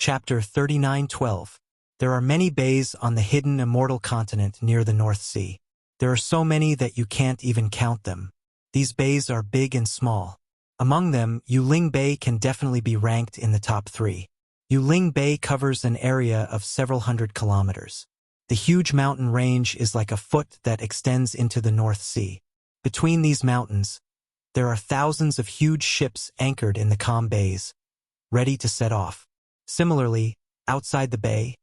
Chapter 39:12. There are many bays on the hidden immortal continent near the North Sea. There are so many that you can't even count them. These bays are big and small. Among them, Yuling Bay can definitely be ranked in the top 3. Yuling Bay covers an area of several hundred kilometers. The huge mountain range is like a foot that extends into the North Sea. Between these mountains, there are thousands of huge ships anchored in the calm bays, ready to set off. Similarly, outside the bay,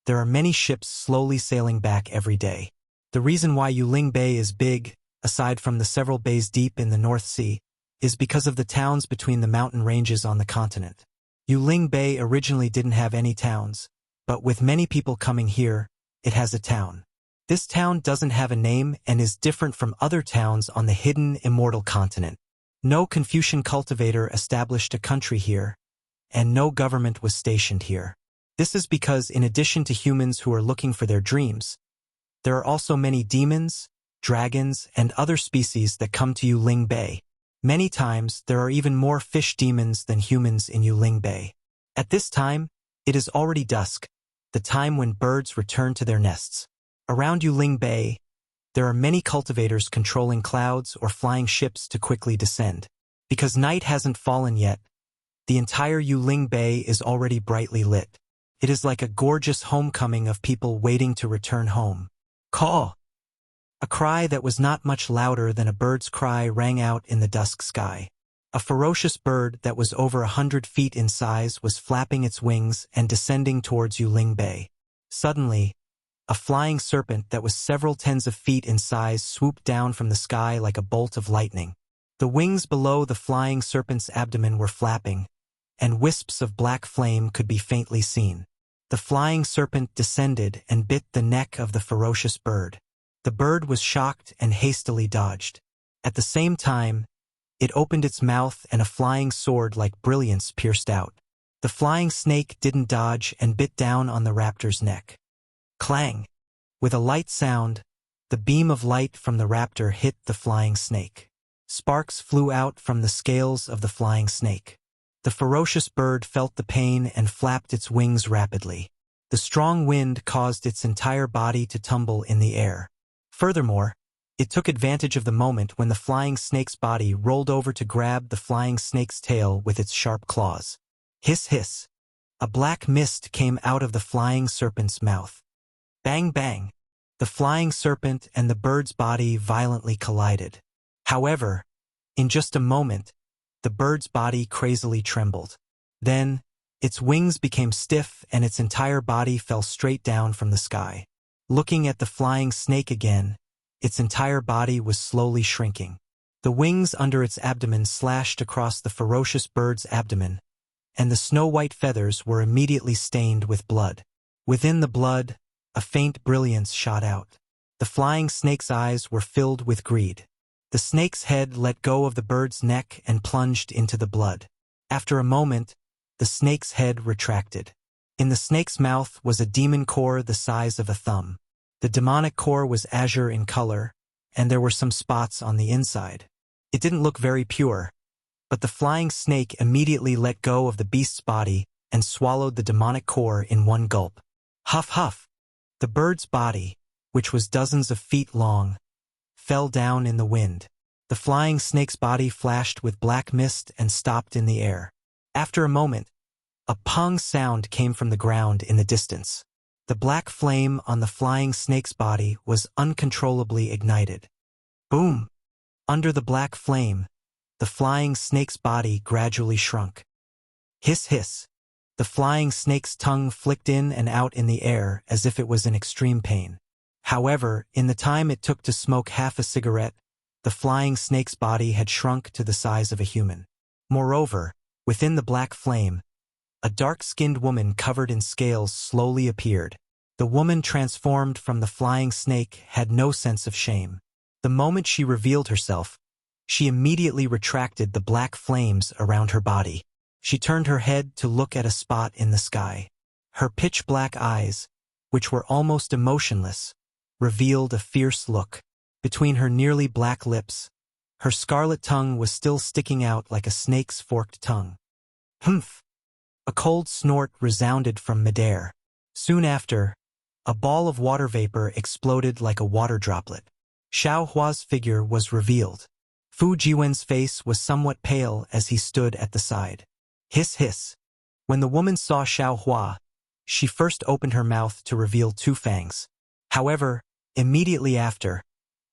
there are many ships slowly sailing back every day. The reason why Yuling Bay is big, aside from the several bays deep in the North Sea, is because of the towns between the mountain ranges on the continent. Yuling Bay originally didn't have any towns, but with many people coming here, it has a town. This town doesn't have a name and is different from other towns on the hidden immortal continent. No Confucian cultivator established a country here, and no government was stationed here. This is because in addition to humans who are looking for their dreams, there are also many demons, dragons, and other species that come to Yuling Bay. Many times, there are even more fish demons than humans in Yuling Bay. At this time, it is already dusk, the time when birds return to their nests. Around Yuling Bay, there are many cultivators controlling clouds or flying ships to quickly descend. Because night hasn't fallen yet, the entire Yuling Bay is already brightly lit. It is like a gorgeous homecoming of people waiting to return home. Caw! A cry that was not much louder than a bird's cry rang out in the dusk sky. A ferocious bird that was over 100 feet in size was flapping its wings and descending towards Yuling Bay. Suddenly, a flying serpent that was several tens of feet in size swooped down from the sky like a bolt of lightning. The wings below the flying serpent's abdomen were flapping, and wisps of black flame could be faintly seen. The flying serpent descended and bit the neck of the ferocious bird. The bird was shocked and hastily dodged. At the same time, it opened its mouth and a flying sword like brilliance pierced out. The flying snake didn't dodge and bit down on the raptor's neck. Clang! With a light sound, the beam of light from the raptor hit the flying snake. Sparks flew out from the scales of the flying snake. The ferocious bird felt the pain and flapped its wings rapidly. The strong wind caused its entire body to tumble in the air. Furthermore, it took advantage of the moment when the flying snake's body rolled over to grab the flying snake's tail with its sharp claws. Hiss hiss! A black mist came out of the flying serpent's mouth. Bang bang! The flying serpent and the bird's body violently collided. However, in just a moment, the bird's body crazily trembled. Then, its wings became stiff and its entire body fell straight down from the sky. Looking at the flying snake again, its entire body was slowly shrinking. The wings under its abdomen slashed across the ferocious bird's abdomen, and the snow-white feathers were immediately stained with blood. Within the blood, a faint brilliance shot out. The flying snake's eyes were filled with greed. The snake's head let go of the bird's neck and plunged into the blood. After a moment, the snake's head retracted. In the snake's mouth was a demon core the size of a thumb. The demonic core was azure in color, and there were some spots on the inside. It didn't look very pure, but the flying snake immediately let go of the beast's body and swallowed the demonic core in one gulp. Huff huff! The bird's body, which was dozens of feet long, fell down in the wind. The flying snake's body flashed with black mist and stopped in the air. After a moment, a pong sound came from the ground in the distance. The black flame on the flying snake's body was uncontrollably ignited. Boom! Under the black flame, the flying snake's body gradually shrunk. Hiss hiss! The flying snake's tongue flicked in and out in the air as if it was in extreme pain. However, in the time it took to smoke half a cigarette, the flying snake's body had shrunk to the size of a human. Moreover, within the black flame, a dark-skinned woman covered in scales slowly appeared. The woman transformed from the flying snake had no sense of shame. The moment she revealed herself, she immediately retracted the black flames around her body. She turned her head to look at a spot in the sky. Her pitch-black eyes, which were almost emotionless, revealed a fierce look. Between her nearly black lips, her scarlet tongue was still sticking out like a snake's forked tongue. Humph! A cold snort resounded from midair. Soon after, a ball of water vapor exploded like a water droplet. Xiao Hua's figure was revealed. Fu Jiwen's face was somewhat pale as he stood at the side. Hiss hiss. When the woman saw Xiao Hua, she first opened her mouth to reveal two fangs. However, immediately after,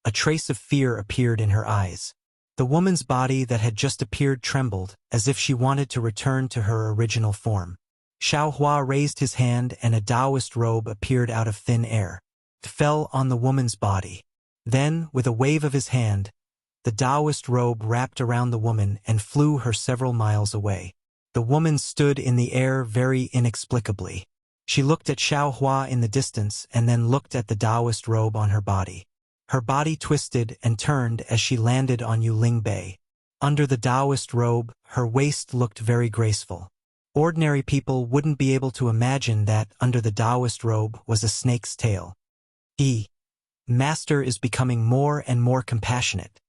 a trace of fear appeared in her eyes. The woman's body that had just appeared trembled, as if she wanted to return to her original form. Xiao Hua raised his hand and a Taoist robe appeared out of thin air. It fell on the woman's body. Then, with a wave of his hand, the Taoist robe wrapped around the woman and flew her several miles away. The woman stood in the air very inexplicably. She looked at Xiao Hua in the distance and then looked at the Taoist robe on her body. Her body twisted and turned as she landed on Yuling Bay. Under the Taoist robe, her waist looked very graceful. Ordinary people wouldn't be able to imagine that under the Taoist robe was a snake's tail. Master is becoming more and more compassionate,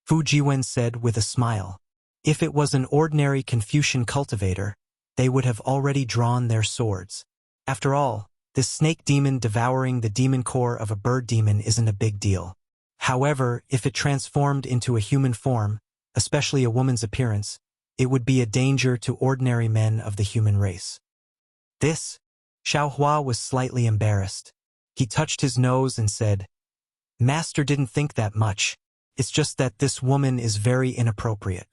Fu Jiwen said with a smile. If it was an ordinary Confucian cultivator, they would have already drawn their swords. After all, this snake demon devouring the demon core of a bird demon isn't a big deal. However, if it transformed into a human form, especially a woman's appearance, it would be a danger to ordinary men of the human race. Xiao Hua was slightly embarrassed. He touched his nose and said, "Master didn't think that much. It's just that this woman is very inappropriate.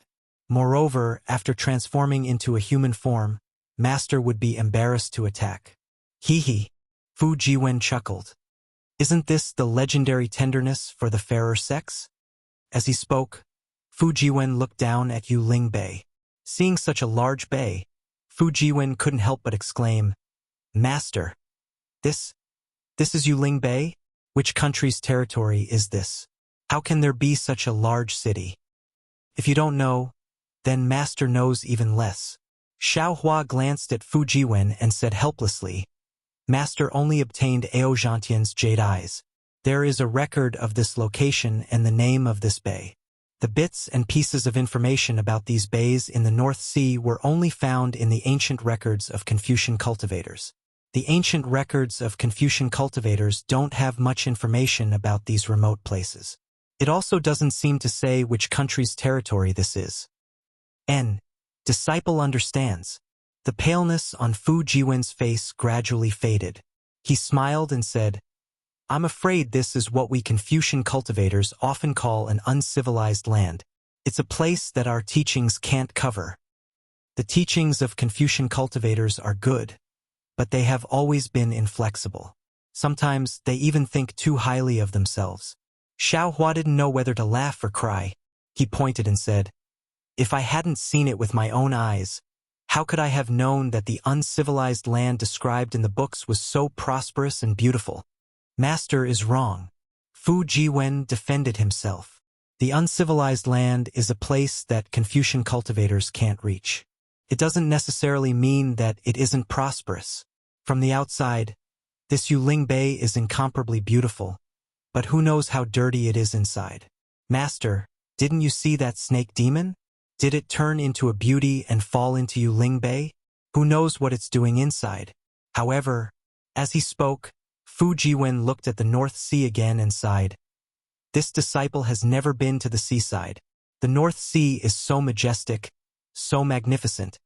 Moreover, after transforming into a human form, Master would be embarrassed to attack." Hee. Fu Jiwen chuckled. Isn't this the legendary tenderness for the fairer sex? As he spoke, Fu Jiwen looked down at Yuling Bay. Seeing such a large bay, Fu Jiwen couldn't help but exclaim, "Master, this is Yuling Bay? Which country's territory is this? How can there be such a large city? If you don't know, then Master knows even less." Xiao Hua glanced at Fu Jiwen and said helplessly, "Master only obtained Aozhantian's jade eyes. There is a record of this location and the name of this bay. The bits and pieces of information about these bays in the North Sea were only found in the ancient records of Confucian cultivators. The ancient records of Confucian cultivators don't have much information about these remote places. It also doesn't seem to say which country's territory this is." Disciple understands. The paleness on Fu Jiwen's face gradually faded. He smiled and said, "I'm afraid this is what we Confucian cultivators often call an uncivilized land. It's a place that our teachings can't cover. The teachings of Confucian cultivators are good, but they have always been inflexible. Sometimes they even think too highly of themselves." Xiao Hua didn't know whether to laugh or cry. He pointed and said, "If I hadn't seen it with my own eyes, how could I have known that the uncivilized land described in the books was so prosperous and beautiful?" "Master is wrong." Fu Jiwen defended himself. "The uncivilized land is a place that Confucian cultivators can't reach. It doesn't necessarily mean that it isn't prosperous. From the outside, this Yuling Bay is incomparably beautiful, but who knows how dirty it is inside. Master, didn't you see that snake demon? Did it turn into a beauty and fall into Yuling Bay? Who knows what it's doing inside?" However, as he spoke, Fu Jiwen looked at the North Sea again and sighed. "This disciple has never been to the seaside. The North Sea is so majestic, so magnificent,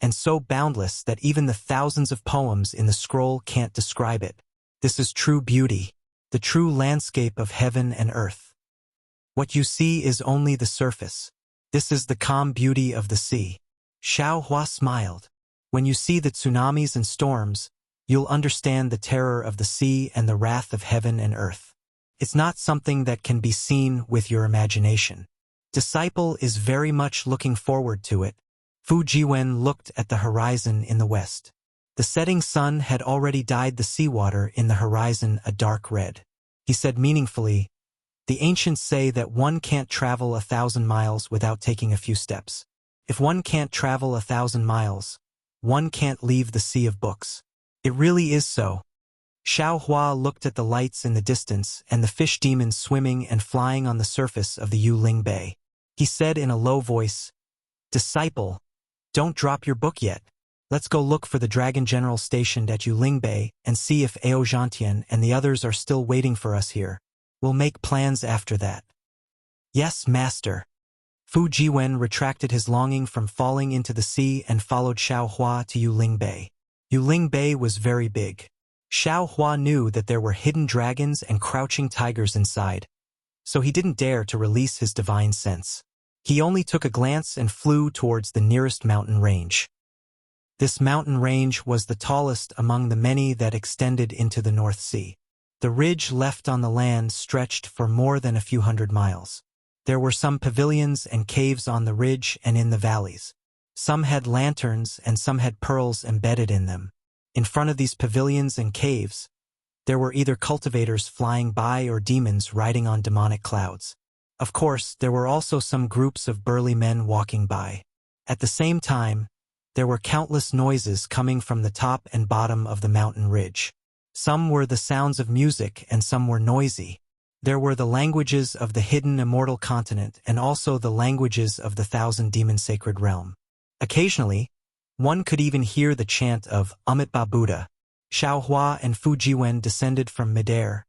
and so boundless that even the thousands of poems in the scroll can't describe it. This is true beauty, the true landscape of heaven and earth. What you see is only the surface. This is the calm beauty of the sea." Xiao Hua smiled. "When you see the tsunamis and storms, you'll understand the terror of the sea and the wrath of heaven and earth. It's not something that can be seen with your imagination. Disciple is very much looking forward to it." Fu Jiwen looked at the horizon in the west. The setting sun had already dyed the seawater in the horizon a dark red. He said meaningfully, "The ancients say that one can't travel 1,000 miles without taking a few steps. If one can't travel 1,000 miles, one can't leave the sea of books. It really is so." Xiao Hua looked at the lights in the distance and the fish demons swimming and flying on the surface of the Yuling Bay. He said in a low voice, "Disciple, don't drop your book yet. Let's go look for the dragon general stationed at Yuling Bay and see if Enchanting and the others are still waiting for us here. We'll make plans after that. Yes, master. Fu Jiwen retracted his longing from falling into the sea and followed Xiao Hua to Yuling Bay. Yuling Bay was very big. Xiao Hua knew that there were hidden dragons and crouching tigers inside, so he didn't dare to release his divine sense. He only took a glance and flew towards the nearest mountain range. This mountain range was the tallest among the many that extended into the North Sea. The ridge left on the land stretched for more than a few hundred miles. There were some pavilions and caves on the ridge and in the valleys. Some had lanterns and some had pearls embedded in them. In front of these pavilions and caves, there were either cultivators flying by or demons riding on demonic clouds. Of course, there were also some groups of burly men walking by. At the same time, there were countless noises coming from the top and bottom of the mountain ridge. Some were the sounds of music and some were noisy. There were the languages of the hidden immortal continent and also the languages of the thousand demon sacred realm. Occasionally, one could even hear the chant of Amitabha Buddha. Xiao Hua and Fu Jiwen descended from midair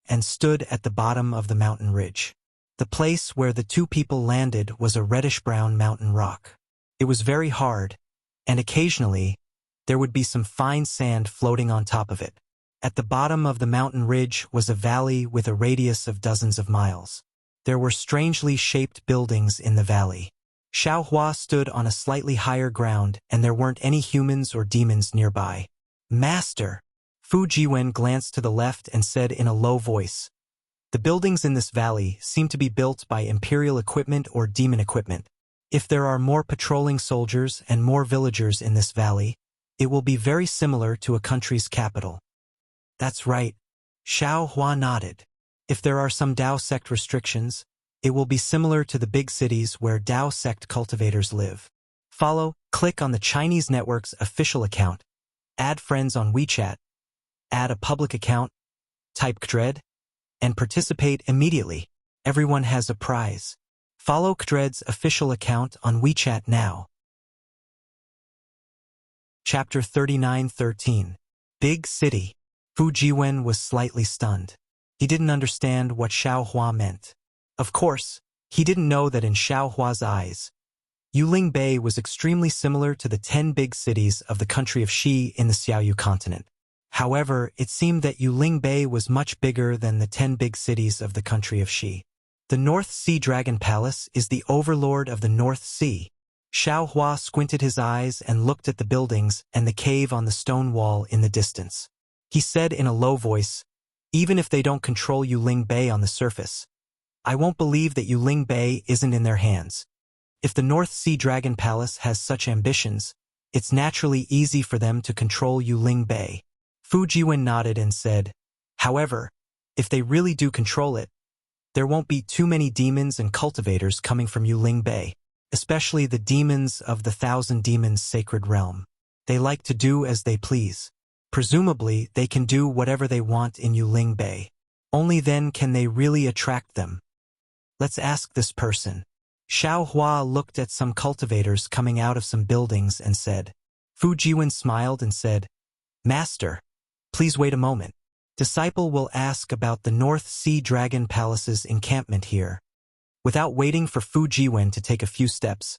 and stood at the bottom of the mountain ridge. The place where the two people landed was a reddish-brown mountain rock. It was very hard, and occasionally, there would be some fine sand floating on top of it. At the bottom of the mountain ridge was a valley with a radius of dozens of miles. There were strangely shaped buildings in the valley. Xiao Hua stood on a slightly higher ground, and there weren't any humans or demons nearby. Master! Fu Jiwen glanced to the left and said in a low voice, "The buildings in this valley seem to be built by imperial equipment or demon equipment. If there are more patrolling soldiers and more villagers in this valley, it will be very similar to a country's capital." That's right. Xiao Hua nodded. If there are some Dao sect restrictions, it will be similar to the big cities where Dao sect cultivators live. Click on the Chinese network's official account, add friends on WeChat, add a public account, type Kdred, and participate immediately. Everyone has a prize. Follow Kdred's official account on WeChat now. Chapter 39:13. Big City. Fu Jiwen was slightly stunned. He didn't understand what Xiao Hua meant. Of course, he didn't know that in Xiao Hua's eyes, Yuling Bay was extremely similar to the 10 big cities of the country of Xi in the Xiaoyu continent. However, it seemed that Yuling Bay was much bigger than the 10 big cities of the country of Xi. The North Sea Dragon Palace is the overlord of the North Sea. Xiao Hua squinted his eyes and looked at the buildings and the cave on the stone wall in the distance. He said in a low voice, "Even if they don't control Yuling Bay on the surface, I won't believe that Yuling Bay isn't in their hands. If the North Sea Dragon Palace has such ambitions, it's naturally easy for them to control Yuling Bay." Fu Jiwen nodded and said, "However, if they really do control it, there won't be too many demons and cultivators coming from Yuling Bay, especially the demons of the thousand demons sacred realm. They like to do as they please. Presumably, they can do whatever they want in Yuling Bay. Only then can they really attract them. Let's ask this person." Xiao Hua looked at some cultivators coming out of some buildings and said. Fu Jiwen smiled and said, "Master, please wait a moment. Disciple will ask about the North Sea Dragon Palace's encampment here." Without waiting for Fu Jiwen to take a few steps,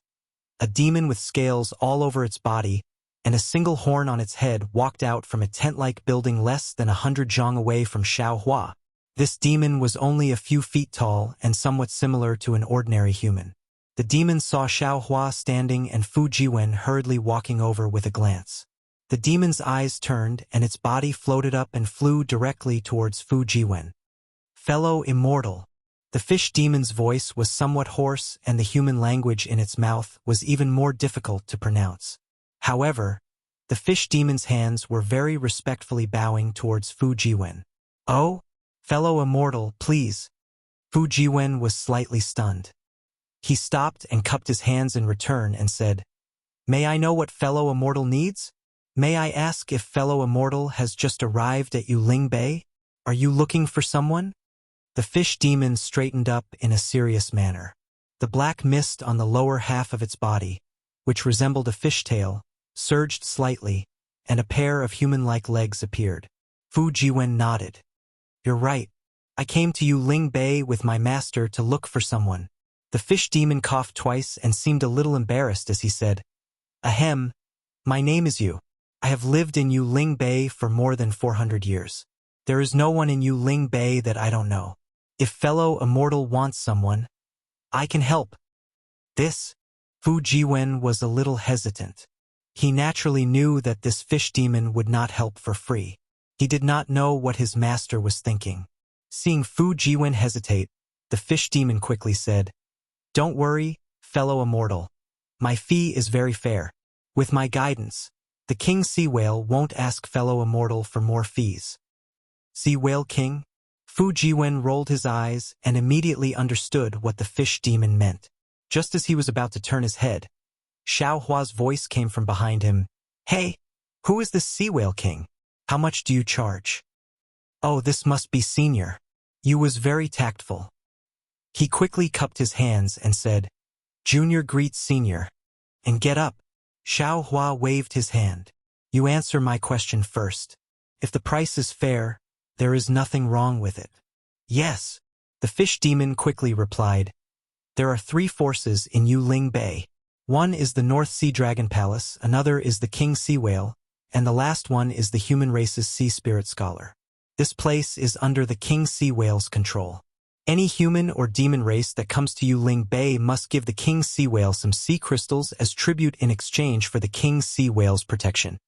a demon with scales all over its body and a single horn on its head walked out from a tent-like building less than 100 zhang away from Xiao Hua. This demon was only a few feet tall and somewhat similar to an ordinary human. The demon saw Xiao Hua standing and Fu Jiwen hurriedly walking over with a glance. The demon's eyes turned and its body floated up and flew directly towards Fu Jiwen. "Fellow immortal." The fish demon's voice was somewhat hoarse and the human language in its mouth was even more difficult to pronounce. However, the fish demon's hands were very respectfully bowing towards Fu Jiwen. "Oh, fellow immortal, please." Fu Jiwen was slightly stunned. He stopped and cupped his hands in return and said, "May I know what fellow immortal needs? May I ask if fellow immortal has just arrived at Yuling Bay? Are you looking for someone?" The fish demon straightened up in a serious manner. The black mist on the lower half of its body, which resembled a fishtail, surged slightly, and a pair of human-like legs appeared. Fu Jiwen nodded. You're right. I came to Yu Ling Bay with my master to look for someone. The fish demon coughed twice and seemed a little embarrassed as he said, Ahem, my name is Yu. I have lived in Yu Ling Bay for more than 400 years. There is no one in Yu Ling Bay that I don't know. If fellow immortal wants someone, I can help. This? Fu Jiwen was a little hesitant. He naturally knew that this fish demon would not help for free. He did not know what his master was thinking. Seeing Fu Jiwen hesitate, the fish demon quickly said, Don't worry, fellow immortal. My fee is very fair. With my guidance, the King Sea Whale won't ask fellow immortal for more fees. Sea Whale King? Fu Jiwen rolled his eyes and immediately understood what the fish demon meant. Just as he was about to turn his head, Xiao Hua's voice came from behind him. Hey, who is this Sea Whale King? How much do you charge? Oh, this must be Senior. Yu was very tactful. He quickly cupped his hands and said, Junior greets Senior. And get up. Xiao Hua waved his hand. You answer my question first. If the price is fair, there is nothing wrong with it. Yes, the fish demon quickly replied. There are 3 forces in Yu Ling Bay. One is the North Sea Dragon Palace, another is the King Sea Whale, and the last one is the human race's Sea Spirit Scholar. This place is under the King Sea Whale's control. Any human or demon race that comes to Yu Ling Bay must give the King Sea Whale some sea crystals as tribute in exchange for the King Sea Whale's protection.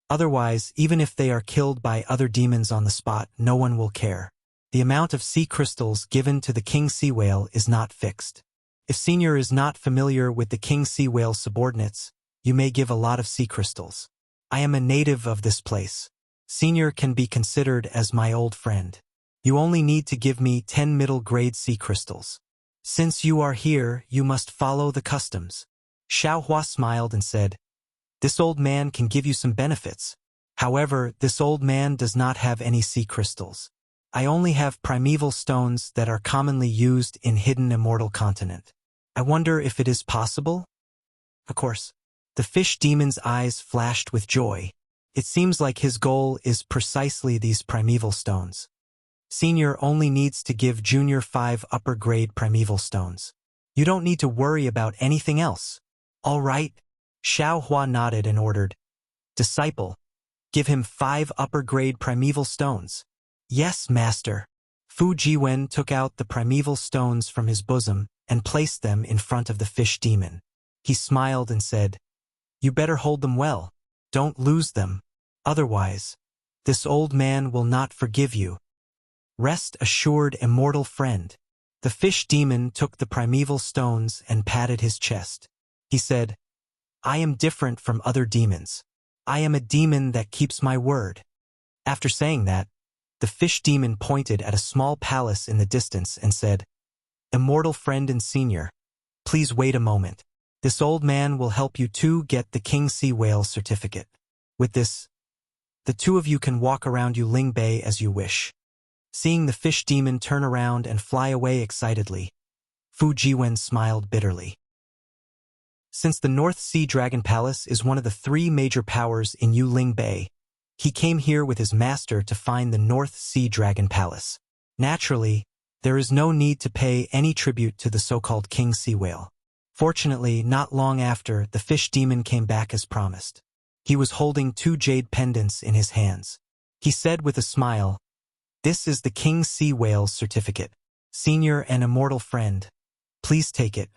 Otherwise, even if they are killed by other demons on the spot, no one will care. The amount of sea crystals given to the King Sea Whale is not fixed. If Senior is not familiar with the King Sea Whale's subordinates, you may give a lot of sea crystals. I am a native of this place. Senior can be considered as my old friend. You only need to give me 10 middle-grade sea crystals. Since you are here, you must follow the customs. Xiao Hua smiled and said, This old man can give you some benefits. However, this old man does not have any sea crystals. I only have primeval stones that are commonly used in hidden immortal continent. I wonder if it is possible? Of course. The fish demon's eyes flashed with joy. It seems like his goal is precisely these primeval stones. Senior only needs to give Junior 5 upper-grade primeval stones. You don't need to worry about anything else. All right. Xiao Hua nodded and ordered, Disciple, give him 5 upper-grade primeval stones. Yes, master. Fu Jiwen took out the primeval stones from his bosom and placed them in front of the fish demon. He smiled and said, You better hold them well. Don't lose them. Otherwise, this old man will not forgive you. Rest assured, immortal friend. The fish demon took the primeval stones and patted his chest. He said, I am different from other demons. I am a demon that keeps my word. After saying that, the fish demon pointed at a small palace in the distance and said, Immortal friend and senior, please wait a moment. This old man will help you to get the King Sea Whale certificate. With this, the 2 of you can walk around Yu Ling Bay as you wish. Seeing the fish demon turn around and fly away excitedly, Fu Jiwen smiled bitterly. Since the North Sea Dragon Palace is one of the 3 major powers in Yu Ling Bay, he came here with his master to find the North Sea Dragon Palace. Naturally, there is no need to pay any tribute to the so-called King Sea Whale. Fortunately, not long after, the fish demon came back as promised. He was holding 2 jade pendants in his hands. He said with a smile, This is the King Sea Whale's certificate. Senior and immortal friend, please take it.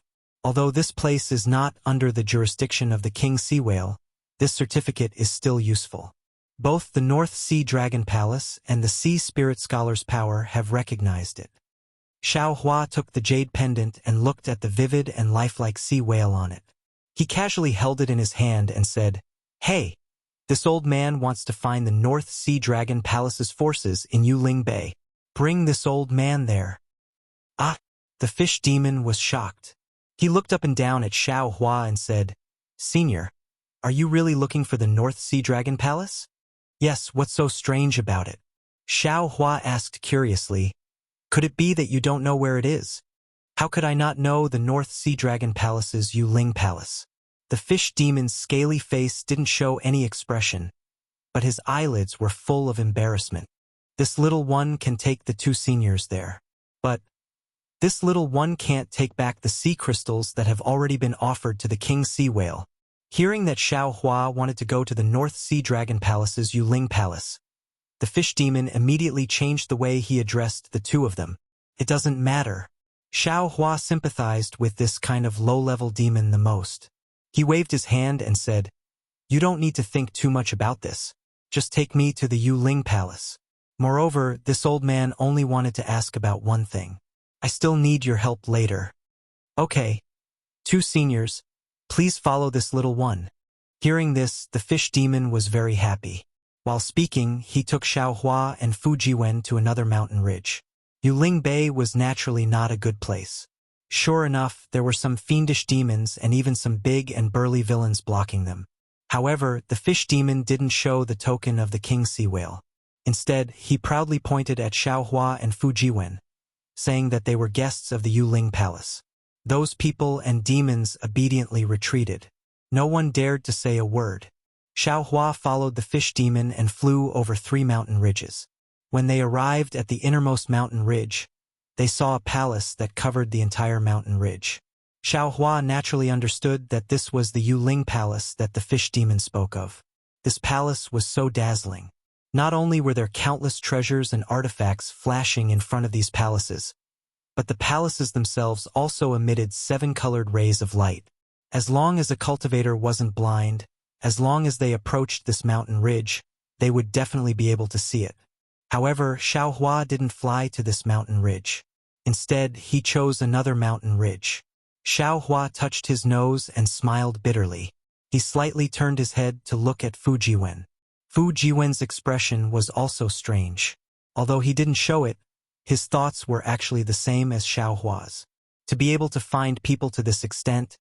Although this place is not under the jurisdiction of the King Sea Whale, this certificate is still useful. Both the North Sea Dragon Palace and the Sea Spirit Scholar's power have recognized it. Xiao Hua took the jade pendant and looked at the vivid and lifelike sea whale on it. He casually held it in his hand and said, Hey, this old man wants to find the North Sea Dragon Palace's forces in Yu Ling Bay. Bring this old man there. Ah, the fish demon was shocked. He looked up and down at Xiao Hua and said, Senior, are you really looking for the North Sea Dragon Palace? Yes, what's so strange about it? Xiao Hua asked curiously, Could it be that you don't know where it is? How could I not know the North Sea Dragon Palace's Yu Ling Palace? The fish demon's scaly face didn't show any expression, but his eyelids were full of embarrassment. This little one can take the two seniors there. But this little one can't take back the sea crystals that have already been offered to the king sea whale. Hearing that Xiao Hua wanted to go to the North Sea Dragon Palace's Yuling Palace, the fish demon immediately changed the way he addressed the two of them. It doesn't matter. Xiao Hua sympathized with this kind of low-level demon the most. He waved his hand and said, "You don't need to think too much about this. Just take me to the Yuling Palace." Moreover, this old man only wanted to ask about one thing. "I still need your help later." "Okay. Two seniors, please follow this little one." Hearing this, the fish demon was very happy. While speaking, he took Xiaohua and Fujiwen to another mountain ridge. Yuling Bay was naturally not a good place. Sure enough, there were some fiendish demons and even some big and burly villains blocking them. However, the fish demon didn't show the token of the king sea whale. Instead, he proudly pointed at Xiaohua and Fujiwen, saying that they were guests of the Yuling Palace. Those people and demons obediently retreated. No one dared to say a word. Xiaohua followed the fish demon and flew over 3 mountain ridges. When they arrived at the innermost mountain ridge, they saw a palace that covered the entire mountain ridge. Xiaohua naturally understood that this was the Yuling Palace that the fish demon spoke of. This palace was so dazzling. Not only were there countless treasures and artifacts flashing in front of these palaces, but the palaces themselves also emitted 7-colored rays of light. As long as a cultivator wasn't blind, as long as they approached this mountain ridge, they would definitely be able to see it. However, Xiaohua didn't fly to this mountain ridge. Instead, he chose another mountain ridge. Xiaohua touched his nose and smiled bitterly. He slightly turned his head to look at Fujiwen. Fujiwen's expression was also strange. Although he didn't show it, his thoughts were actually the same as Xiaohua's. To be able to find people to this extent,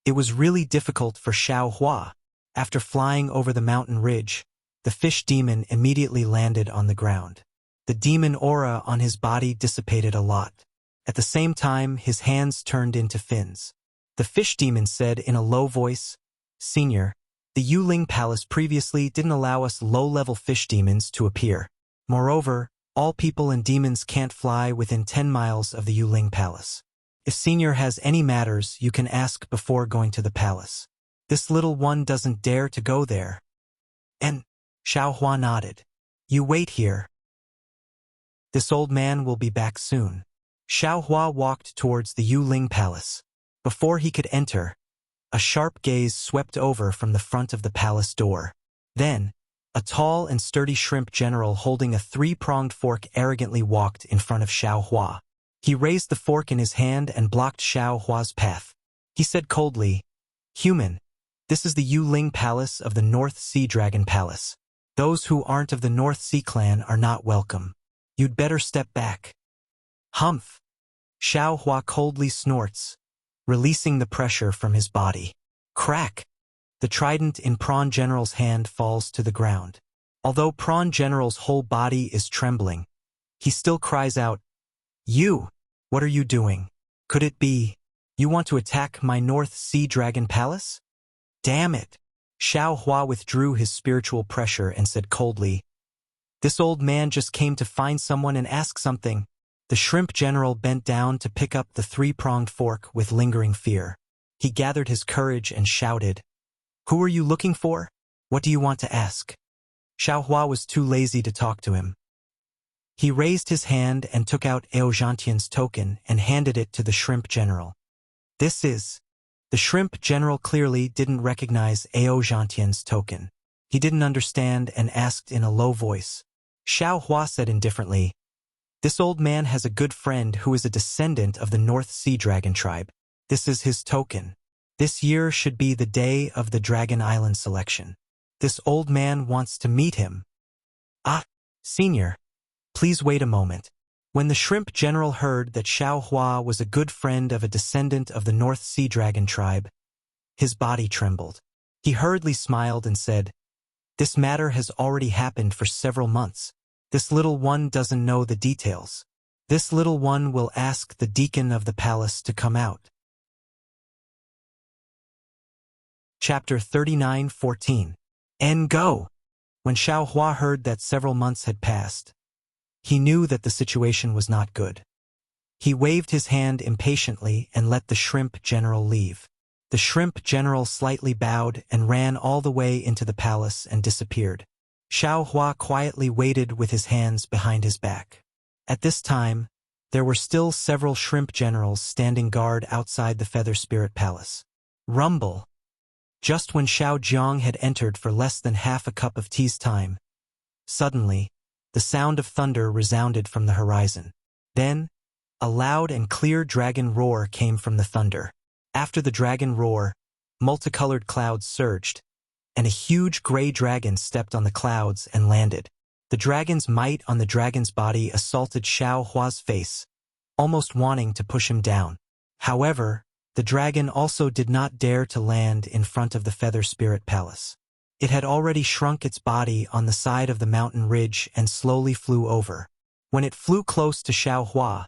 it was really difficult for Xiaohua. After flying over the mountain ridge, the fish demon immediately landed on the ground. The demon aura on his body dissipated a lot. At the same time, his hands turned into fins. The fish demon said in a low voice, "Senior, the Yuling Palace previously didn't allow us low-level fish demons to appear. Moreover, all people and demons can't fly within 10 miles of the Yuling Palace. If Senior has any matters, you can ask before going to the palace. This little one doesn't dare to go there." And Xiaohua nodded. "You wait here. This old man will be back soon." Xiaohua walked towards the Yuling Palace. Before he could enter, a sharp gaze swept over from the front of the palace door. Then, a tall and sturdy shrimp general holding a 3-pronged fork arrogantly walked in front of Xiaohua. He raised the fork in his hand and blocked Xiaohua's path. He said coldly, "Human, this is the Yuling Palace of the North Sea Dragon Palace. Those who aren't of the North Sea clan are not welcome. You'd better step back." "Humph!" Xiaohua coldly snorts, releasing the pressure from his body. Crack! The trident in Prawn General's hand falls to the ground. Although Prawn General's whole body is trembling, he still cries out, "You! What are you doing? Could it be you want to attack my North Sea Dragon Palace?" "Damn it!" Xiaohua withdrew his spiritual pressure and said coldly, "This old man just came to find someone and ask something." The shrimp general bent down to pick up the 3-pronged fork with lingering fear. He gathered his courage and shouted, "Who are you looking for? What do you want to ask?" Xiaohua was too lazy to talk to him. He raised his hand and took out Enchanting's token and handed it to the shrimp general. "This is..." The shrimp general clearly didn't recognize Enchanting's token. He didn't understand and asked in a low voice. Xiaohua said indifferently, "This old man has a good friend who is a descendant of the North Sea Dragon tribe. This is his token. This year should be the day of the Dragon Island selection. This old man wants to meet him." "Ah, Senior, please wait a moment." When the shrimp general heard that Xiaohua was a good friend of a descendant of the North Sea Dragon tribe, his body trembled. He hurriedly smiled and said, "This matter has already happened for several months. This little one doesn't know the details. This little one will ask the deacon of the palace to come out." Chapter 39:14. And go! When Xiao Hua heard that several months had passed, he knew that the situation was not good. He waved his hand impatiently and let the shrimp general leave. The shrimp general slightly bowed and ran all the way into the palace and disappeared. Xiao Hua quietly waited with his hands behind his back. At this time, there were still several shrimp generals standing guard outside the Feather Spirit Palace. Rumble! Just when Xiao Jiang had entered for less than half a cup of tea's time, suddenly, the sound of thunder resounded from the horizon. Then, a loud and clear dragon roar came from the thunder. After the dragon roar, multicolored clouds surged, and a huge gray dragon stepped on the clouds and landed. The dragon's might on the dragon's body assaulted Xiao Hua's face, almost wanting to push him down. However, the dragon also did not dare to land in front of the Feather Spirit Palace. It had already shrunk its body on the side of the mountain ridge and slowly flew over. When it flew close to Xiao Hua,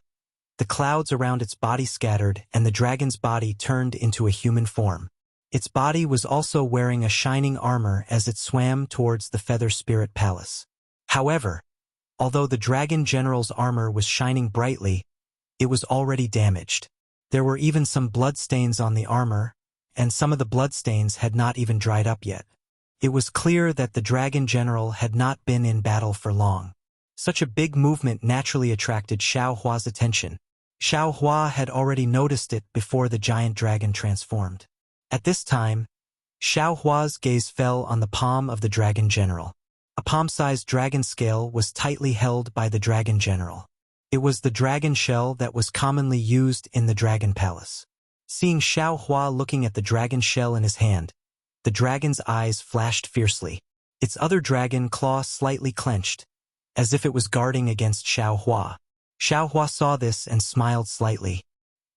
the clouds around its body scattered and the dragon's body turned into a human form. Its body was also wearing a shining armor as it swam towards the Feather Spirit Palace. However, although the dragon general's armor was shining brightly, it was already damaged. There were even some bloodstains on the armor, and some of the bloodstains had not even dried up yet. It was clear that the dragon general had not been in battle for long. Such a big movement naturally attracted Xiao Hua's attention. Xiao Hua had already noticed it before the giant dragon transformed. At this time, Xiao Hua's gaze fell on the palm of the dragon general. A palm-sized dragon scale was tightly held by the dragon general. It was the dragon shell that was commonly used in the dragon palace. Seeing Xiao Hua looking at the dragon shell in his hand, the dragon's eyes flashed fiercely. Its other dragon claw slightly clenched, as if it was guarding against Xiao Hua. Xiao Hua saw this and smiled slightly.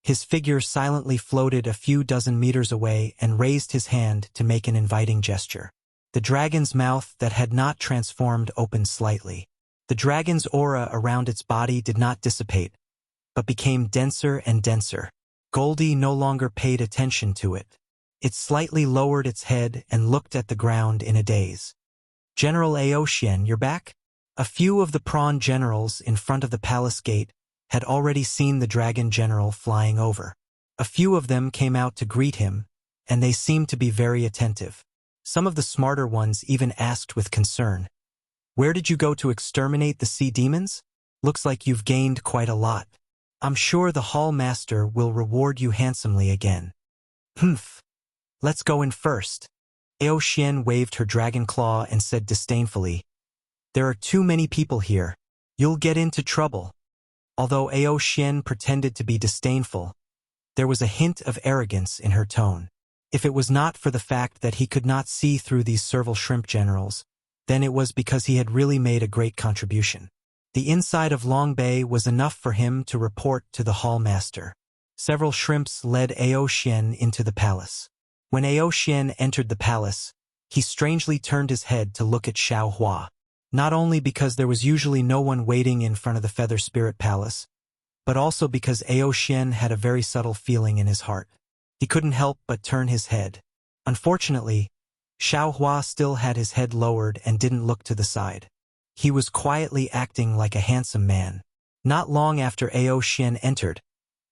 His figure silently floated a few dozen meters away and raised his hand to make an inviting gesture. The dragon's mouth that had not transformed opened slightly. The dragon's aura around its body did not dissipate, but became denser and denser. Goldie no longer paid attention to it. It slightly lowered its head and looked at the ground in a daze. General Aoxian, you're back? A few of the prawn generals in front of the palace gate had already seen the dragon general flying over. A few of them came out to greet him, and they seemed to be very attentive. Some of the smarter ones even asked with concern, "Where did you go to exterminate the sea demons? Looks like you've gained quite a lot. I'm sure the hall master will reward you handsomely again." "Humph. Let's go in first." Aoxian waved her dragon claw and said disdainfully, "There are too many people here. You'll get into trouble." Although Aoxian pretended to be disdainful, there was a hint of arrogance in her tone. If it was not for the fact that he could not see through these serval shrimp generals, then it was because he had really made a great contribution. The inside of Long Bay was enough for him to report to the hall master. Several shrimps led Aoxian into the palace. When Aoxian entered the palace, he strangely turned his head to look at Xiao Hua. Not only because there was usually no one waiting in front of the Feather Spirit Palace, but also because Aoxian had a very subtle feeling in his heart. He couldn't help but turn his head. Unfortunately, Xiao Hua still had his head lowered and didn't look to the side. He was quietly acting like a handsome man. Not long after Aoxian entered,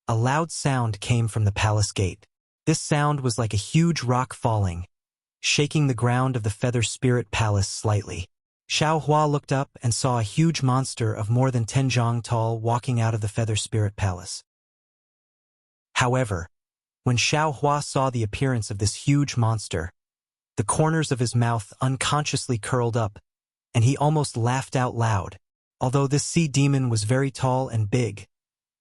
a loud sound came from the palace gate. This sound was like a huge rock falling, shaking the ground of the Feather Spirit Palace slightly. Xiao Hua looked up and saw a huge monster of more than 10 zhang tall walking out of the Feather Spirit Palace. However, when Xiao Hua saw the appearance of this huge monster, the corners of his mouth unconsciously curled up, and he almost laughed out loud. Although this sea demon was very tall and big,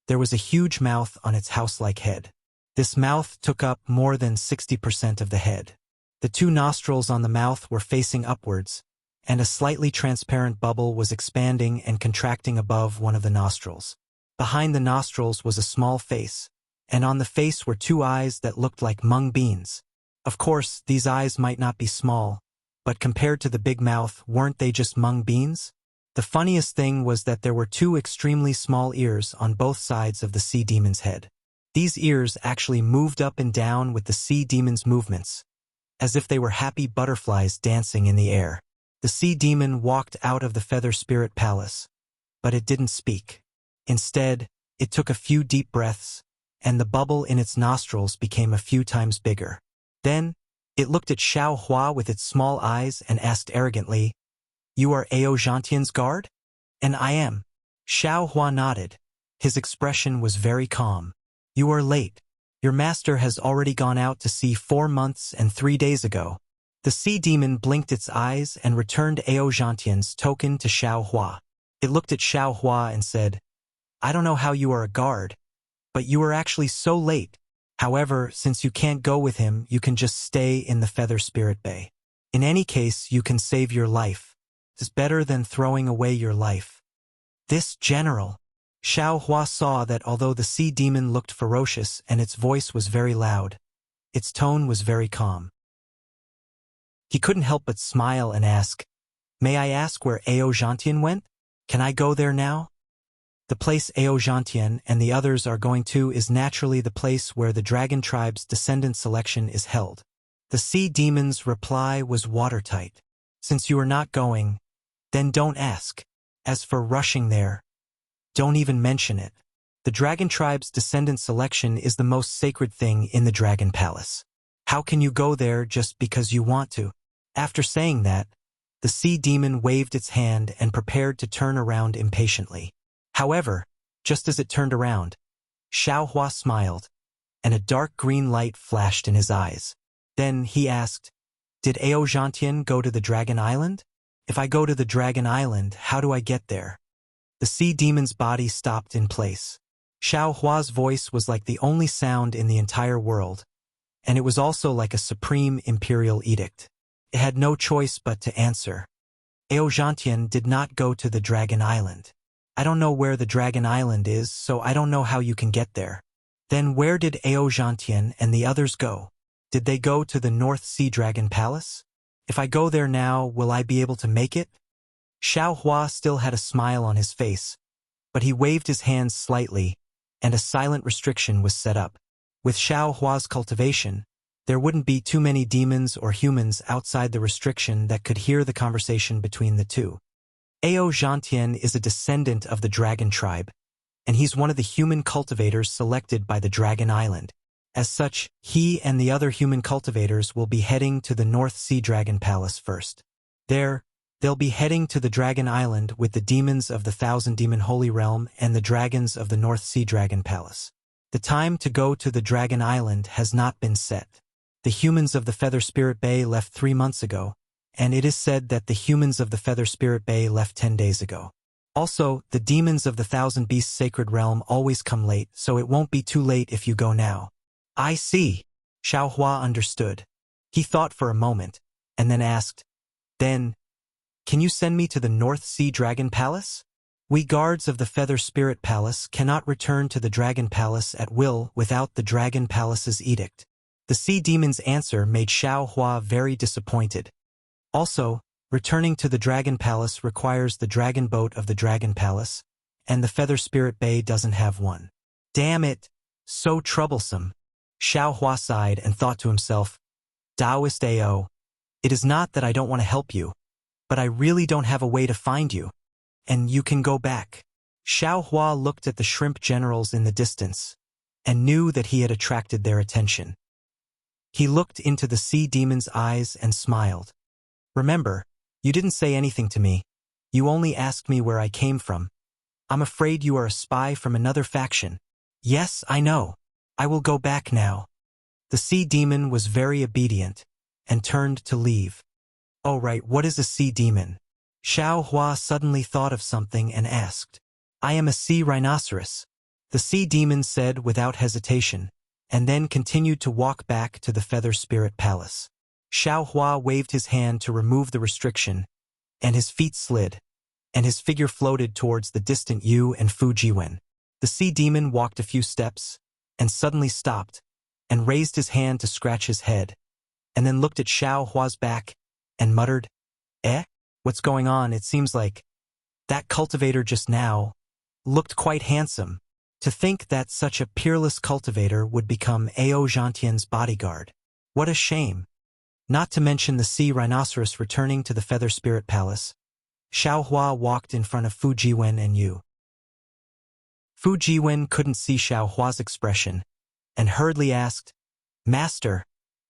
there was a huge mouth on its house-like head. This mouth took up more than 60% of the head. The two nostrils on the mouth were facing upwards, and a slightly transparent bubble was expanding and contracting above one of the nostrils. Behind the nostrils was a small face, and on the face were two eyes that looked like mung beans. Of course, these eyes might not be small, but compared to the big mouth, weren't they just mung beans? The funniest thing was that there were two extremely small ears on both sides of the sea demon's head. These ears actually moved up and down with the sea demon's movements, as if they were happy butterflies dancing in the air. The sea demon walked out of the feather spirit palace, but it didn't speak. Instead, it took a few deep breaths, and the bubble in its nostrils became a few times bigger. Then, it looked at Xiao Hua with its small eyes and asked arrogantly, "You are Ao Zhantian's guard?" "And I am." Xiao Hua nodded. His expression was very calm. "You are late. Your master has already gone out to sea 4 months and 3 days ago." The sea demon blinked its eyes and returned Ao Zhantian's token to Xiao Hua. It looked at Xiao Hua and said, "I don't know how you are a guard, but you are actually so late. However, since you can't go with him, you can just stay in the Feather Spirit Bay. In any case, you can save your life. It's better than throwing away your life." "This general." Xiao Hua saw that although the sea demon looked ferocious and its voice was very loud, its tone was very calm. He couldn't help but smile and ask, "May I ask where Ao Zhantian went? Can I go there now?" The place Ao Zhantian and the others are going to is naturally the place where the dragon tribe's descendant selection is held. The sea demon's reply was watertight. "Since you are not going, then don't ask. As for rushing there, don't even mention it. The dragon tribe's descendant selection is the most sacred thing in the Dragon Palace. How can you go there just because you want to?" After saying that, the sea demon waved its hand and prepared to turn around impatiently. However, just as it turned around, Xiao Hua smiled, and a dark green light flashed in his eyes. Then he asked, "Did Ao Zhantian go to the Dragon Island? If I go to the Dragon Island, how do I get there?" The sea demon's body stopped in place. Xiao Hua's voice was like the only sound in the entire world, and it was also like a supreme imperial edict. It had no choice but to answer. "Ao Zhantian did not go to the Dragon Island. I don't know where the Dragon Island is, so I don't know how you can get there." "Then where did Ao Zhantian and the others go? Did they go to the North Sea Dragon Palace? If I go there now, will I be able to make it?" Xiao Hua still had a smile on his face, but he waved his hands slightly, and a silent restriction was set up. With Xiao Hua's cultivation, there wouldn't be too many demons or humans outside the restriction that could hear the conversation between the two. Ao Zhantian is a descendant of the dragon tribe, and he's one of the human cultivators selected by the Dragon Island. As such, he and the other human cultivators will be heading to the North Sea Dragon Palace first. There, they'll be heading to the Dragon Island with the demons of the Thousand Demon Holy Realm and the dragons of the North Sea Dragon Palace. The time to go to the Dragon Island has not been set. The humans of the Feather Spirit Bay left 3 months ago, and it is said that the humans of the Feather Spirit Bay left 10 days ago. Also, the demons of the Thousand Beasts Sacred Realm always come late, so it won't be too late if you go now." "I see." Xiao Hua understood. He thought for a moment, and then asked, "Then, can you send me to the North Sea Dragon Palace? We guards of the Feather Spirit Palace cannot return to the Dragon Palace at will without the Dragon Palace's edict." The sea demon's answer made Xiao Hua very disappointed. Also, returning to the Dragon Palace requires the dragon boat of the Dragon Palace, and the Feather Spirit Bay doesn't have one. Damn it, so troublesome. Xiao Hua sighed and thought to himself, "Taoist Ao, it is not that I don't want to help you, but I really don't have a way to find you, and you can go back." Xiao Hua looked at the shrimp generals in the distance, and knew that he had attracted their attention. He looked into the sea demon's eyes and smiled. "Remember, you didn't say anything to me. You only asked me where I came from. I'm afraid you are a spy from another faction." "Yes, I know. I will go back now." The sea demon was very obedient, and turned to leave. "Oh right, what is a sea demon?" Xiao Hua suddenly thought of something and asked. "I am a sea rhinoceros," the sea demon said without hesitation, and then continued to walk back to the Feather Spirit Palace. Xiao Hua waved his hand to remove the restriction, and his feet slid, and his figure floated towards the distant Yu and Fujiwen. The sea demon walked a few steps, and suddenly stopped, and raised his hand to scratch his head, and then looked at Xiao Hua's back, and muttered, "Eh? What's going on? It seems like that cultivator just now looked quite handsome. To think that such a peerless cultivator would become Ao Zhantian's bodyguard. What a shame." not to mention the sea rhinoceros returning to the Feather Spirit Palace. Xiaohua walked in front of Fu Jiwen and Yu. Fu Jiwen couldn't see Xiaohua's expression, and hurriedly asked, "Master,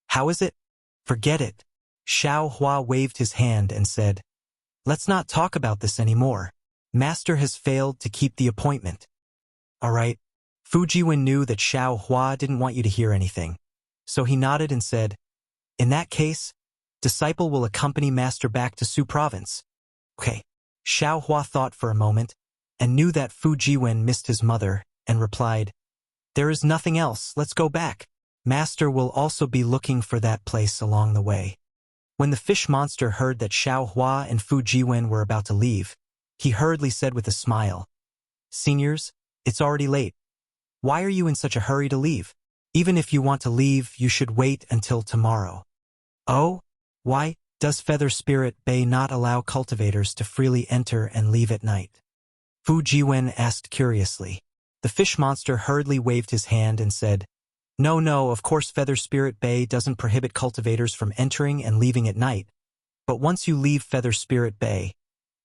how is it?" "Forget it." Xiaohua waved his hand and said, "Let's not talk about this anymore. Master has failed to keep the appointment." "All right." Fu Jiwen knew that Xiaohua didn't want you to hear anything, so he nodded and said, "In that case, disciple will accompany Master back to Su Province." "Okay." Xiaohua thought for a moment, and knew that Fu Jiwen missed his mother, and replied, "There is nothing else, let's go back. Master will also be looking for that place along the way." When the fish monster heard that Xiaohua and Fu Jiwen were about to leave, he hurriedly said with a smile, "Seniors, it's already late. Why are you in such a hurry to leave? Even if you want to leave, you should wait until tomorrow." "Oh? Why does Feather Spirit Bay not allow cultivators to freely enter and leave at night?" Fu Jiwen asked curiously. The fish monster hurriedly waved his hand and said, No, of course Feather Spirit Bay doesn't prohibit cultivators from entering and leaving at night, but once you leave Feather Spirit Bay,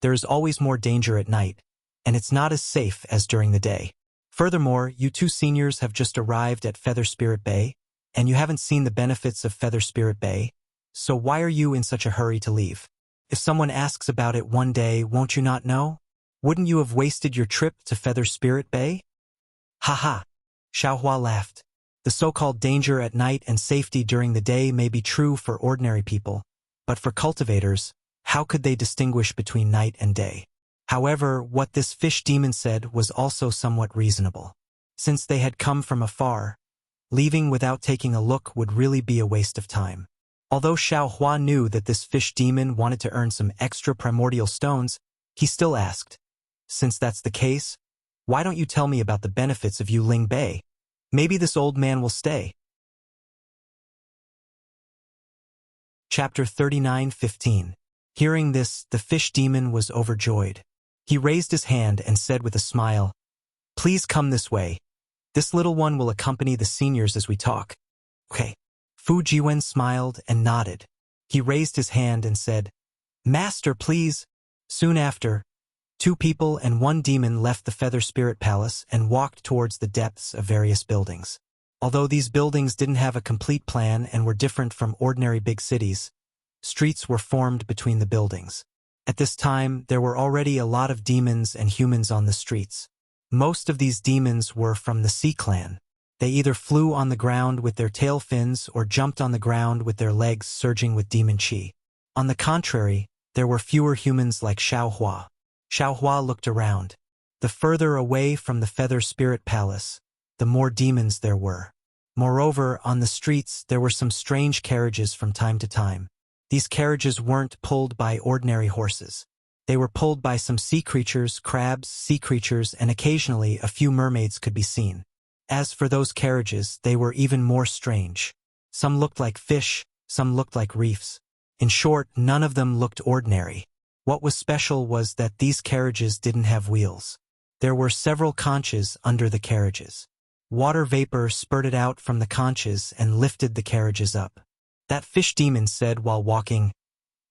there is always more danger at night, and it's not as safe as during the day. Furthermore, you two seniors have just arrived at Feather Spirit Bay, and you haven't seen the benefits of Feather Spirit Bay, so why are you in such a hurry to leave? If someone asks about it one day, won't you not know? Wouldn't you have wasted your trip to Feather Spirit Bay? Ha! Xiaohua laughed. The so-called danger at night and safety during the day may be true for ordinary people, but for cultivators, how could they distinguish between night and day? However, what this fish demon said was also somewhat reasonable. Since they had come from afar, leaving without taking a look would really be a waste of time. Although Xiaohua knew that this fish demon wanted to earn some extra primordial stones, he still asked, "Since that's the case, why don't you tell me about the benefits of Yuling Bay? Maybe this old man will stay." Chapter 39:15. Hearing this, the fish demon was overjoyed. He raised his hand and said with a smile, "Please come this way. This little one will accompany the seniors as we talk." "Okay." Fu Jiwen smiled and nodded. He raised his hand and said, "Master, please." Soon after, 2 people and 1 demon left the Feather Spirit Palace and walked towards the depths of various buildings. Although these buildings didn't have a complete plan and were different from ordinary big cities, streets were formed between the buildings. At this time, there were already a lot of demons and humans on the streets. Most of these demons were from the Sea Clan. They either flew on the ground with their tail fins or jumped on the ground with their legs surging with demon chi. On the contrary, there were fewer humans like Xiaohua. Xiaohua looked around. The further away from the Feather Spirit Palace, the more demons there were. Moreover, on the streets there were some strange carriages from time to time. These carriages weren't pulled by ordinary horses. They were pulled by some sea creatures, crabs, sea creatures, and occasionally a few mermaids could be seen. As for those carriages, they were even more strange. Some looked like fish, some looked like reefs. In short, none of them looked ordinary. What was special was that these carriages didn't have wheels. There were several conches under the carriages. Water vapor spurted out from the conches and lifted the carriages up. That fish demon said while walking,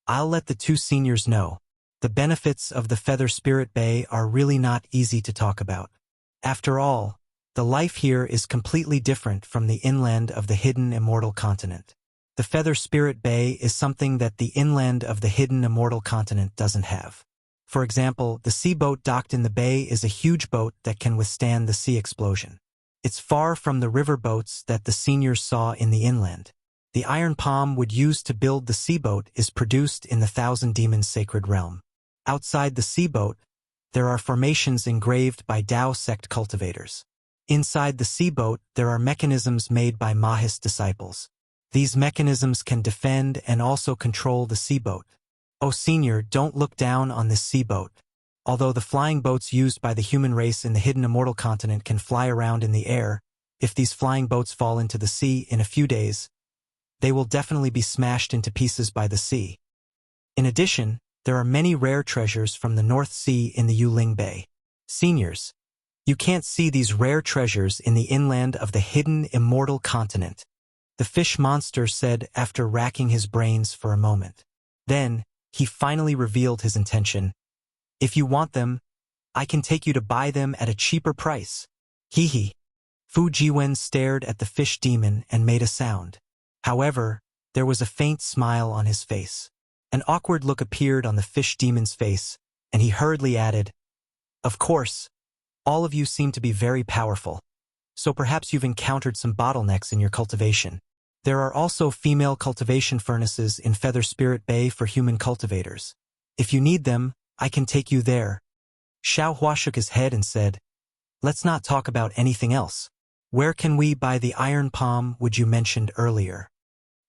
"I'll let the 2 seniors know. The benefits of the Feather Spirit Bay are really not easy to talk about. After all, the life here is completely different from the inland of the hidden immortal continent. The Feather Spirit Bay is something that the inland of the hidden immortal continent doesn't have. For example, the sea boat docked in the bay is a huge boat that can withstand the sea explosion. It's far from the river boats that the seniors saw in the inland. The iron palm would use to build the sea boat is produced in the Thousand Demons sacred realm. Outside the sea boat, there are formations engraved by Tao sect cultivators. Inside the sea boat, there are mechanisms made by Mahis disciples. These mechanisms can defend and also control the sea boat. Oh senior, don't look down on this sea boat. Although the flying boats used by the human race in the hidden immortal continent can fly around in the air, if these flying boats fall into the sea in a few days, they will definitely be smashed into pieces by the sea. In addition, there are many rare treasures from the North Sea in the Yuling Bay. Seniors, you can't see these rare treasures in the inland of the hidden immortal continent. the fish monster said after racking his brains for a moment. Then, he finally revealed his intention. If you want them, I can take you to buy them at a cheaper price. Hee hee. Fu Jiwen stared at the fish demon and made a sound. However, there was a faint smile on his face. An awkward look appeared on the fish demon's face, and he hurriedly added, "Of course, all of you seem to be very powerful, so perhaps you've encountered some bottlenecks in your cultivation. There are also female cultivation furnaces in Feather Spirit Bay for human cultivators. If you need them, I can take you there." Xiao Hua shook his head and said, "Let's not talk about anything else. Where can we buy the iron palm which you mentioned earlier?"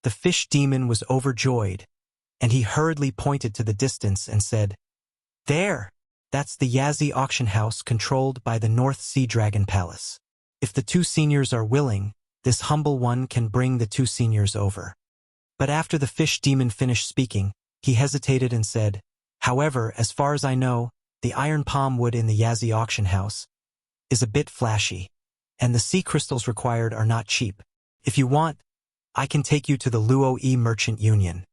The fish demon was overjoyed, and he hurriedly pointed to the distance and said, "There! That's the Yazi auction house controlled by the North Sea Dragon Palace. If the two seniors are willing, this humble one can bring the two seniors over." But after the fish demon finished speaking, he hesitated and said, "However, as far as I know, the iron palm wood in the Yazi auction house is a bit flashy, and the sea crystals required are not cheap. If you want, I can take you to the Luo-E Merchant Union.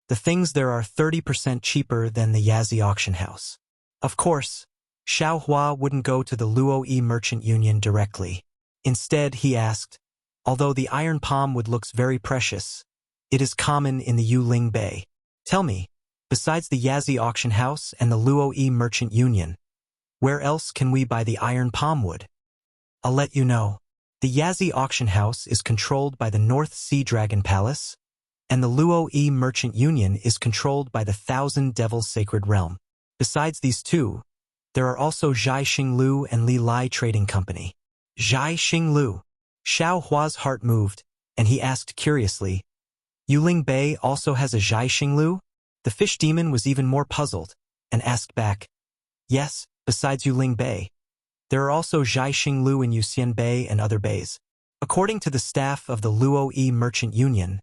The things there are 30% cheaper than the Yazi auction house." Of course, Xiao Hua wouldn't go to the Luo-E Merchant Union directly. Instead, he asked, "Although the iron palm wood looks very precious, it is common in the Yuling Bay. Tell me, besides the Yazi auction house and the Luo-E Merchant Union, where else can we buy the iron palm wood?" "I'll let you know. The Yazi auction house is controlled by the North Sea Dragon Palace, and the Luo-E Merchant Union is controlled by the Thousand Devils Sacred Realm. Besides these two, there are also Zhai Xinglu and Li Lai Trading Company." Zhai Xinglu. Xiao Hua's heart moved, and he asked curiously, "Yuling Bay also has a Zhai Xinglu?" The fish demon was even more puzzled, and asked back, "Yes, besides Yuling Bay. There are also Zhai Xinglu in Yuxian Bay and other bays. According to the staff of the Luo-E Merchant Union,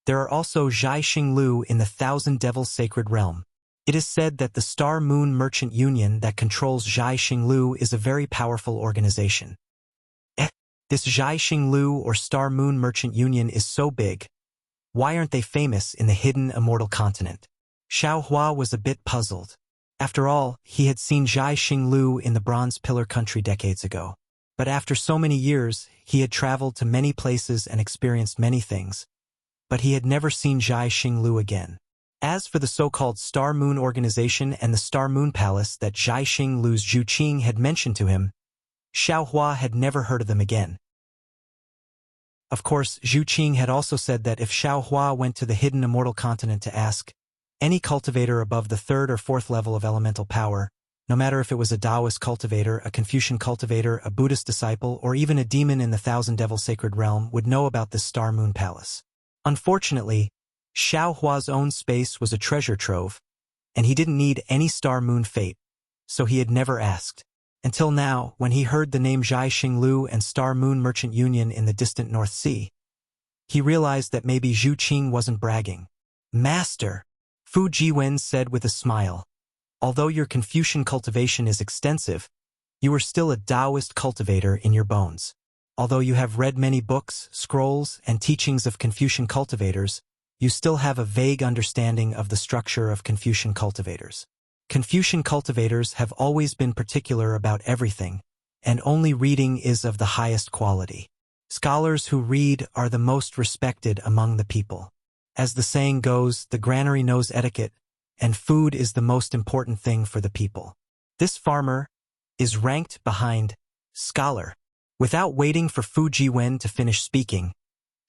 there are also Zhai Xinglu in the Thousand Devils Sacred Realm. It is said that the Star Moon Merchant Union that controls Zhai Xinglu is a very powerful organization." This Zhai Xinglu or Star Moon Merchant Union is so big. Why aren't they famous in the hidden immortal continent? Xiao Hua was a bit puzzled. After all, he had seen Zhai Xinglu in the Bronze Pillar country decades ago. But after so many years, he had traveled to many places and experienced many things. But he had never seen Zhai Xinglu again. As for the so-called Star Moon Organization and the Star Moon Palace that Zhai Xinglu's Zhu Qing had mentioned to him, Xiao Hua had never heard of them again. Of course, Zhu Qing had also said that if Xiao Hua went to the hidden immortal continent to ask any cultivator above the third or fourth level of elemental power, no matter if it was a Taoist cultivator, a Confucian cultivator, a Buddhist disciple, or even a demon in the Thousand Devil Sacred Realm, would know about this Star Moon Palace. Unfortunately, Xiao Hua's own space was a treasure trove, and he didn't need any Star Moon fate, so he had never asked. Until now, when he heard the name Zhai Xinglu and Star Moon Merchant Union in the distant North Sea, he realized that maybe Zhu Qing wasn't bragging. "Master," Fu Jiwen said with a smile, "although your Confucian cultivation is extensive, you are still a Taoist cultivator in your bones. Although you have read many books, scrolls, and teachings of Confucian cultivators, you still have a vague understanding of the structure of Confucian cultivators. Confucian cultivators have always been particular about everything, and only reading is of the highest quality. Scholars who read are the most respected among the people. As the saying goes, the granary knows etiquette, and food is the most important thing for the people. This farmer is ranked behind scholar." Without waiting for Fu Jiwen to finish speaking,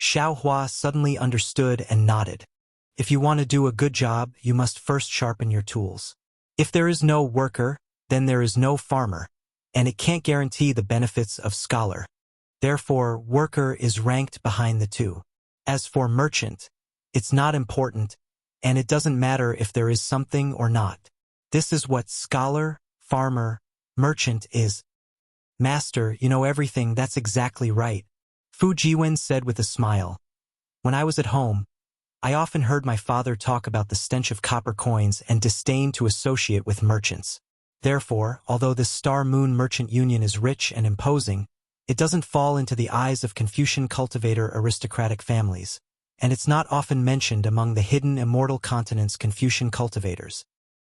Xiao Hua suddenly understood and nodded. "If you want to do a good job, you must first sharpen your tools. If there is no worker, then there is no farmer, and it can't guarantee the benefits of scholar. Therefore, worker is ranked behind the two. As for merchant, it's not important, and it doesn't matter if there is something or not. This is what scholar, farmer, merchant is." "Master, you know everything, that's exactly right," Fu Jiwen said with a smile. "When I was at home, I often heard my father talk about the stench of copper coins and disdain to associate with merchants. Therefore, although this Star Moon Merchant Union is rich and imposing, It doesn't fall into the eyes of Confucian cultivator aristocratic families, and it's not often mentioned among the hidden immortal continent's Confucian cultivators.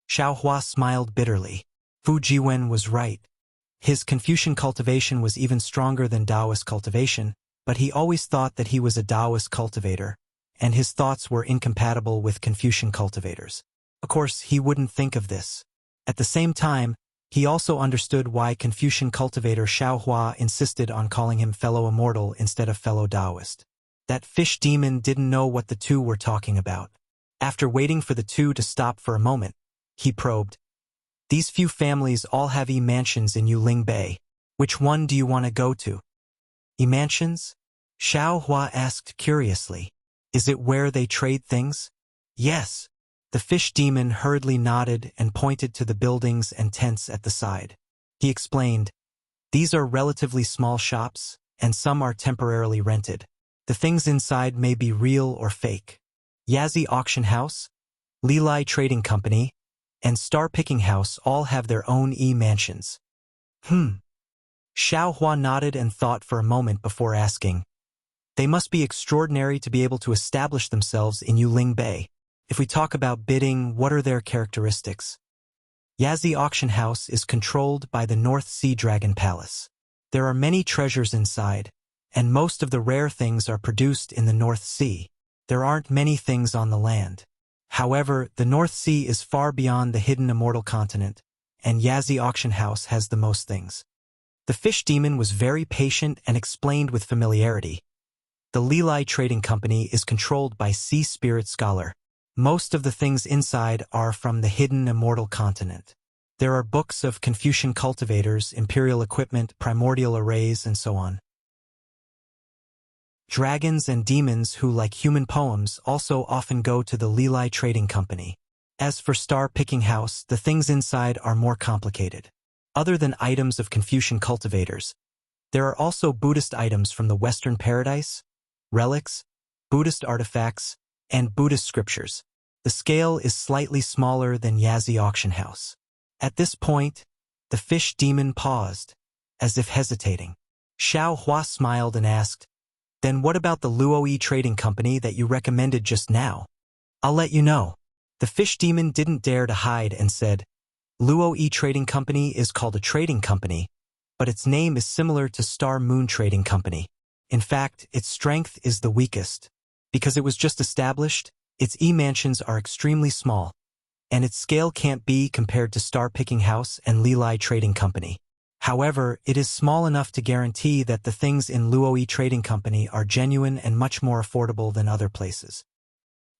Xiao Hua smiled bitterly. Fu Jiwen was right. His Confucian cultivation was even stronger than Taoist cultivation, but he always thought that he was a Taoist cultivator, and his thoughts were incompatible with Confucian cultivators. Of course, he wouldn't think of this. At the same time, he also understood why Confucian cultivator Xiao Hua insisted on calling him fellow immortal instead of fellow Taoist. That fish demon didn't know what the two were talking about. After waiting for the two to stop for a moment, he probed. These few families all have mansions in Yuling Bay. Which one do you want to go to? Mansions? Xiao Hua asked curiously. Is it where they trade things? Yes. The fish demon hurriedly nodded and pointed to the buildings and tents at the side. He explained, these are relatively small shops, and some are temporarily rented. The things inside may be real or fake. Yazi Auction House, Lilai Trading Company, and Star Picking House all have their own mansions. Xiao Hua nodded and thought for a moment before asking. They must be extraordinary to be able to establish themselves in Yuling Bay. If we talk about bidding, what are their characteristics? Yazi Auction House is controlled by the North Sea Dragon Palace. There are many treasures inside, and most of the rare things are produced in the North Sea. There aren't many things on the land. However, the North Sea is far beyond the hidden immortal continent, and Yazi Auction House has the most things. The fish demon was very patient and explained with familiarity. The Lilai Trading Company is controlled by Sea Spirit Scholar. Most of the things inside are from the hidden immortal continent. There are books of Confucian cultivators, imperial equipment, primordial arrays, and so on. Dragons and demons who, like human poems, also often go to the Lilai Trading Company. As for Star Picking House, the things inside are more complicated. Other than items of Confucian cultivators, there are also Buddhist items from the Western Paradise, relics, Buddhist artifacts, and Buddhist scriptures. The scale is slightly smaller than Yazi Auction House. At this point, the fish demon paused, as if hesitating. Xiao Hua smiled and asked, then what about the Luoyi Trading Company that you recommended just now? I'll let you know. The fish demon didn't dare to hide and said, Luoyi Trading Company is called a trading company, but its name is similar to Star Moon Trading Company. In fact, its strength is the weakest. Because it was just established, its mansions are extremely small, and its scale can't be compared to Star Picking House and Lilai Trading Company. However, it is small enough to guarantee that the things in Luoyi Trading Company are genuine and much more affordable than other places.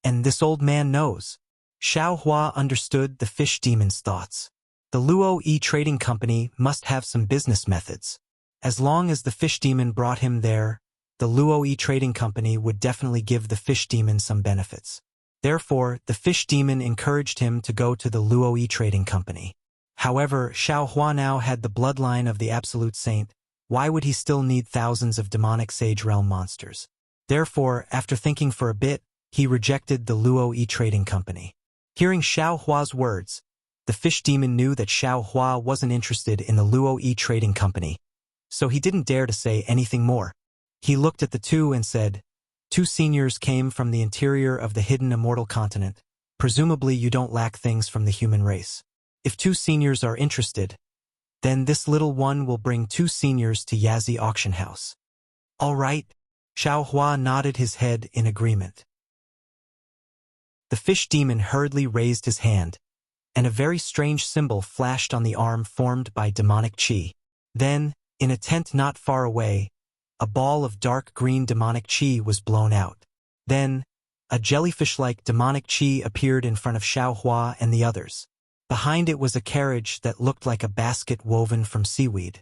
And this old man knows. Xiao Hua understood the fish demon's thoughts. The Luoyi Trading Company must have some business methods. As long as the fish demon brought him there, the Luoyi Trading Company would definitely give the fish demon some benefits. Therefore, the fish demon encouraged him to go to the Luoyi Trading Company. However, Xiao Hua now had the bloodline of the Absolute Saint. Why would he still need thousands of demonic Sage Realm monsters? Therefore, after thinking for a bit, he rejected the Luoyi Trading Company. Hearing Xiao Hua's words, the fish demon knew that Xiao Hua wasn't interested in the Luoyi Trading Company, so he didn't dare to say anything more. He looked at the two and said, two seniors came from the interior of the hidden immortal continent. Presumably you don't lack things from the human race. If two seniors are interested, then this little one will bring two seniors to Yazi Auction House. All right. Xiao Hua nodded his head in agreement. The fish demon hurriedly raised his hand, and a very strange symbol flashed on the arm formed by demonic chi. Then, in a tent not far away, a ball of dark green demonic chi was blown out. Then, a jellyfish-like demonic chi appeared in front of Xiao Hua and the others. Behind it was a carriage that looked like a basket woven from seaweed.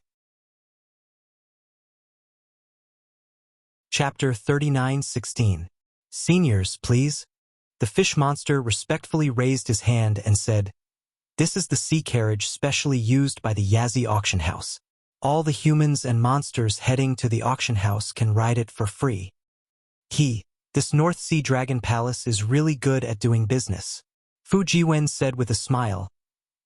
Chapter 39:16. Seniors, please. The fish monster respectfully raised his hand and said, this is the sea carriage specially used by the Yazi Auction House. All the humans and monsters heading to the auction house can ride it for free. This North Sea Dragon Palace is really good at doing business. Fu Jiwen said with a smile.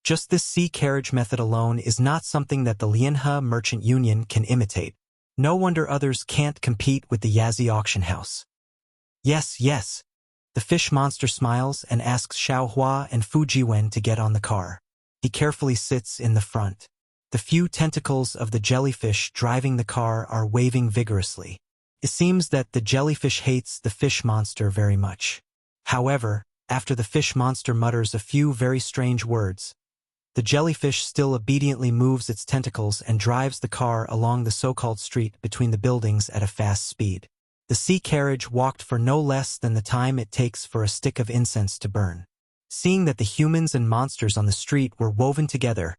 Just this sea carriage method alone is not something that the Lianhe Merchant Union can imitate. No wonder others can't compete with the Yazzie auction house. Yes, yes. The fish monster smiles and asks Xiaohua and Fu Jiwen to get on the car. He carefully sits in the front. The few tentacles of the jellyfish driving the car are waving vigorously. It seems that the jellyfish hates the fish monster very much. However, after the fish monster mutters a few very strange words, the jellyfish still obediently moves its tentacles and drives the car along the so-called street between the buildings at a fast speed. The sea carriage walked for no less than the time it takes for a stick of incense to burn. Seeing that the humans and monsters on the street were woven together,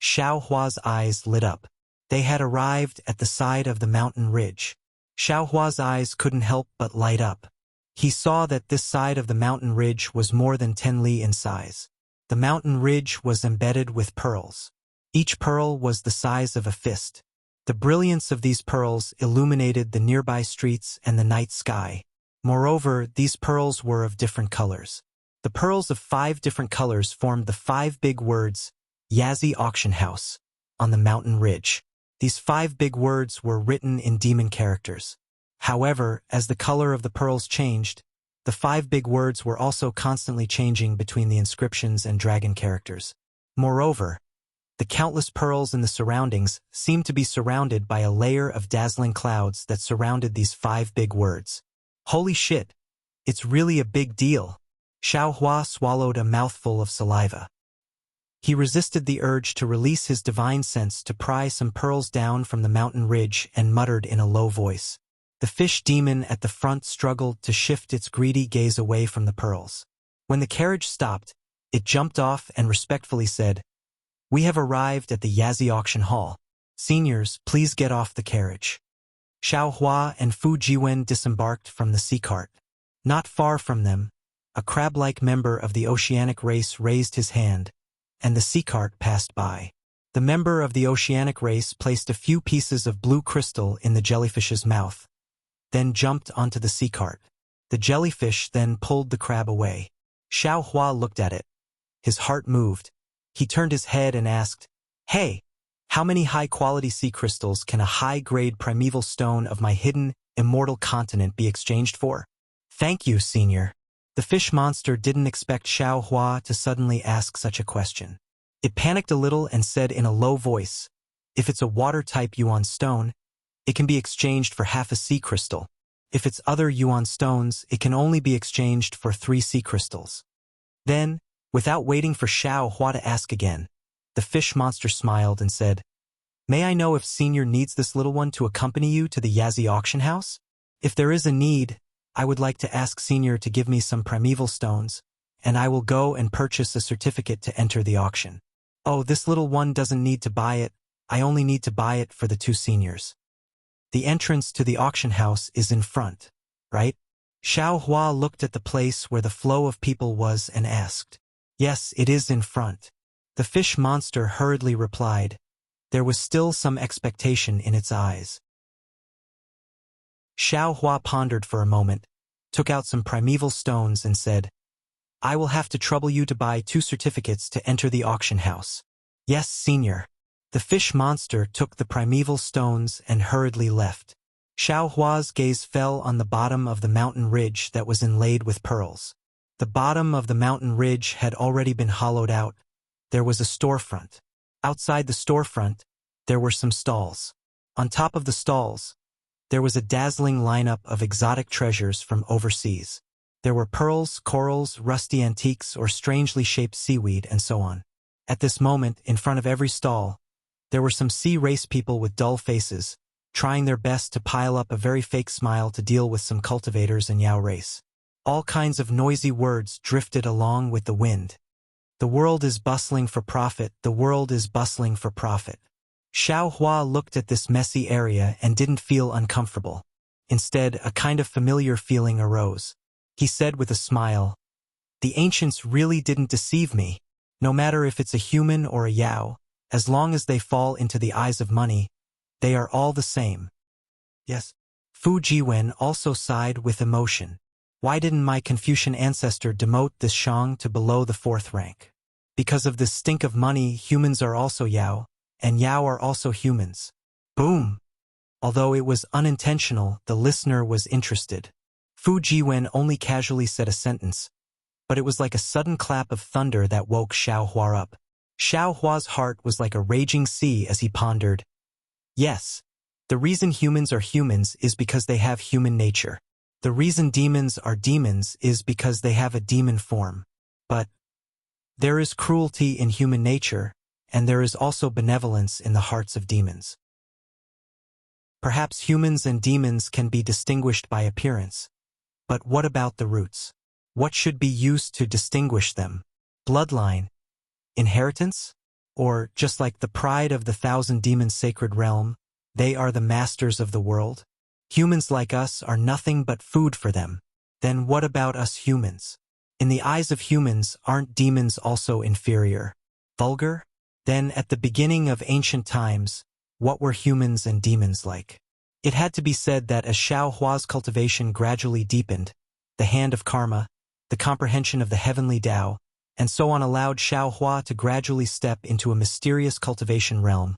Xiaohua's eyes lit up. They had arrived at the side of the mountain ridge. Xiaohua's eyes couldn't help but light up. He saw that this side of the mountain ridge was more than 10 li in size. The mountain ridge was embedded with pearls. Each pearl was the size of a fist. The brilliance of these pearls illuminated the nearby streets and the night sky. Moreover, these pearls were of different colors. The pearls of 5 different colors formed the 5 big words, Yazzie Auction House, on the mountain ridge. These 5 big words were written in demon characters. However, as the color of the pearls changed, the 5 big words were also constantly changing between the inscriptions and dragon characters. Moreover, the countless pearls in the surroundings seemed to be surrounded by a layer of dazzling clouds that surrounded these 5 big words. Holy shit! It's really a big deal. Xiaohua swallowed a mouthful of saliva. He resisted the urge to release his divine sense to pry some pearls down from the mountain ridge and muttered in a low voice. The fish demon at the front struggled to shift its greedy gaze away from the pearls. When the carriage stopped, it jumped off and respectfully said, "We have arrived at the Yazzie auction hall. Seniors, please get off the carriage." Xiaohua and Fu Jiwen disembarked from the sea cart. Not far from them, a crab-like member of the oceanic race raised his hand, and the sea cart passed by. The member of the oceanic race placed a few pieces of blue crystal in the jellyfish's mouth, then jumped onto the sea cart. The jellyfish then pulled the crab away. Xiaohua looked at it. His heart moved. He turned his head and asked, "Hey, how many high-quality sea crystals can a high-grade primeval stone of my hidden, immortal continent be exchanged for?" "Thank you, senior." The fish monster didn't expect Xiaohua to suddenly ask such a question. It panicked a little and said in a low voice, "If it's a water-type yuan stone, it can be exchanged for half a sea crystal. If it's other yuan stones, it can only be exchanged for 3 sea crystals." Then, without waiting for Xiaohua to ask again, the fish monster smiled and said, "May I know if Senior needs this little one to accompany you to the Yazzie auction house? If there is a need, I would like to ask Senior to give me some primeval stones, and I will go and purchase a certificate to enter the auction." "Oh, this little one doesn't need to buy it. I only need to buy it for the 2 seniors. The entrance to the auction house is in front, right?" Xiaohua looked at the place where the flow of people was and asked, "Yes, it is in front." The fish monster hurriedly replied. There was still some expectation in its eyes. Xiaohua pondered for a moment, took out some primeval stones and said, "I will have to trouble you to buy 2 certificates to enter the auction house." "Yes, senior." The fish monster took the primeval stones and hurriedly left. Xiaohua's gaze fell on the bottom of the mountain ridge that was inlaid with pearls. The bottom of the mountain ridge had already been hollowed out. There was a storefront. Outside the storefront, there were some stalls. On top of the stalls, there was a dazzling lineup of exotic treasures from overseas. There were pearls, corals, rusty antiques, or strangely shaped seaweed, and so on. At this moment, in front of every stall, there were some sea race people with dull faces, trying their best to pile up a very fake smile to deal with some cultivators and Yao race. All kinds of noisy words drifted along with the wind. The world is bustling for profit, the world is bustling for profit. Xiaohua looked at this messy area and didn't feel uncomfortable. Instead, a kind of familiar feeling arose. He said with a smile, "The ancients really didn't deceive me. No matter if it's a human or a Yao, as long as they fall into the eyes of money, they are all the same." Yes. Fu Jiwen also sighed with emotion. Why didn't my Confucian ancestor demote this Shang to below the 4th rank? Because of this stink of money, humans are also Yao, and Yao are also humans. Boom! Although it was unintentional, the listener was interested. Fu Jiwen only casually said a sentence, but it was like a sudden clap of thunder that woke Xiao Hua up. Xiao Hua's heart was like a raging sea as he pondered. Yes, the reason humans are humans is because they have human nature. The reason demons are demons is because they have a demon form. But there is cruelty in human nature, and there is also benevolence in the hearts of demons. Perhaps humans and demons can be distinguished by appearance. But what about the roots? What should be used to distinguish them? Bloodline? Inheritance? Or, just like the pride of the thousand demons' sacred realm, they are the masters of the world? Humans like us are nothing but food for them. Then what about us humans? In the eyes of humans, aren't demons also inferior? Vulgar? Then, at the beginning of ancient times, what were humans and demons like? It had to be said that as Xiao Hua's cultivation gradually deepened, the hand of karma, the comprehension of the heavenly Tao, and so on allowed Xiao Hua to gradually step into a mysterious cultivation realm,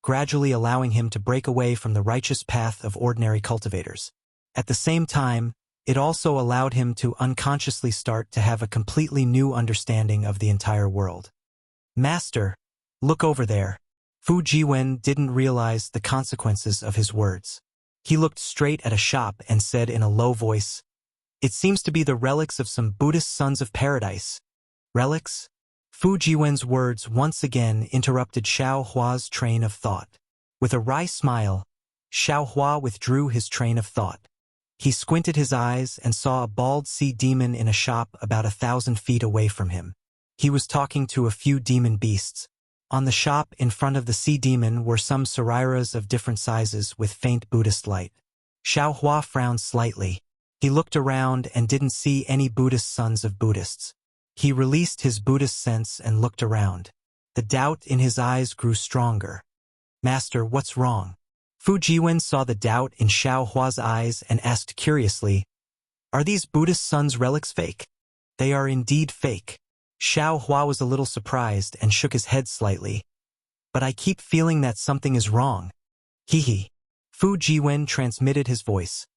gradually allowing him to break away from the righteous path of ordinary cultivators. At the same time, it also allowed him to unconsciously start to have a completely new understanding of the entire world. Master, look over there. Fu Jiwen didn't realize the consequences of his words. He looked straight at a shop and said in a low voice, "It seems to be the relics of some Buddhist sons of paradise." Relics? Fu Jiwen's words once again interrupted Xiao Hua's train of thought. With a wry smile, Xiao Hua withdrew his train of thought. He squinted his eyes and saw a bald sea demon in a shop about 1,000 feet away from him. He was talking to a few demon beasts. On the shop in front of the sea demon were some sarairas of different sizes with faint Buddhist light. Xiao Hua frowned slightly. He looked around and didn't see any Buddhist sons of Buddhists. He released his Buddhist sense and looked around. The doubt in his eyes grew stronger. "Master, what's wrong?" Fu Jiwen saw the doubt in Xiao Hua's eyes and asked curiously, "Are these Buddhist sons' relics fake?" "They are indeed fake." Xiao Hua was a little surprised and shook his head slightly. "But I keep feeling that something is wrong." "Hee." Fu Jiwen transmitted his voice.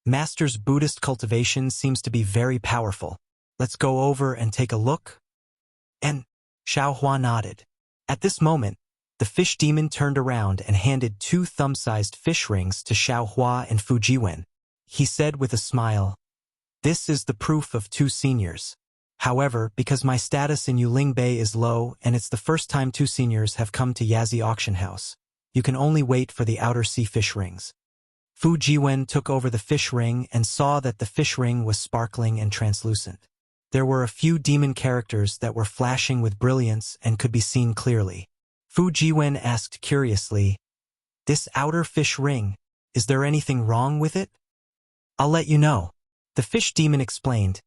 "Master's Buddhist cultivation seems to be very powerful. Let's go over and take a look?" And Xiao Hua nodded. At this moment, the fish demon turned around and handed 2 thumb-sized fish rings to Xiao Hua and Fu Jiwen. He said with a smile, "This is the proof of 2 seniors. However, because my status in Yuling Bay is low and it's the first time 2 seniors have come to Yazi Auction House, you can only wait for the outer sea fish rings." Fu Jiwen took over the fish ring and saw that the fish ring was sparkling and translucent. There were a few demon characters that were flashing with brilliance and could be seen clearly. Fu Jiwen asked curiously, "This outer fish ring, is there anything wrong with it?" "I'll let you know." The fish demon explained.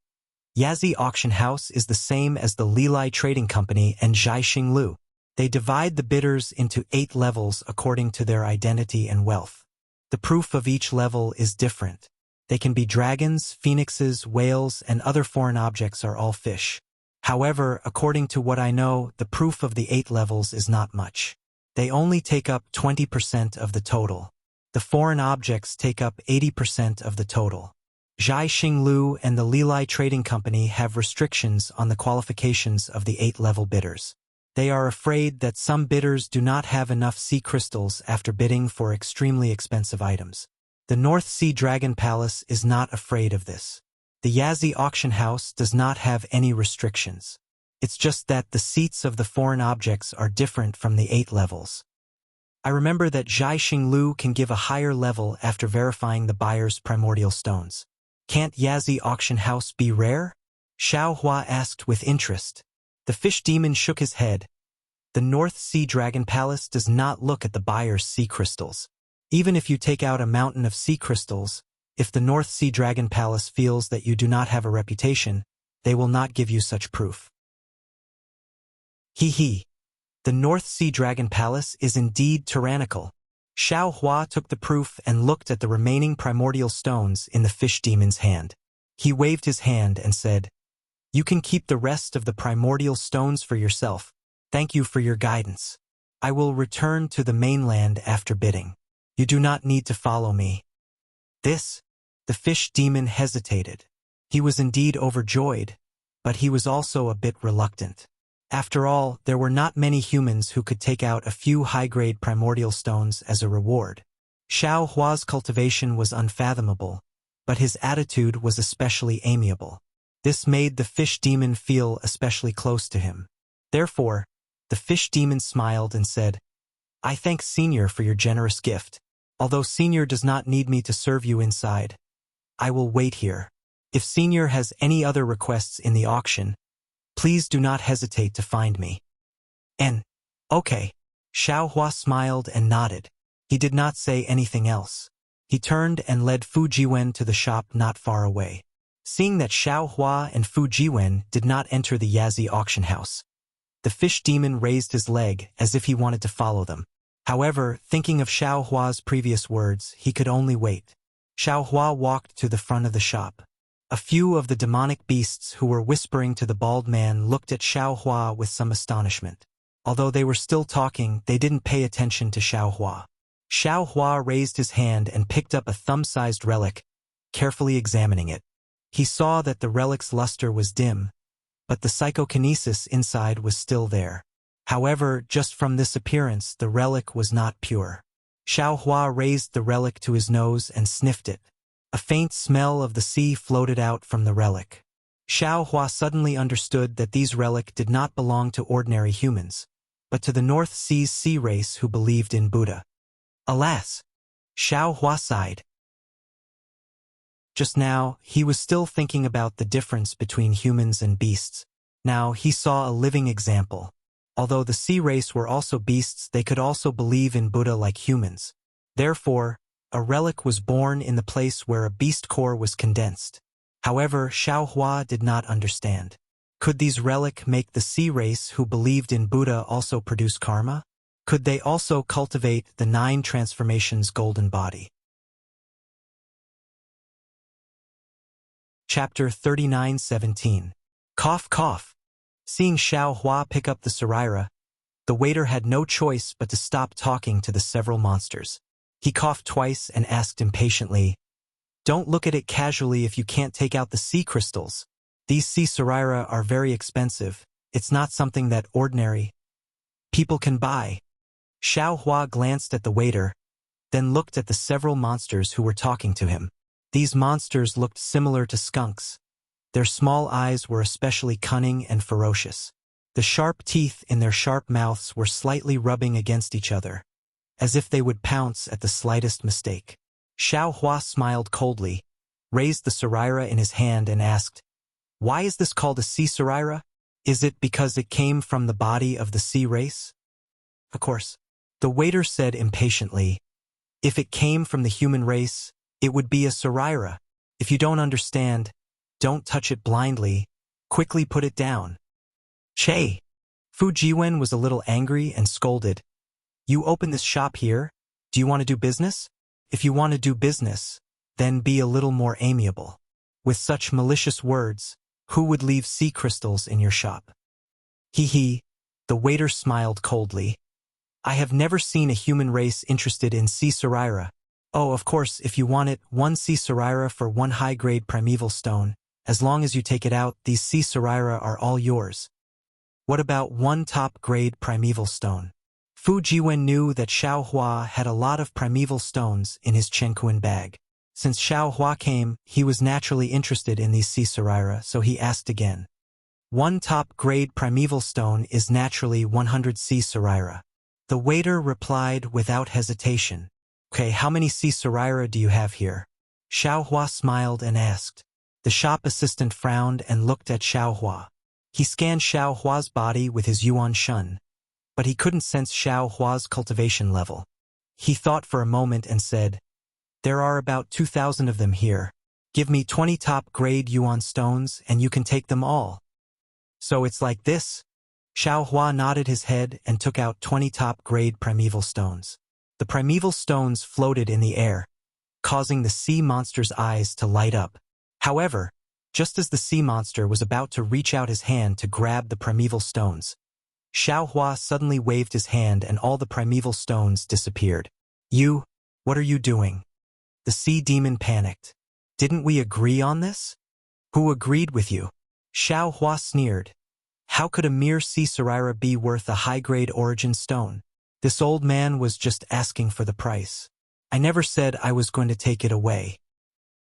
Yazi Auction House is the same as the Lilai Trading Company and Zhaixing Lu. They divide the bidders into 8 levels according to their identity and wealth. The proof of each level is different. They can be dragons, phoenixes, whales, and other foreign objects are all fish. However, according to what I know, the proof of the 8 levels is not much. They only take up 20% of the total. The foreign objects take up 80% of the total. Zhaixing Lu and the Lilai Trading Company have restrictions on the qualifications of the 8-level bidders. They are afraid that some bidders do not have enough sea crystals after bidding for extremely expensive items. The North Sea Dragon Palace is not afraid of this. The Yazi Auction House does not have any restrictions. It's just that the seats of the foreign objects are different from the 8 levels. I remember that Zhaixing Lu can give a higher level after verifying the buyer's primordial stones. Can't Yazi Auction House be rare? Xiao Hua asked with interest. The fish demon shook his head. The North Sea Dragon Palace does not look at the buyer's sea crystals. Even if you take out a mountain of sea crystals, if the North Sea Dragon Palace feels that you do not have a reputation, they will not give you such proof. Hee. The North Sea Dragon Palace is indeed tyrannical. Xiao Hua took the proof and looked at the remaining primordial stones in the fish demon's hand. He waved his hand and said, "You can keep the rest of the primordial stones for yourself. Thank you for your guidance. I will return to the mainland after bidding." You do not need to follow me. The fish demon hesitated. He was indeed overjoyed, but he was also a bit reluctant. After all, there were not many humans who could take out a few high-grade primordial stones as a reward. Xiao Hua's cultivation was unfathomable, but his attitude was especially amiable. This made the fish demon feel especially close to him. Therefore, the fish demon smiled and said, I thank Senior for your generous gift. Although Senior does not need me to serve you inside, I will wait here. If Senior has any other requests in the auction, please do not hesitate to find me. Okay. Xiao Hua smiled and nodded. He did not say anything else. He turned and led Fu Jiwen to the shop not far away. Seeing that Xiao Hua and Fu Jiwen did not enter the Yazi auction house, the fish demon raised his leg as if he wanted to follow them. However, thinking of Xiao Hua's previous words, he could only wait. Xiao Hua walked to the front of the shop. A few of the demonic beasts who were whispering to the bald man looked at Xiao Hua with some astonishment. Although they were still talking, they didn't pay attention to Xiao Hua. Xiao Hua raised his hand and picked up a thumb-sized relic, carefully examining it. He saw that the relic's luster was dim, but the psychokinesis inside was still there. However, just from this appearance, the relic was not pure. Xiao Hua raised the relic to his nose and sniffed it. A faint smell of the sea floated out from the relic. Xiao Hua suddenly understood that these relics did not belong to ordinary humans, but to the North Sea's sea race who believed in Buddha. Alas! Xiao Hua sighed. Just now, he was still thinking about the difference between humans and beasts. Now he saw a living example. Although the sea race were also beasts, they could also believe in Buddha like humans. Therefore, a relic was born in the place where a beast core was condensed. However, Xiao Hua did not understand. Could these relics make the sea race who believed in Buddha also produce karma? Could they also cultivate the 9 transformations golden body? Chapter 39:17. Cough cough. Seeing Xiao Hua pick up the Saraira, the waiter had no choice but to stop talking to the several monsters. He coughed twice and asked impatiently, Don't look at it casually if you can't take out the sea crystals. These sea Saraira are very expensive. It's not something that ordinary people can buy. Xiao Hua glanced at the waiter, then looked at the several monsters who were talking to him. These monsters looked similar to skunks. Their small eyes were especially cunning and ferocious. The sharp teeth in their sharp mouths were slightly rubbing against each other, as if they would pounce at the slightest mistake. Xiao Hua smiled coldly, raised the Saraira in his hand and asked, Why is this called a sea Saraira? Is it because it came from the body of the sea race? Of course. The waiter said impatiently, If it came from the human race, it would be a Saraira. If you don't understand, don't touch it blindly. Quickly put it down. Che! Fu Jiwen was a little angry and scolded. You open this shop here? Do you want to do business? If you want to do business, then be a little more amiable. With such malicious words, who would leave sea crystals in your shop? Hee. The waiter smiled coldly. I have never seen a human race interested in sea Saraira. Oh, of course, if you want it, 1 sea Saraira for 1 high-grade primeval stone. As long as you take it out, these sea Saraira are all yours. What about 1 top-grade primeval stone? Fu Jiwen knew that Xiao Hua had a lot of primeval stones in his Chenkuan bag. Since Xiao Hua came, he was naturally interested in these sea Saraira, so he asked again. 1 top-grade primeval stone is naturally 100 sea Saraira. The waiter replied without hesitation. Okay, how many sea Saraira do you have here? Xiao Hua smiled and asked. The shop assistant frowned and looked at Xiao Hua. He scanned Xiao Hua's body with his Yuan Shun, but he couldn't sense Xiao Hua's cultivation level. He thought for a moment and said, There are about 2,000 of them here. Give me 20 top-grade Yuan stones and you can take them all. So it's like this? Xiao Hua nodded his head and took out 20 top-grade primeval stones. The primeval stones floated in the air, causing the sea monster's eyes to light up. However, just as the sea monster was about to reach out his hand to grab the primeval stones, Xiao Hua suddenly waved his hand and all the primeval stones disappeared. You What are you doing? The sea demon panicked. Didn't we agree on this? Who agreed with you? Xiao Hua sneered. How could a mere sea Sarira be worth a high-grade origin stone? This old man was just asking for the price. I never said I was going to take it away.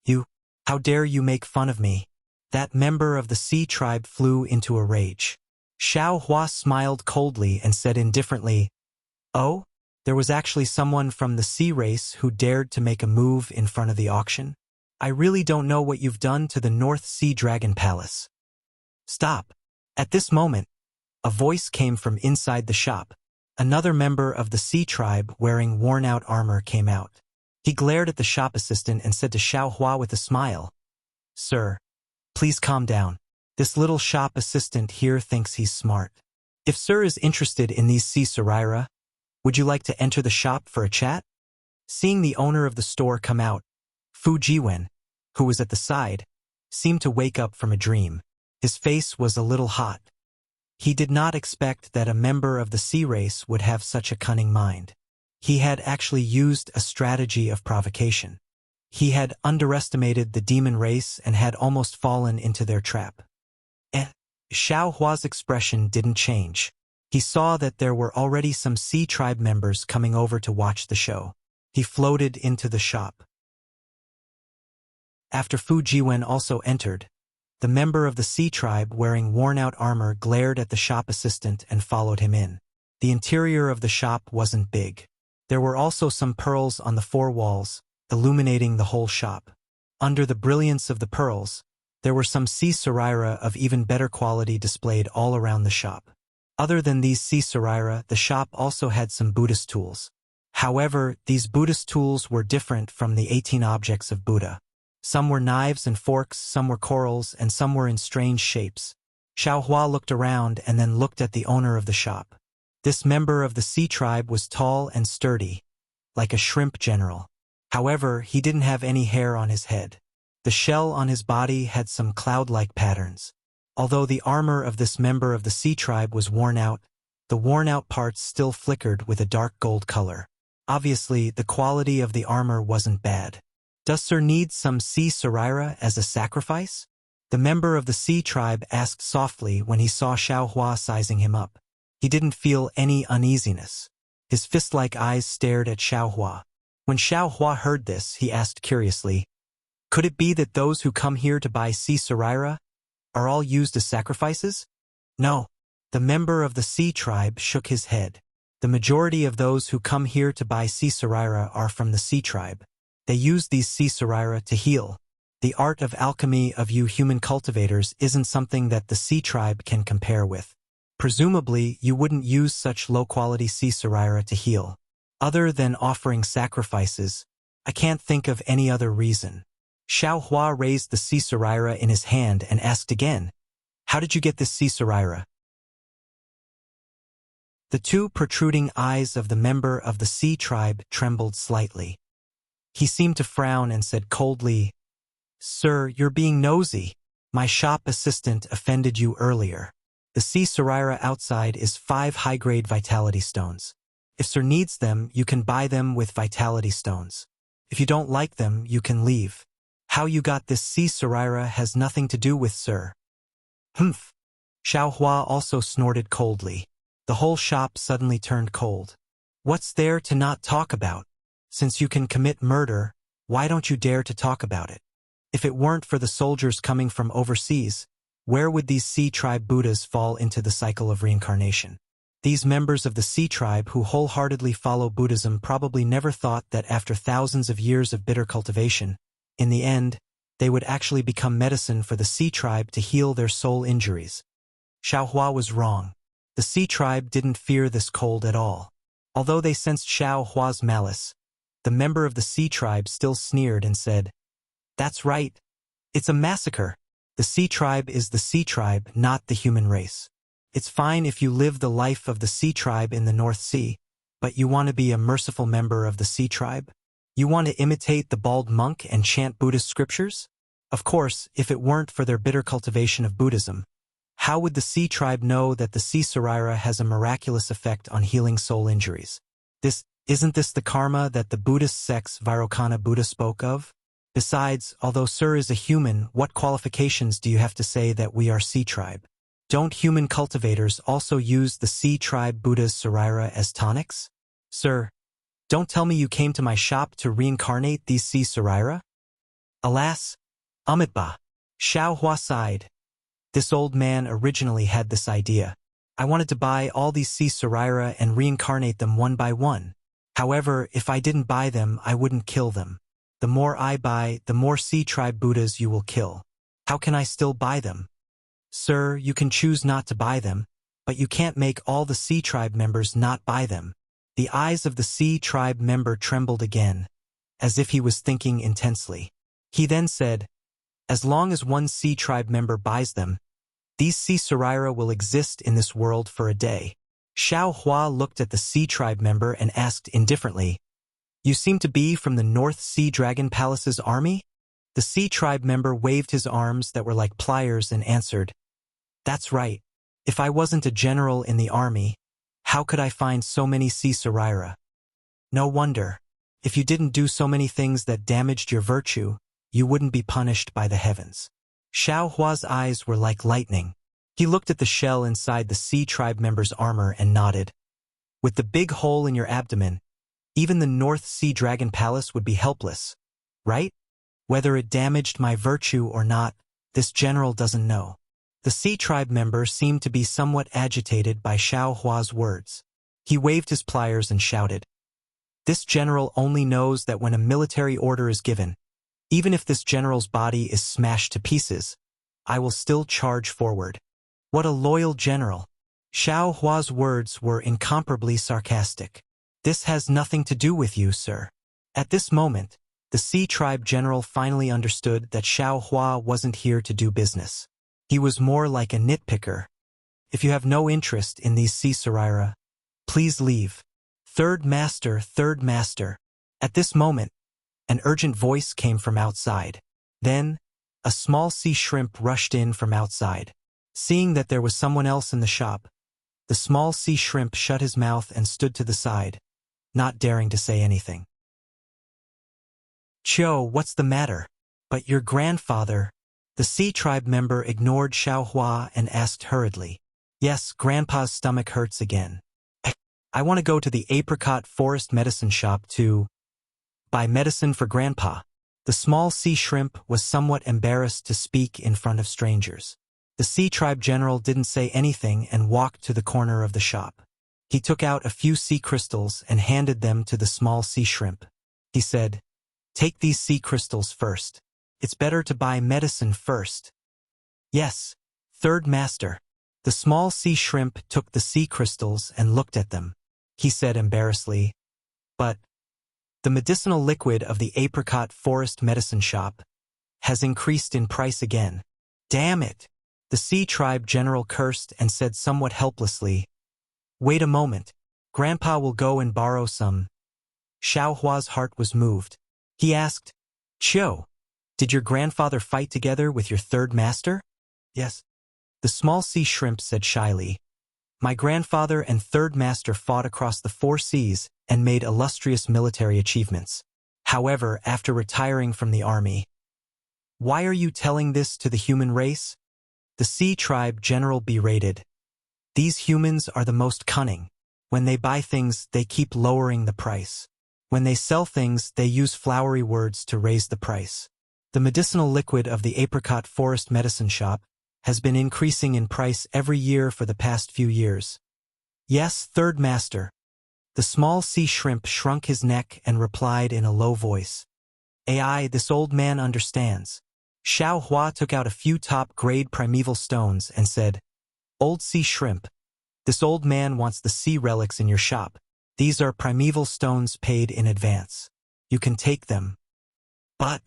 You, how dare you make fun of me? That member of the sea tribe flew into a rage. Xiao Hua smiled coldly and said indifferently, Oh? There was actually someone from the sea race who dared to make a move in front of the auction? I really don't know what you've done to the North Sea Dragon Palace. Stop. At this moment, a voice came from inside the shop. Another member of the sea tribe wearing worn-out armor came out. He glared at the shop assistant and said to Xiao Hua with a smile, Sir, please calm down. This little shop assistant here thinks he's smart. If Sir is interested in these sea Sarira, would you like to enter the shop for a chat? Seeing the owner of the store come out, Fu Jiwen, who was at the side, seemed to wake up from a dream. His face was a little hot. He did not expect that a member of the sea race would have such a cunning mind. He had actually used a strategy of provocation. He had underestimated the demon race and had almost fallen into their trap. Xiao Hua's expression didn't change. He saw that there were already some sea tribe members coming over to watch the show. He floated into the shop. After Fu Jiwen also entered, the member of the sea tribe wearing worn-out armor glared at the shop assistant and followed him in. The interior of the shop wasn't big. There were also some pearls on the four walls, illuminating the whole shop. Under the brilliance of the pearls, there were some sea Sarira of even better quality displayed all around the shop. Other than these sea Sarira, the shop also had some Buddhist tools. However, these Buddhist tools were different from the 18 objects of Buddha. Some were knives and forks, some were corals, and some were in strange shapes. Xiao Hua looked around and then looked at the owner of the shop. This member of the sea tribe was tall and sturdy, like a shrimp general. However, he didn't have any hair on his head. The shell on his body had some cloud-like patterns. Although the armor of this member of the sea tribe was worn out, the worn-out parts still flickered with a dark gold color. Obviously, the quality of the armor wasn't bad. Does Sir need some sea Sarira as a sacrifice? The member of the sea tribe asked softly when he saw Xiao Hua sizing him up. He didn't feel any uneasiness. His fist-like eyes stared at Xiao Hua. When Xiao Hua heard this, he asked curiously, Could it be that those who come here to buy sea Sarira are all used as sacrifices? No. The member of the sea tribe shook his head. The majority of those who come here to buy sea Sarira are from the sea tribe. They use these sea Sarira to heal. The art of alchemy of you human cultivators isn't something that the sea tribe can compare with. Presumably, you wouldn't use such low-quality sea Sarira to heal. Other than offering sacrifices, I can't think of any other reason. Xiao Hua raised the sea Sarira in his hand and asked again, How did you get this sea Sarira? The two protruding eyes of the member of the sea tribe trembled slightly. He seemed to frown and said coldly, Sir, you're being nosy. My shop assistant offended you earlier. The sea Sarira outside is 5 high-grade vitality stones. If Sir needs them, you can buy them with vitality stones. If you don't like them, you can leave. How you got this sea Sarira has nothing to do with Sir. Humph. Xiao Hua also snorted coldly. The whole shop suddenly turned cold. What's there to not talk about? Since you can commit murder, why don't you dare to talk about it? If it weren't for the soldiers coming from overseas, where would these sea tribe Buddhas fall into the cycle of reincarnation? These members of the sea tribe who wholeheartedly follow Buddhism probably never thought that after thousands of years of bitter cultivation, in the end, they would actually become medicine for the sea tribe to heal their soul injuries. Xiao Hua was wrong. The sea tribe didn't fear this cold at all. Although they sensed Xiao Hua's malice, the member of the sea tribe still sneered and said, That's right. It's a massacre. The sea tribe is the sea tribe, not the human race. It's fine if you live the life of the sea tribe in the North Sea, but you want to be a merciful member of the sea tribe? You want to imitate the bald monk and chant Buddhist scriptures? Of course, if it weren't for their bitter cultivation of Buddhism, how would the sea tribe know that the sea Sarira has a miraculous effect on healing soul injuries? This Isn't this the karma that the Buddhist sect's Vairocana Buddha spoke of? Besides, although Sir is a human, what qualifications do you have to say that we are sea tribe? Don't human cultivators also use the sea tribe Buddha's Saraira as tonics? Sir, don't tell me you came to my shop to reincarnate these sea Saraira? Alas, Amitba. Xiao Hua sighed. This old man originally had this idea. I wanted to buy all these sea Saraira and reincarnate them one by one. However, if I didn't buy them, I wouldn't kill them. The more I buy, the more sea tribe Buddhas you will kill. How can I still buy them? Sir, you can choose not to buy them, but you can't make all the sea tribe members not buy them. The eyes of the sea tribe member trembled again, as if he was thinking intensely. He then said, as long as one sea tribe member buys them, these sea Saraira will exist in this world for a day. Xiao Hua looked at the sea tribe member and asked indifferently, you seem to be from the North Sea Dragon Palace's army? The sea tribe member waved his arms that were like pliers and answered, that's right. If I wasn't a general in the army, how could I find so many sea Saraira? No wonder. If you didn't do so many things that damaged your virtue, you wouldn't be punished by the heavens. Xiao Hua's eyes were like lightning. He looked at the shell inside the sea tribe member's armor and nodded. With the big hole in your abdomen, even the North Sea Dragon Palace would be helpless, right? Whether it damaged my virtue or not, this general doesn't know. The sea tribe member seemed to be somewhat agitated by Xiao Hua's words. He waved his pliers and shouted, this general only knows that when a military order is given, even if this general's body is smashed to pieces, I will still charge forward. What a loyal general. Xiao Hua's words were incomparably sarcastic. This has nothing to do with you, sir. At this moment, the sea tribe general finally understood that Xiao Hua wasn't here to do business. He was more like a nitpicker. If you have no interest in these sea Saraira, please leave. Third master, third master. At this moment, an urgent voice came from outside. Then, a small sea shrimp rushed in from outside. Seeing that there was someone else in the shop, the small sea shrimp shut his mouth and stood to the side, not daring to say anything. Chio, what's the matter? But your grandfather... The sea tribe member ignored Xiao Hua and asked hurriedly, yes, Grandpa's stomach hurts again. I want to go to the apricot forest medicine shop to buy medicine for Grandpa. The small sea shrimp was somewhat embarrassed to speak in front of strangers. The sea tribe general didn't say anything and walked to the corner of the shop. He took out a few sea crystals and handed them to the small sea shrimp. He said, take these sea crystals first. It's better to buy medicine first. Yes, third master. The small sea shrimp took the sea crystals and looked at them. He said embarrassedly, but the medicinal liquid of the apricot forest medicine shop has increased in price again. Damn it! The sea tribe general cursed and said somewhat helplessly, wait a moment. Grandpa will go and borrow some. Xiao Hua's heart was moved. He asked, Chio, did your grandfather fight together with your third master? Yes. The small sea shrimp said shyly, my grandfather and third master fought across the 4 seas and made illustrious military achievements. However, after retiring from the army, why are you telling this to the human race? The sea tribe general berated. These humans are the most cunning. When they buy things, they keep lowering the price. When they sell things, they use flowery words to raise the price. The medicinal liquid of the apricot forest medicine shop has been increasing in price every year for the past few years. Yes, third master. The small sea shrimp shrunk his neck and replied in a low voice. AI, this old man understands. Xiao Hua took out a few top-grade primeval stones and said, old sea shrimp, this old man wants the sea relics in your shop. These are primeval stones paid in advance. You can take them. But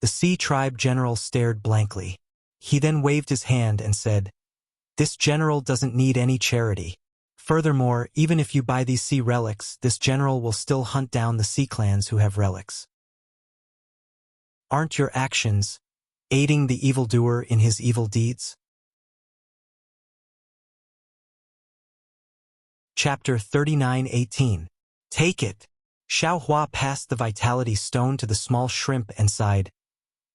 the sea tribe general stared blankly. He then waved his hand and said, this general doesn't need any charity. Furthermore, even if you buy these sea relics, this general will still hunt down the sea clans who have relics. Aren't your actions aiding the evildoer in his evil deeds? Chapter 39:18. Take it. Xiao Hua passed the vitality stone to the small shrimp and sighed.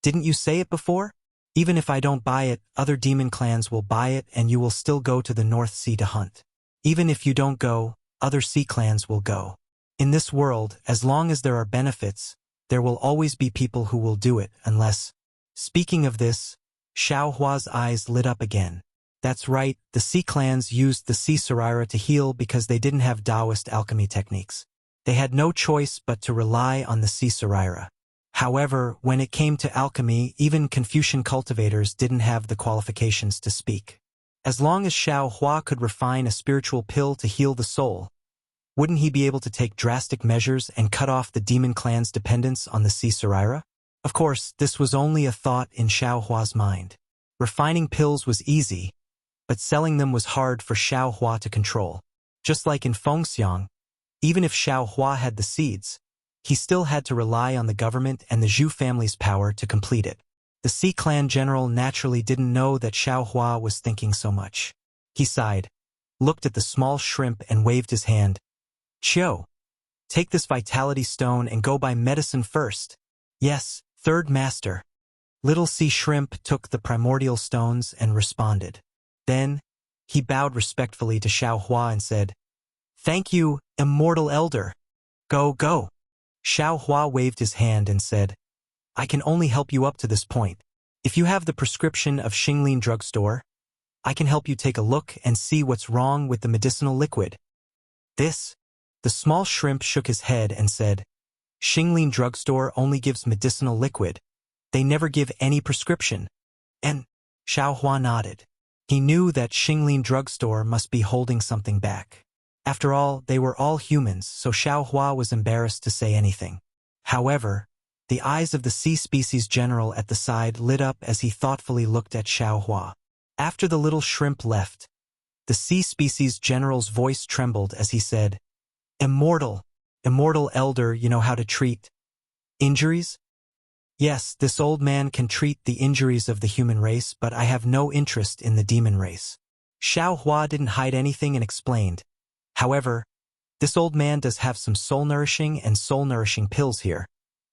Didn't you say it before? Even if I don't buy it, other demon clans will buy it and you will still go to the North Sea to hunt. Even if you don't go, other sea clans will go. In this world, as long as there are benefits, there will always be people who will do it unless... Speaking of this, Xiao Hua's eyes lit up again. That's right, the sea clans used the sea Saraira to heal because they didn't have Taoist alchemy techniques. They had no choice but to rely on the sea Saraira. However, when it came to alchemy, even Confucian cultivators didn't have the qualifications to speak. As long as Xiao Hua could refine a spiritual pill to heal the soul, wouldn't he be able to take drastic measures and cut off the demon clan's dependence on the sea Saraira? Of course, this was only a thought in Xiao Hua's mind. Refining pills was easy, but selling them was hard for Xiao Hua to control. Just like in Fengxiang, even if Xiao Hua had the seeds, he still had to rely on the government and the Zhu family's power to complete it. The Sea Clan general naturally didn't know that Xiao Hua was thinking so much. He sighed, looked at the small shrimp and waved his hand. Chiu, take this vitality stone and go buy medicine first. Yes, third master. Little sea shrimp took the primordial stones and responded. Then, he bowed respectfully to Xiao Hua and said, Thank you, immortal elder. Go, go. Xiao Hua waved his hand and said, I can only help you up to this point. If you have the prescription of Xinglin drugstore, I can help you take a look and see what's wrong with the medicinal liquid. This? The small shrimp shook his head and said, Xinglin drugstore only gives medicinal liquid. They never give any prescription. And Xiao Hua nodded. He knew that Xinglin drugstore must be holding something back. After all, they were all humans, so Xiao Hua was embarrassed to say anything. However, the eyes of the sea species general at the side lit up as he thoughtfully looked at Xiao Hua. After the little shrimp left, the sea species general's voice trembled as he said, Immortal elder, you know how to treat injuries? Yes, this old man can treat the injuries of the human race, but I have no interest in the demon race. Xiao Hua didn't hide anything and explained. However, this old man does have some soul-nourishing and soul-nourishing pills here,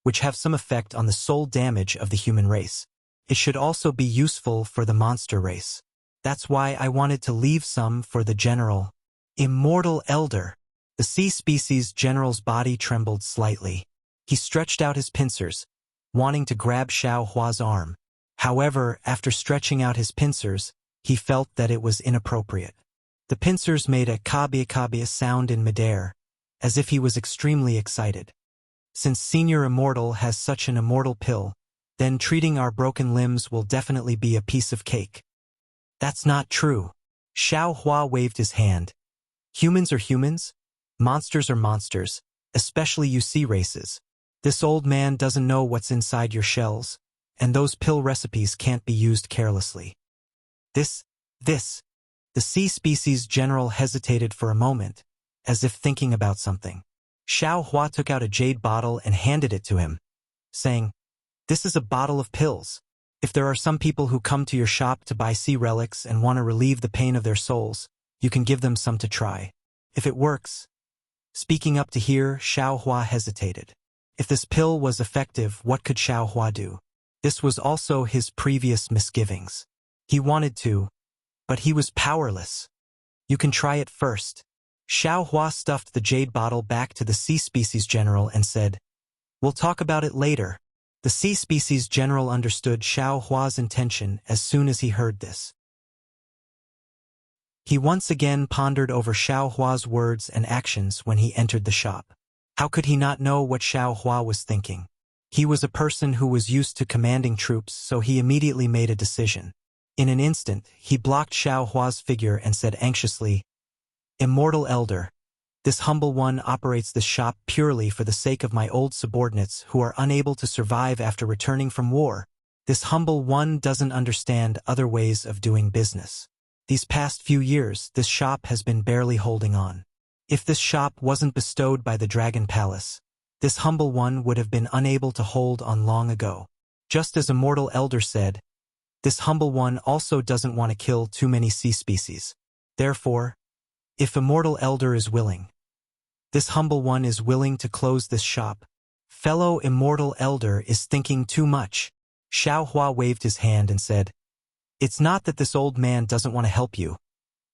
which have some effect on the soul damage of the human race. It should also be useful for the monster race. That's why I wanted to leave some for the general. Immortal elder. The sea species general's body trembled slightly. He stretched out his pincers, wanting to grab Xiao Hua's arm. However, after stretching out his pincers, he felt that it was inappropriate. The pincers made a kabia sound in midair, as if he was extremely excited. Since Senior Immortal has such an immortal pill, then treating our broken limbs will definitely be a piece of cake. That's not true. Xiao Hua waved his hand. Humans are humans, monsters are monsters, especially you sea races. This old man doesn't know what's inside your shells, and those pill recipes can't be used carelessly. This. The sea species general hesitated for a moment, as if thinking about something. Xiao Hua took out a jade bottle and handed it to him, saying, This is a bottle of pills. If there are some people who come to your shop to buy sea relics and want to relieve the pain of their souls, you can give them some to try. If it works. Speaking up to here, Xiao Hua hesitated. If this pill was effective, what could Xiao Hua do? This was also his previous misgivings. He wanted to, but he was powerless. You can try it first. Xiao Hua stuffed the jade bottle back to the sea species general and said, We'll talk about it later. The sea species general understood Xiao Hua's intention as soon as he heard this. He once again pondered over Xiao Hua's words and actions when he entered the shop. How could he not know what Xiao Hua was thinking? He was a person who was used to commanding troops, so he immediately made a decision. In an instant, he blocked Xiao Hua's figure and said anxiously, Immortal elder, this humble one operates this shop purely for the sake of my old subordinates who are unable to survive after returning from war. This humble one doesn't understand other ways of doing business. These past few years, this shop has been barely holding on. If this shop wasn't bestowed by the Dragon Palace, this humble one would have been unable to hold on long ago. Just as Immortal Elder said, this humble one also doesn't want to kill too many sea species. Therefore, if Immortal Elder is willing, This humble one is willing to close this shop. Fellow immortal elder is thinking too much. Xiao Hua waved his hand and said, "It's not that this old man doesn't want to help you,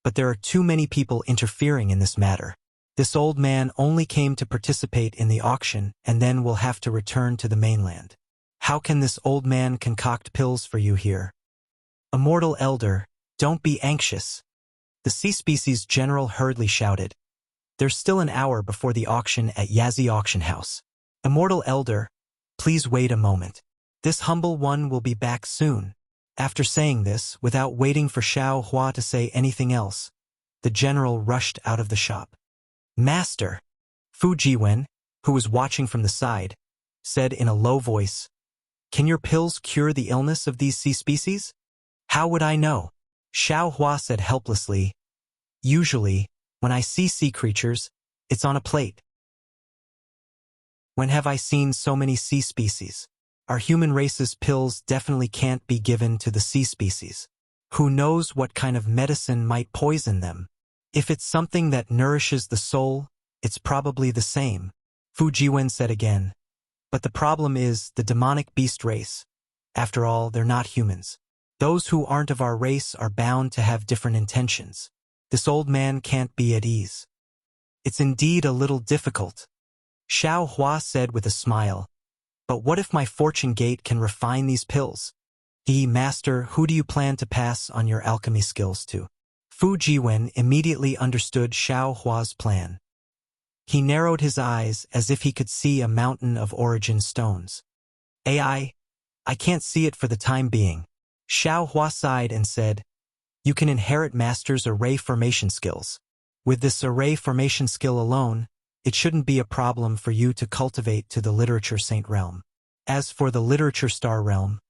but there are too many people interfering in this matter. This old man only came to participate in the auction and then will have to return to the mainland. How can this old man concoct pills for you here?" "Immortal elder, don't be anxious," the sea species general hurriedly shouted. "There's still an hour before the auction at Yazi Auction House. Immortal elder, please wait a moment. This humble one will be back soon." After saying this, without waiting for Xiao Hua to say anything else, the general rushed out of the shop. "Master," Fu Jiwen, who was watching from the side, said in a low voice, "Can your pills cure the illness of these sea species?" "How would I know?" Xiao Hua said helplessly. "Usually, when I see sea creatures, it's on a plate. When have I seen so many sea species? Our human race's pills definitely can't be given to the sea species. Who knows what kind of medicine might poison them? If it's something that nourishes the soul, it's probably the same," Fu Jiwen said again. "But the problem is the demonic beast race. After all, they're not humans. Those who aren't of our race are bound to have different intentions. This old man can't be at ease. It's indeed a little difficult," Xiao Hua said with a smile. "But what if my fortune gate can refine these pills?" "Master, who do you plan to pass on your alchemy skills to?" Fu Jiwen immediately understood Xiao Hua's plan. He narrowed his eyes as if he could see a mountain of origin stones. "I can't see it for the time being." Xiao Hua sighed and said, "You can inherit Master's array formation skills. With this array formation skill alone, it shouldn't be a problem for you to cultivate to the Literature Saint realm. As for the Literature Star realm,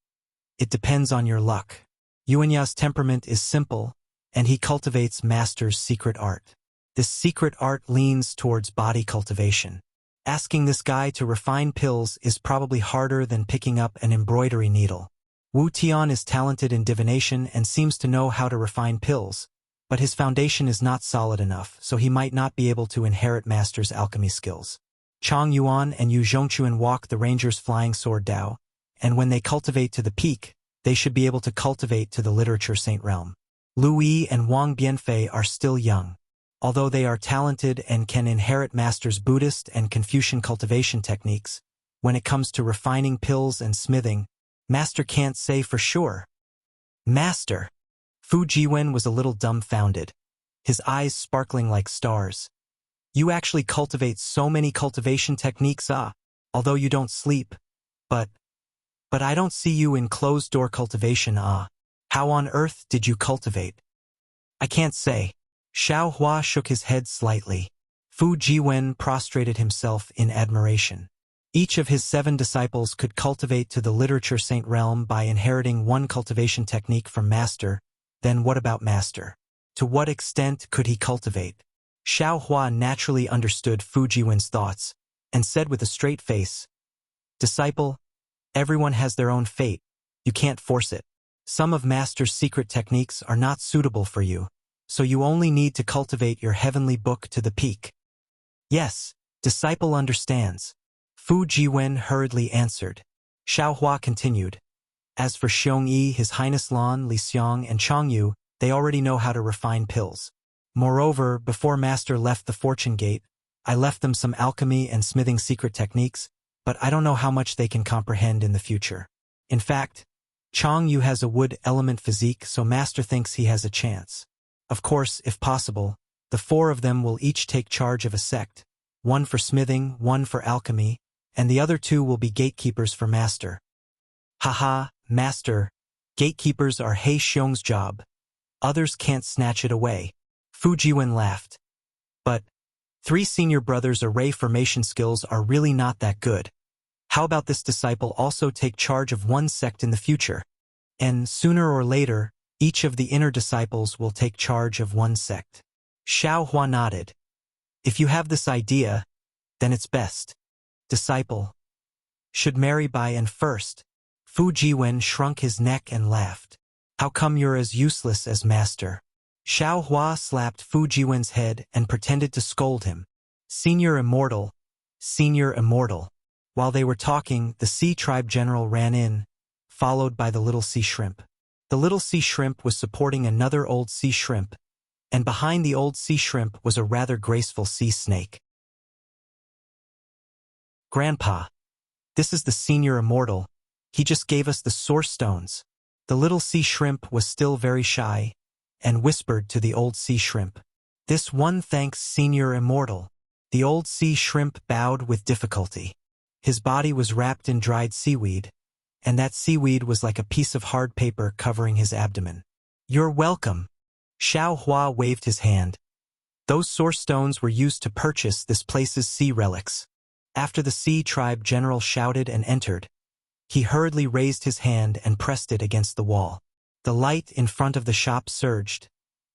it depends on your luck. Yuanya's temperament is simple, and he cultivates Master's secret art. This secret art leans towards body cultivation. Asking this guy to refine pills is probably harder than picking up an embroidery needle. Wu Tian is talented in divination and seems to know how to refine pills, but his foundation is not solid enough, so he might not be able to inherit Master's alchemy skills. Chang Yuan and Yu Zhongchuan walk the Ranger's flying sword Dao, and when they cultivate to the peak, they should be able to cultivate to the Literature Saint realm. Lu Yi and Wang Bianfei are still young. Although they are talented and can inherit Master's Buddhist and Confucian cultivation techniques, when it comes to refining pills and smithing, Master can't say for sure. "Master!" Fu Jiwen was a little dumbfounded, his eyes sparkling like stars. "You actually cultivate so many cultivation techniques, although you don't sleep. But I don't see you in closed-door cultivation, How on earth did you cultivate?" "I can't say." Xiao Hua shook his head slightly. Fu Jiwen prostrated himself in admiration. Each of his 7 disciples could cultivate to the Literature Saint realm by inheriting one cultivation technique from Master. Then what about Master? To what extent could he cultivate? Xiao Hua naturally understood Fu Jiwen's thoughts, and said with a straight face, "Disciple, everyone has their own fate. You can't force it. Some of Master's secret techniques are not suitable for you, so you only need to cultivate your heavenly book to the peak." "Yes, disciple understands," Fu Jiwen hurriedly answered. Xiao Hua continued, "As for Xiong Yi, His Highness Lan, Li Xiong, and Chang Yu, they already know how to refine pills. Moreover, before Master left the Fortune Gate, I left them some alchemy and smithing secret techniques, but I don't know how much they can comprehend in the future. In fact, Chang Yu has a wood element physique, so Master thinks he has a chance. Of course, if possible, the 4 of them will each take charge of a sect, one for smithing, one for alchemy, and the other 2 will be gatekeepers for Master." "Haha, Master, gatekeepers are He Xiong's job. Others can't snatch it away." Fu Jiwen laughed. "But 3 senior brothers' array formation skills are really not that good. How about this disciple also take charge of one sect in the future? And sooner or later, each of the inner disciples will take charge of one sect." Xiao Hua nodded. "If you have this idea, then it's best. Disciple should marry by and first." Fu Jiwen shrunk his neck and laughed. "How come you're as useless as Master?" Xiao Hua slapped Fu Jiwen's head and pretended to scold him. Senior Immortal, Senior Immortal. While they were talking, the sea tribe general ran in, followed by the little sea shrimp. The little sea shrimp was supporting another old sea shrimp, and behind the old sea shrimp was a rather graceful sea snake. Grandpa, this is the Senior Immortal. He just gave us the source stones. The little sea shrimp was still very shy, and whispered to the old sea shrimp. This one thanks Senior Immortal. The old sea shrimp bowed with difficulty. His body was wrapped in dried seaweed, and that seaweed was like a piece of hard paper covering his abdomen. You're welcome. Xiao Hua waved his hand. Those source stones were used to purchase this place's sea relics. After the sea tribe general shouted and entered, he hurriedly raised his hand and pressed it against the wall. The light in front of the shop surged,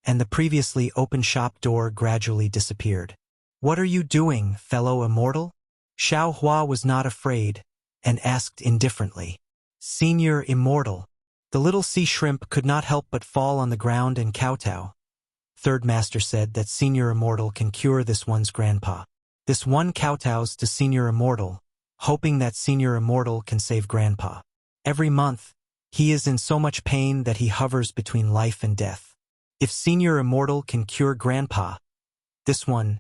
and the previously open shop door gradually disappeared. What are you doing, fellow immortal? Xiao Hua was not afraid, and asked indifferently. Senior Immortal. The little sea shrimp could not help but fall on the ground and kowtow. Third Master said that Senior Immortal can cure this one's grandpa. This one kowtows to Senior Immortal, hoping that Senior Immortal can save Grandpa. Every month, he is in so much pain that he hovers between life and death. If Senior Immortal can cure Grandpa, this one,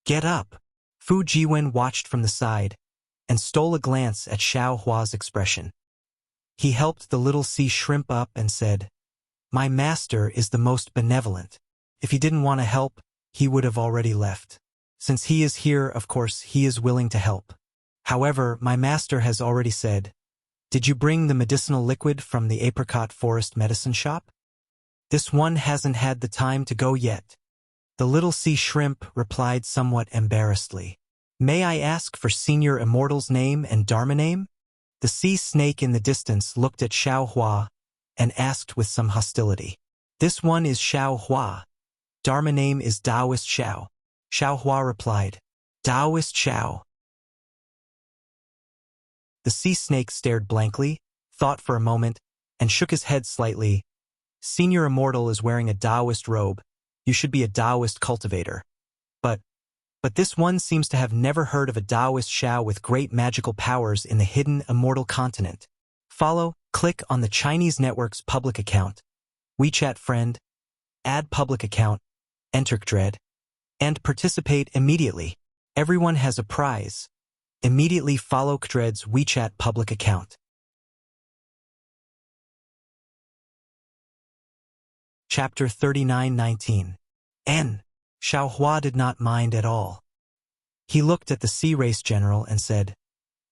get up. Fu Jiwen watched from the side, and stole a glance at Xiao Hua's expression. He helped the little sea shrimp up and said, My master is the most benevolent. If he didn't want to help, he would have already left. Since he is here, of course, he is willing to help. However, my master has already said, Did you bring the medicinal liquid from the apricot forest medicine shop? This one hasn't had the time to go yet. The little sea shrimp replied somewhat embarrassedly. May I ask for Senior Immortal's name and Dharma name? The sea snake in the distance looked at Xiao Hua and asked with some hostility. This one is Xiao Hua. Dharma name is Taoist Xiao. Xiao Hua replied, Taoist Xiao. The sea snake stared blankly, thought for a moment, and shook his head slightly. Senior Immortal is wearing a Taoist robe. You should be a Taoist cultivator. But this one seems to have never heard of a Taoist Xiao with great magical powers in the hidden immortal continent. Click on the Chinese network's public account, WeChat friend, add public account, enter Dread, and participate immediately. Everyone has a prize. Immediately follow Dread's WeChat public account. Chapter 39:19. N. Xiao Hua did not mind at all. He looked at the sea race general and said,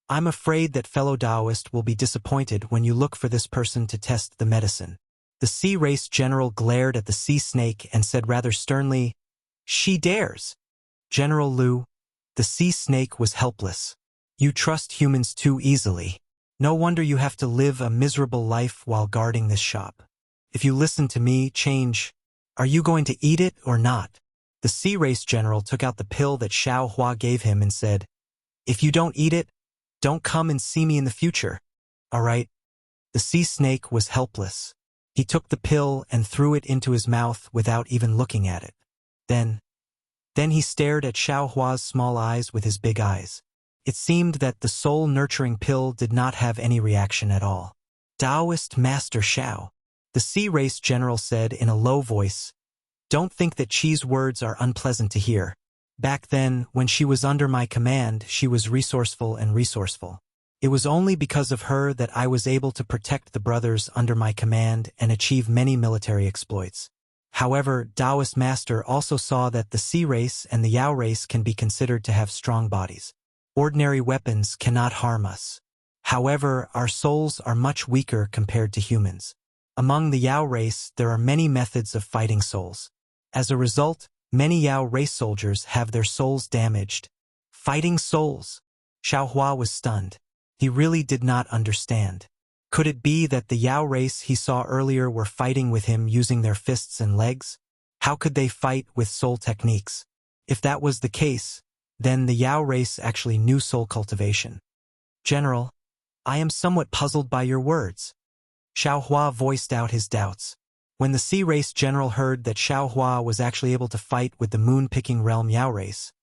I'm afraid that fellow Taoist will be disappointed when you look for this person to test the medicine. The sea race general glared at the sea snake and said rather sternly, She dares. General Liu, the sea snake was helpless. You trust humans too easily. No wonder you have to live a miserable life while guarding this shop. If you listen to me, change. Are you going to eat it or not? The sea race general took out the pill that Xiao Hua gave him and said, If you don't eat it, don't come and see me in the future. All right. The sea snake was helpless. He took the pill and threw it into his mouth without even looking at it. Then he stared at Xiao Hua's small eyes with his big eyes. It seemed that the soul-nurturing pill did not have any reaction at all. Taoist Master Xiao, the sea race general said in a low voice, Don't think that Chi's words are unpleasant to hear. Back then, when she was under my command, she was resourceful and resourceful. It was only because of her that I was able to protect the brothers under my command and achieve many military exploits. However, Taoist Master also saw that the sea race and the Yao race can be considered to have strong bodies. Ordinary weapons cannot harm us. However, our souls are much weaker compared to humans. Among the Yao race, there are many methods of fighting souls. As a result, many Yao race soldiers have their souls damaged. Fighting souls. Xiao Hua was stunned. He really did not understand. Could it be that the Yao race he saw earlier were fighting with him using their fists and legs? How could they fight with soul techniques? If that was the case, then the Yao race actually knew soul cultivation. General, I am somewhat puzzled by your words. Xiao Hua voiced out his doubts. When the sea race general heard that Xiao Hua was actually able to fight with the moon-picking realm Yao race,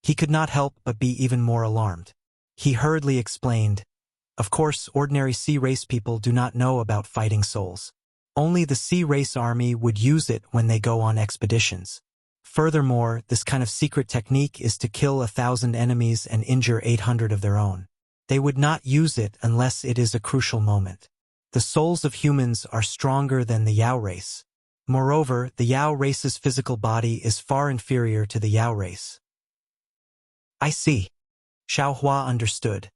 he could not help but be even more alarmed. He hurriedly explained, "Of course, ordinary sea race people do not know about fighting souls. Only the sea race army would use it when they go on expeditions. Furthermore, this kind of secret technique is to kill 1,000 enemies and injure 800 of their own. They would not use it unless it is a crucial moment. The souls of humans are stronger than the Yao race. Moreover, the Yao race's physical body is far inferior to the Yao race." "I see." Xiao Hua understood.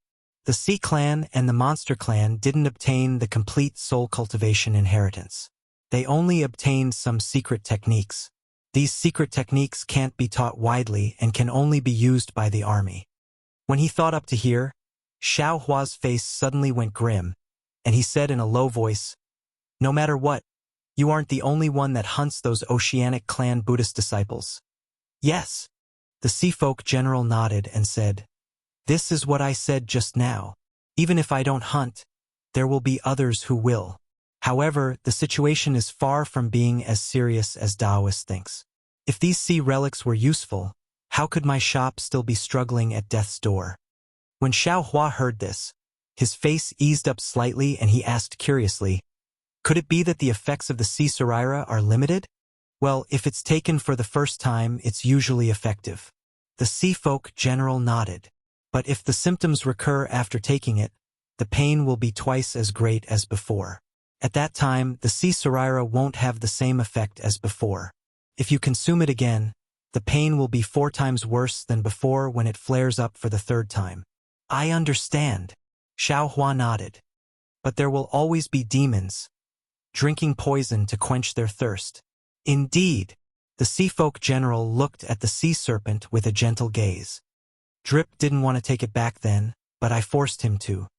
The Sea Clan and the Monster Clan didn't obtain the complete soul cultivation inheritance. They only obtained some secret techniques. These secret techniques can't be taught widely and can only be used by the army. When he thought up to here, Xiao Hua's face suddenly went grim, and he said in a low voice, "No matter what, you aren't the only one that hunts those Oceanic Clan Buddhist disciples." "Yes." The Sea Folk General nodded and said, "This is what I said just now. Even if I don't hunt, there will be others who will. However, the situation is far from being as serious as Taoist thinks. If these sea relics were useful, how could my shop still be struggling at death's door?" When Xiao Hua heard this, his face eased up slightly and he asked curiously, "Could it be that the effects of the sea Saraira are limited?" "Well, if it's taken for the first time, it's usually effective." The Sea Folk General nodded. "But if the symptoms recur after taking it, the pain will be twice as great as before. At that time, the sea Saraira won't have the same effect as before. If you consume it again, the pain will be 4 times worse than before when it flares up for the 3rd time." "I understand." Xiao Hua nodded. "But there will always be demons, drinking poison to quench their thirst." "Indeed." The Sea Folk General looked at the sea serpent with a gentle gaze. "Drip didn't want to take it back then, but I forced him to.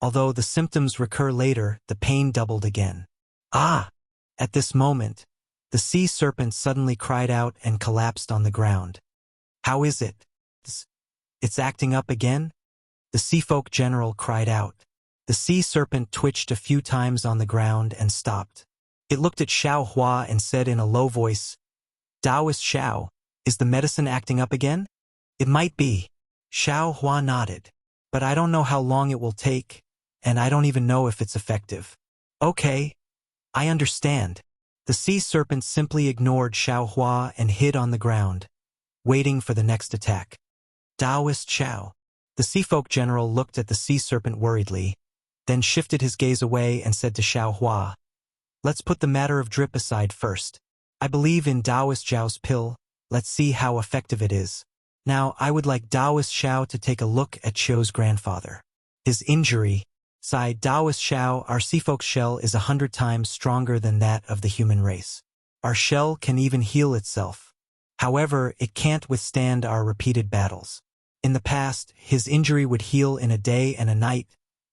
Although the symptoms recur later, the pain doubled again." "Ah!" At this moment, the sea serpent suddenly cried out and collapsed on the ground. "How is it? It's acting up again?" The Sea Folk General cried out. The sea serpent twitched a few times on the ground and stopped. It looked at Xiao Hua and said in a low voice, "Taoist Xiao, is the medicine acting up again?" "It might be." Xiao Hua nodded. "But I don't know how long it will take, and I don't even know if it's effective." "Okay, I understand." The sea serpent simply ignored Xiao Hua and hid on the ground, waiting for the next attack. "Taoist Xiao." The Sea Folk General looked at the sea serpent worriedly, then shifted his gaze away and said to Xiao Hua, "Let's put the matter of drip aside first. I believe in Taoist Xiao's pill. Let's see how effective it is. Now, I would like Taoist Xiao to take a look at Qiu's grandfather. His injury," sighed Taoist Xiao, "our sea folk shell is 100 times stronger than that of the human race. Our shell can even heal itself. However, it can't withstand our repeated battles. In the past, his injury would heal in a day and a night,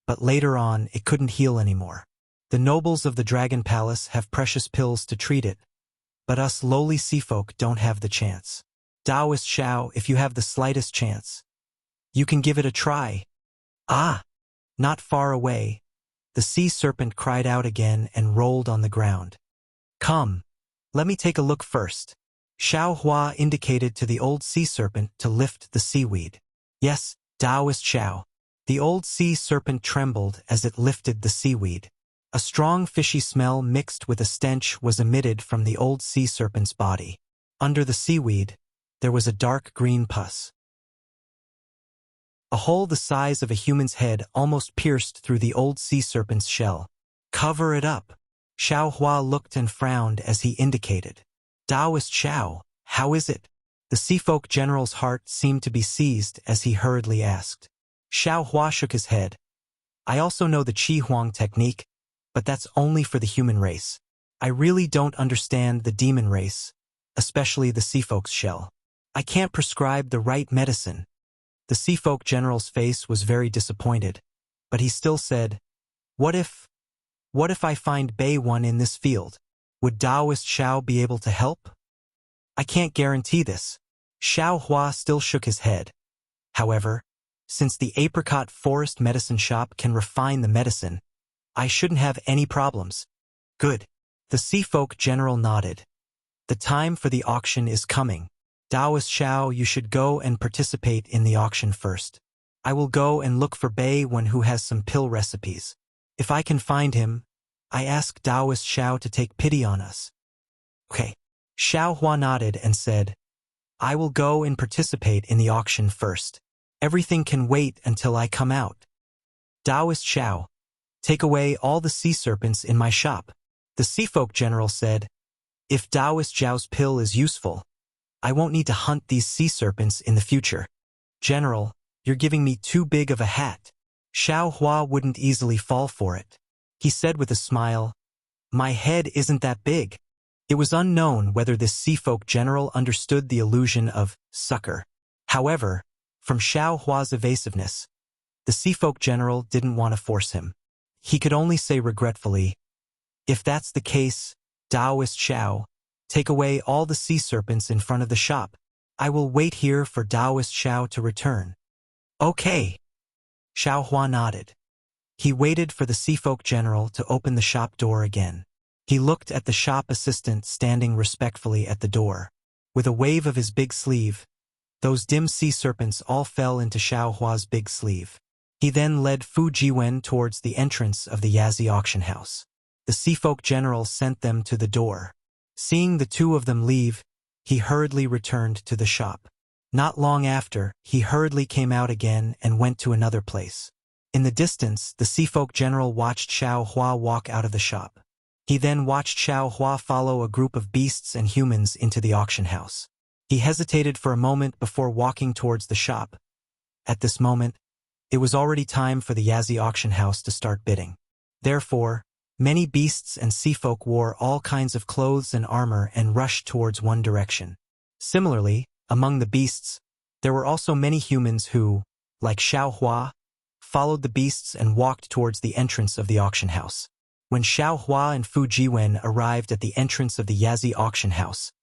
but later on, it couldn't heal anymore. The nobles of the Dragon Palace have precious pills to treat it, but us lowly sea folk don't have the chance. Taoist Xiao, if you have the slightest chance, you can give it a try." "Ah!" Not far away, the sea serpent cried out again and rolled on the ground. "Come, let me take a look first." Xiao Hua indicated to the old sea serpent to lift the seaweed. "Yes, Taoist Xiao." The old sea serpent trembled as it lifted the seaweed. A strong fishy smell mixed with a stench was emitted from the old sea serpent's body. Under the seaweed, there was a dark green pus. A hole the size of a human's head almost pierced through the old sea serpent's shell. "Cover it up." Xiao Hua looked and frowned as he indicated. "Taoist Xiao, how is it?" The Sea Folk General's heart seemed to be seized as he hurriedly asked. Xiao Hua shook his head. "I also know the Qi Huang technique, but that's only for the human race. I really don't understand the demon race, especially the Sea Folk's shell. I can't prescribe the right medicine." The Sea Folk General's face was very disappointed, but he still said, What if I find Bei One in this field? Would Taoist Xiao be able to help?" "I can't guarantee this." Xiao Hua still shook his head. "However, since the Apricot Forest Medicine Shop can refine the medicine, I shouldn't have any problems." Good. The sea folk general nodded. The time for the auction is coming. Taoist Xiao, you should go and participate in the auction first. I will go and look for one who has some pill recipes. If I can find him, I ask Taoist Xiao to take pity on us. Okay. Xiao Hua nodded and said, I will go and participate in the auction first. Everything can wait until I come out. Taoist Xiao, take away all the sea serpents in my shop. The sea folk general said, if Taoist Xiao's pill is useful, I won't need to hunt these sea serpents in the future. General, you're giving me too big of a hat. Xiao Hua wouldn't easily fall for it. He said with a smile, my head isn't that big. It was unknown whether this sea folk general understood the illusion of sucker. However, from Xiao Hua's evasiveness, the sea folk general didn't want to force him. He could only say regretfully, if that's the case, Taoist Xiao, take away all the sea serpents in front of the shop. I will wait here for Taoist Xiao to return. Okay. Xiao Hua nodded. He waited for the sea folk general to open the shop door again. He looked at the shop assistant standing respectfully at the door. With a wave of his big sleeve, those dim sea serpents all fell into Xiao Hua's big sleeve. He then led Fu Jiwen towards the entrance of the Yazi auction house. The sea folk general sent them to the door. Seeing the two of them leave, he hurriedly returned to the shop. Not long after, he hurriedly came out again and went to another place. In the distance, the sea folk general watched Xiao Hua walk out of the shop. He then watched Xiao Hua follow a group of beasts and humans into the auction house. He hesitated for a moment before walking towards the shop. At this moment, it was already time for the Yazi auction house to start bidding. Therefore, many beasts and sea folk wore all kinds of clothes and armor and rushed towards one direction. Similarly, among the beasts, there were also many humans who, like Xiao Hua, followed the beasts and walked towards the entrance of the auction house. When Xiao Hua and Fu Jiwen arrived at the entrance of the Yazi auction house,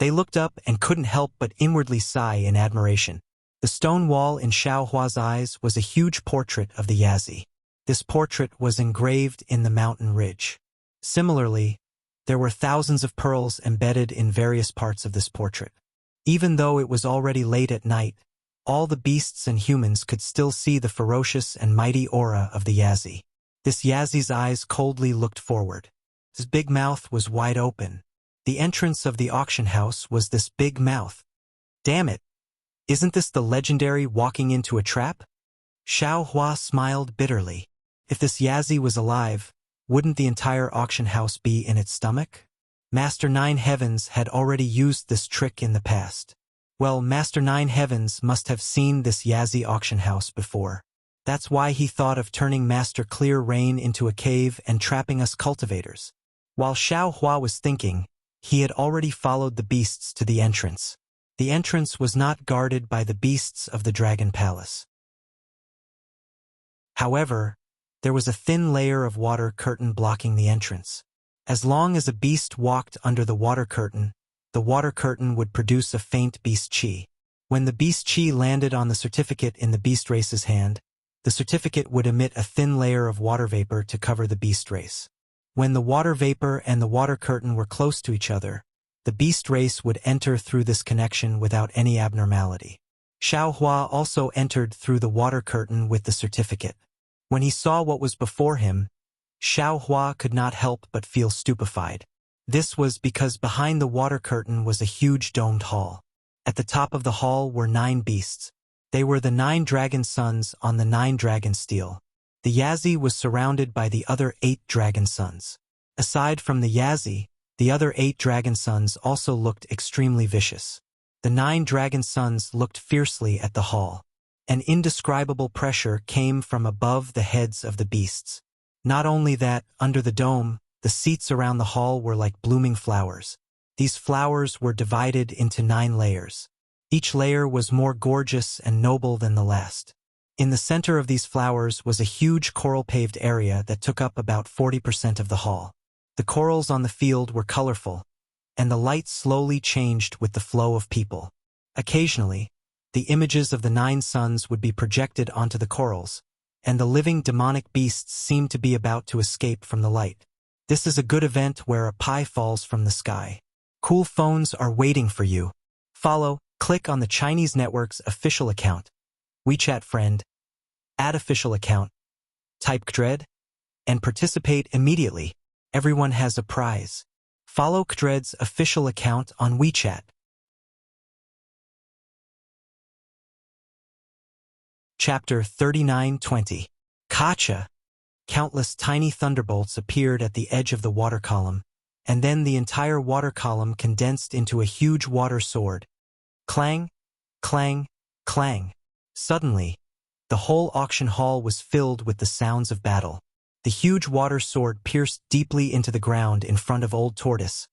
they looked up and couldn't help but inwardly sigh in admiration. The stone wall in Xiao Hua's eyes was a huge portrait of the Yazi. This portrait was engraved in the mountain ridge. Similarly, there were thousands of pearls embedded in various parts of this portrait. Even though it was already late at night, all the beasts and humans could still see the ferocious and mighty aura of the Yazi. This Yazi's eyes coldly looked forward. His big mouth was wide open. The entrance of the auction house was this big mouth. Damn it! Isn't this the legendary walking into a trap? Xiao Hua smiled bitterly. If this Yazi was alive, wouldn't the entire auction house be in its stomach? Master Nine Heavens had already used this trick in the past. Well, Master Nine Heavens must have seen this Yazi auction house before. That's why he thought of turning Master Clear Rain into a cave and trapping us cultivators. While Xiao Hua was thinking, he had already followed the beasts to the entrance. The entrance was not guarded by the beasts of the Dragon Palace. However, there was a thin layer of water curtain blocking the entrance. As long as a beast walked under the water curtain would produce a faint beast chi. When the beast chi landed on the certificate in the beast race's hand, the certificate would emit a thin layer of water vapor to cover the beast race. When the water vapor and the water curtain were close to each other, the beast race would enter through this connection without any abnormality. Xiao Hua also entered through the water curtain with the certificate. When he saw what was before him, Xiao Hua could not help but feel stupefied. This was because behind the water curtain was a huge domed hall. At the top of the hall were 9 beasts. They were the 9 dragon sons on the 9 dragon steel. The Yazi was surrounded by the other 8 dragon sons. Aside from the Yazi, the other 8 dragon sons also looked extremely vicious. The 9 dragon sons looked fiercely at the hall. An indescribable pressure came from above the heads of the beasts. Not only that, under the dome, the seats around the hall were like blooming flowers. These flowers were divided into 9 layers. Each layer was more gorgeous and noble than the last. In the center of these flowers was a huge coral-paved area that took up about 40% of the hall. The corals on the field were colorful, and the light slowly changed with the flow of people. Occasionally, the images of the 9 suns would be projected onto the corals, and the living demonic beasts seemed to be about to escape from the light. This is a good event where a pie falls from the sky. Cool phones are waiting for you. Click on the Chinese network's official account. WeChat friend, add official account, type Kdred, and participate immediately. Everyone has a prize. Follow Kdred's official account on WeChat. Chapter 39:20. Gotcha! Countless tiny thunderbolts appeared at the edge of the water column, and then the entire water column condensed into a huge water sword. Clang, clang, clang. Suddenly, the whole auction hall was filled with the sounds of battle. The huge water sword pierced deeply into the ground in front of Old Tortoise,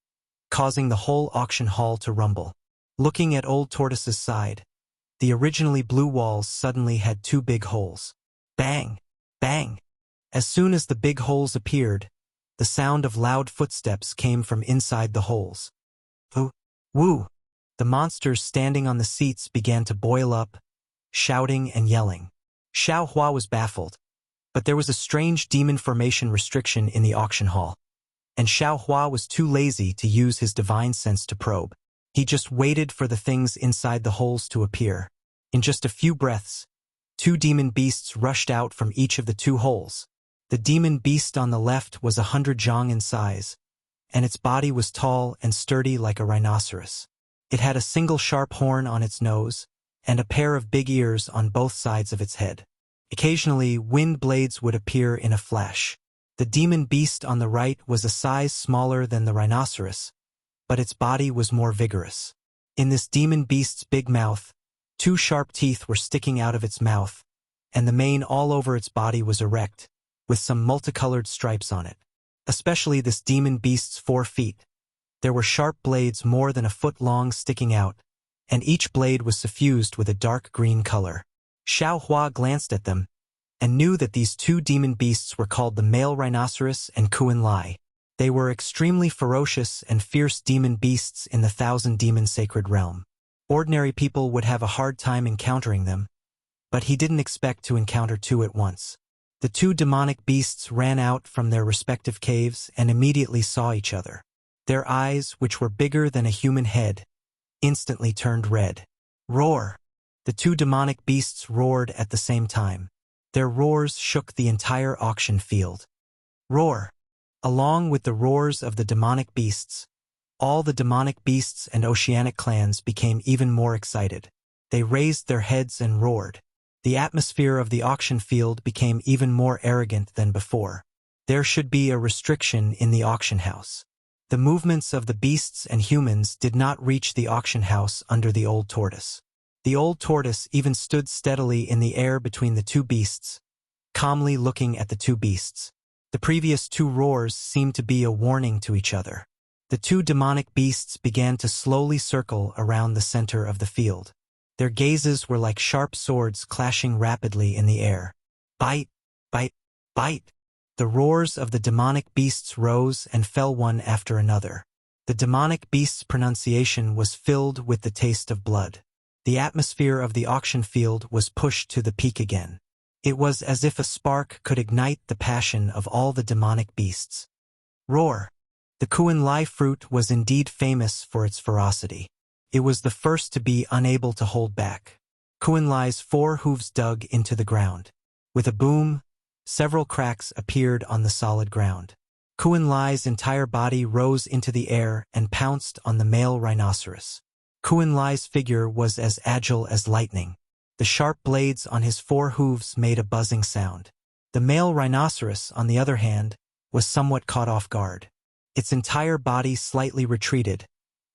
causing the whole auction hall to rumble. Looking at Old Tortoise's side, the originally blue walls suddenly had two big holes. Bang! Bang! As soon as the big holes appeared, the sound of loud footsteps came from inside the holes. Woo! Woo! The monsters standing on the seats began to boil up, shouting and yelling. Xiao Hua was baffled, but there was a strange demon formation restriction in the auction hall, and Xiao Hua was too lazy to use his divine sense to probe. He just waited for the things inside the holes to appear. In just a few breaths, two demon beasts rushed out from each of the two holes. The demon beast on the left was 100 zhang in size, and its body was tall and sturdy like a rhinoceros. It had a single sharp horn on its nose, and a pair of big ears on both sides of its head. Occasionally, wind blades would appear in a flash. The demon beast on the right was a size smaller than the rhinoceros, but its body was more vigorous. In this demon beast's big mouth, two sharp teeth were sticking out of its mouth, and the mane all over its body was erect, with some multicolored stripes on it. Especially this demon beast's 4 feet. There were sharp blades more than a foot long sticking out, and each blade was suffused with a dark green color. Xiao Hua glanced at them, and knew that these two demon beasts were called the male rhinoceros and Kuan Lai. They were extremely ferocious and fierce demon beasts in the 1,000 demon sacred realm. Ordinary people would have a hard time encountering them, but he didn't expect to encounter two at once. The two demonic beasts ran out from their respective caves and immediately saw each other. Their eyes, which were bigger than a human head, instantly turned red. Roar! The two demonic beasts roared at the same time. Their roars shook the entire auction field. Roar! Along with the roars of the demonic beasts, all the demonic beasts and oceanic clans became even more excited. They raised their heads and roared. The atmosphere of the auction field became even more arrogant than before. There should be a restriction in the auction house. The movements of the beasts and humans did not reach the auction house under the old tortoise. The old tortoise even stood steadily in the air between the two beasts, calmly looking at the two beasts. The previous two roars seemed to be a warning to each other. The two demonic beasts began to slowly circle around the center of the field. Their gazes were like sharp swords clashing rapidly in the air. Bite! Bite! Bite! The roars of the demonic beasts rose and fell one after another. The demonic beast's pronunciation was filled with the taste of blood. The atmosphere of the auction field was pushed to the peak again. It was as if a spark could ignite the passion of all the demonic beasts. Roar! The Kuan Lai fruit was indeed famous for its ferocity. It was the first to be unable to hold back. Kuan Lai's 4 hooves dug into the ground. With a boom, several cracks appeared on the solid ground. Kuan Lai's entire body rose into the air and pounced on the male rhinoceros. Kuan Lai's figure was as agile as lightning. The sharp blades on his 4 hooves made a buzzing sound. The male rhinoceros, on the other hand, was somewhat caught off guard. Its entire body slightly retreated,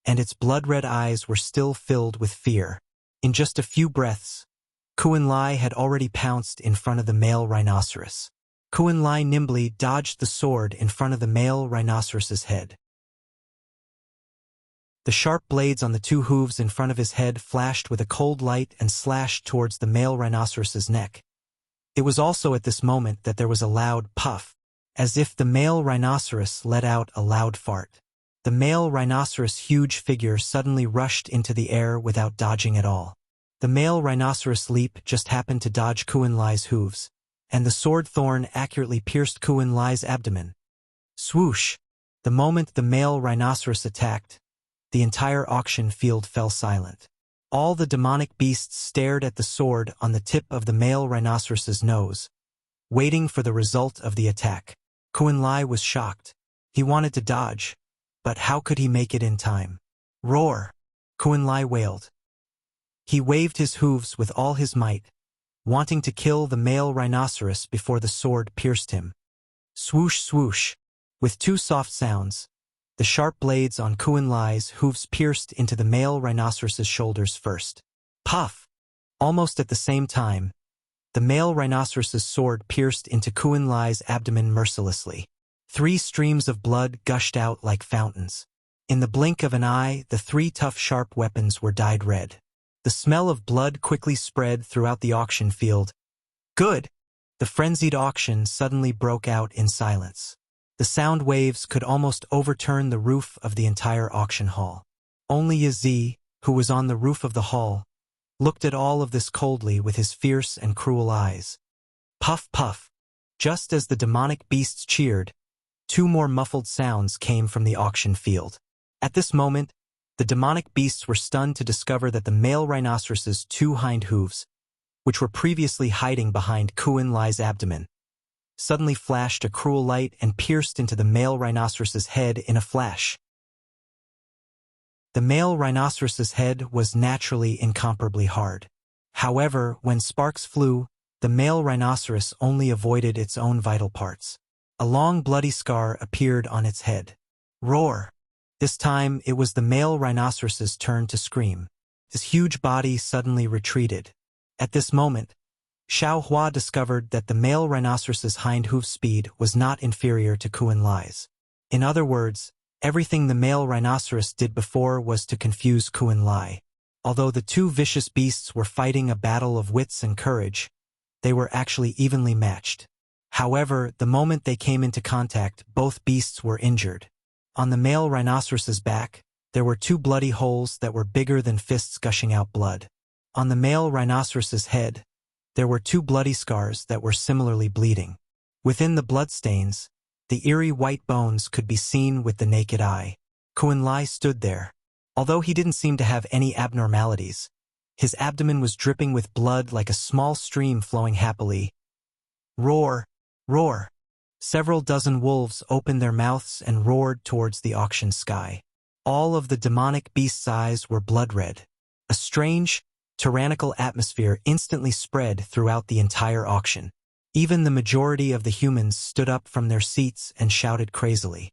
and its blood-red eyes were still filled with fear. In just a few breaths, Kuan Lai had already pounced in front of the male rhinoceros. Kuan Lai nimbly dodged the sword in front of the male rhinoceros's head. The sharp blades on the 2 hooves in front of his head flashed with a cold light and slashed towards the male rhinoceros's neck. It was also at this moment that there was a loud puff, as if the male rhinoceros let out a loud fart. The male rhinoceros' huge figure suddenly rushed into the air without dodging at all. The male rhinoceros leap just happened to dodge Kuan Lai's hooves, and the sword thorn accurately pierced Kuan Lai's abdomen. Swoosh! The moment the male rhinoceros attacked, the entire auction field fell silent. All the demonic beasts stared at the sword on the tip of the male rhinoceros's nose, waiting for the result of the attack. Kuan-Lai was shocked. He wanted to dodge, but how could he make it in time? Roar! Kuan-Lai wailed. He waved his hooves with all his might, wanting to kill the male rhinoceros before the sword pierced him. Swoosh, swoosh! With two soft sounds, the sharp blades on Kuan-Lai's hooves pierced into the male rhinoceros's shoulders first. Puff! Almost at the same time, the male rhinoceros's sword pierced into Kuan-Lai's abdomen mercilessly. 3 streams of blood gushed out like fountains. In the blink of an eye, the 3 tough sharp weapons were dyed red. The smell of blood quickly spread throughout the auction field. Good! The frenzied auction suddenly broke out in silence. The sound waves could almost overturn the roof of the entire auction hall. Only Yazi, who was on the roof of the hall, looked at all of this coldly with his fierce and cruel eyes. Puff, puff! Just as the demonic beasts cheered, 2 more muffled sounds came from the auction field. At this moment, the demonic beasts were stunned to discover that the male rhinoceros's 2 hind hooves, which were previously hiding behind Kuan-Lai's abdomen, suddenly flashed a cruel light and pierced into the male rhinoceros's head in a flash. The male rhinoceros's head was naturally incomparably hard. However, when sparks flew, the male rhinoceros only avoided its own vital parts. A long bloody scar appeared on its head. Roar! This time, it was the male rhinoceros's turn to scream. His huge body suddenly retreated. At this moment, Xiao Hua discovered that the male rhinoceros's hind hoof speed was not inferior to Kuan-Lai's. In other words, everything the male rhinoceros did before was to confuse Kuan-Lai. Although the 2 vicious beasts were fighting a battle of wits and courage, they were actually evenly matched. However, the moment they came into contact, both beasts were injured. On the male rhinoceros's back, there were 2 bloody holes that were bigger than fists gushing out blood. On the male rhinoceros's head, there were 2 bloody scars that were similarly bleeding. Within the bloodstains, the eerie white bones could be seen with the naked eye. Kuan-Lai stood there. Although he didn't seem to have any abnormalities, his abdomen was dripping with blood like a small stream flowing happily. Roar! Roar! Several dozen wolves opened their mouths and roared towards the auction sky. All of the demonic beast's eyes were blood red. A strange, tyrannical atmosphere instantly spread throughout the entire auction. Even the majority of the humans stood up from their seats and shouted crazily.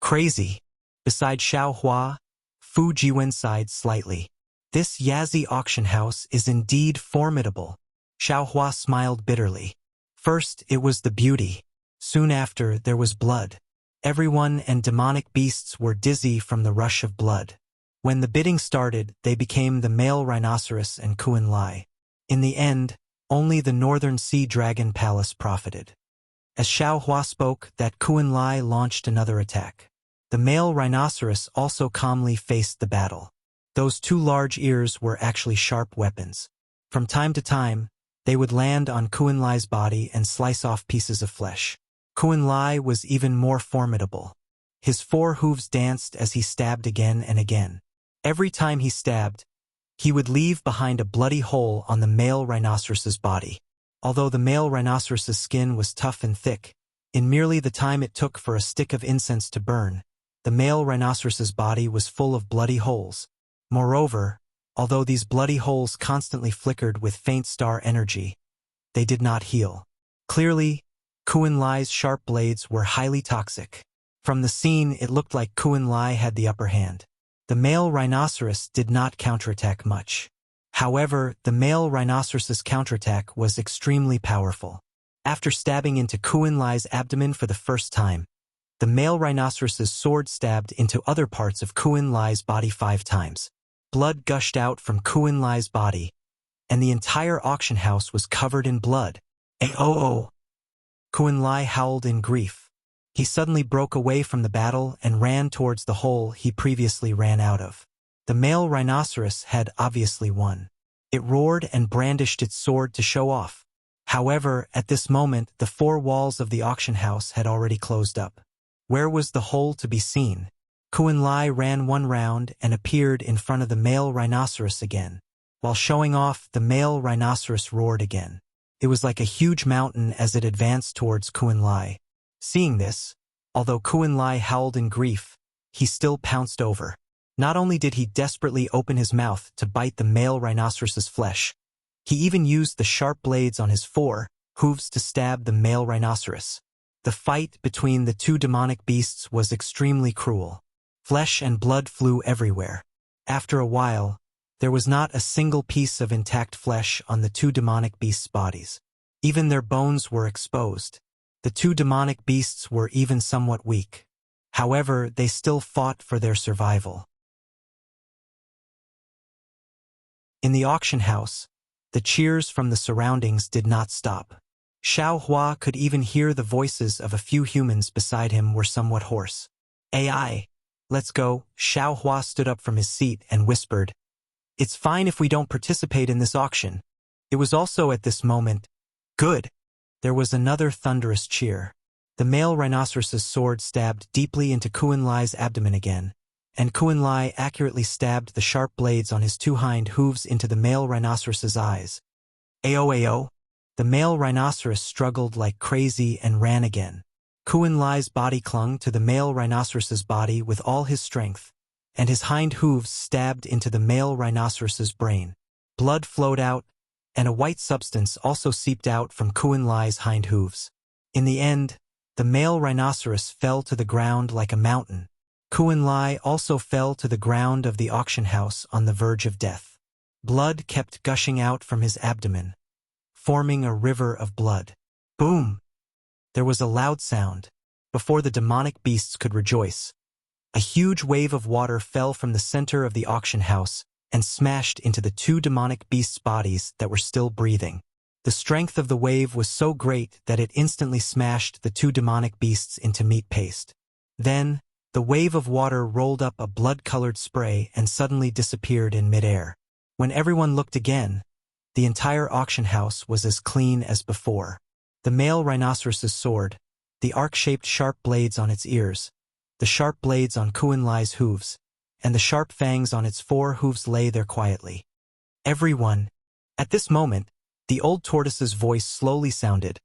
Crazy! Beside Xiao Hua, Fu Jiwen sighed slightly. This Yazi auction house is indeed formidable. Xiao Hua smiled bitterly. First, it was the beauty. Soon after, there was blood. Everyone and demonic beasts were dizzy from the rush of blood. When the bidding started, they became the male rhinoceros and Kuan-Lai. In the end, only the Northern Sea Dragon Palace profited. As Xiao Hua spoke, that Kuan-Lai launched another attack. The male rhinoceros also calmly faced the battle. Those 2 large ears were actually sharp weapons. From time to time, they would land on Kuan-Lai's body and slice off pieces of flesh. Kuan-Lai was even more formidable. His 4 hooves danced as he stabbed again and again. Every time he stabbed, he would leave behind a bloody hole on the male rhinoceros's body. Although the male rhinoceros's skin was tough and thick, in merely the time it took for a stick of incense to burn, the male rhinoceros's body was full of bloody holes. Moreover, although these bloody holes constantly flickered with faint star energy, they did not heal. Clearly, Kuan-Lai's sharp blades were highly toxic. From the scene, it looked like Kuan-Lai had the upper hand. The male rhinoceros did not counterattack much. However, the male rhinoceros's counterattack was extremely powerful. After stabbing into Kuan-Lai's abdomen for the first time, the male rhinoceros's sword stabbed into other parts of Kuan-Lai's body 5 times. Blood gushed out from Kuan-Lai's body, and the entire auction house was covered in blood. Ayo! Kuan-Lai howled in grief. He suddenly broke away from the battle and ran towards the hole he previously ran out of. The male rhinoceros had obviously won. It roared and brandished its sword to show off. However, at this moment, the 4 walls of the auction house had already closed up. Where was the hole to be seen? Kuan-Lai ran one round and appeared in front of the male rhinoceros again. While showing off, the male rhinoceros roared again. It was like a huge mountain as it advanced towards Kuan-Lai. Seeing this, although Kuan-Lai howled in grief, he still pounced over. Not only did he desperately open his mouth to bite the male rhinoceros's flesh, he even used the sharp blades on his hooves to stab the male rhinoceros. The fight between the two demonic beasts was extremely cruel. Flesh and blood flew everywhere. After a while, there was not a single piece of intact flesh on the two demonic beasts' bodies. Even their bones were exposed. The two demonic beasts were even somewhat weak. However, they still fought for their survival. In the auction house, the cheers from the surroundings did not stop. Xiao Hua could even hear the voices of a few humans beside him were somewhat hoarse. "AI, let's go." Xiao Hua stood up from his seat and whispered, "It's fine if we don't participate in this auction." It was also at this moment, "Good." There was another thunderous cheer. The male rhinoceros's sword stabbed deeply into Kuan-Lai's abdomen again, and Kuan-Lai accurately stabbed the sharp blades on his two hind hooves into the male rhinoceros's eyes. Ao. The male rhinoceros struggled like crazy and ran again. Kuan-Lai's body clung to the male rhinoceros's body with all his strength, and his hind hooves stabbed into the male rhinoceros's brain. Blood flowed out, and a white substance also seeped out from Kuan-Lai's hind hooves. In the end, the male rhinoceros fell to the ground like a mountain. Kuan-Lai also fell to the ground of the auction house on the verge of death. Blood kept gushing out from his abdomen, forming a river of blood. Boom! There was a loud sound. Before the demonic beasts could rejoice, a huge wave of water fell from the center of the auction house and smashed into the two demonic beasts' bodies that were still breathing. The strength of the wave was so great that it instantly smashed the two demonic beasts into meat paste. Then, the wave of water rolled up a blood-colored spray and suddenly disappeared in midair. When everyone looked again, the entire auction house was as clean as before. The male rhinoceros's sword, the arc-shaped sharp blades on its ears, the sharp blades on Kuan-Lai's hooves, and the sharp fangs on its four hooves lay there quietly. Everyone. At this moment, the old tortoise's voice slowly sounded.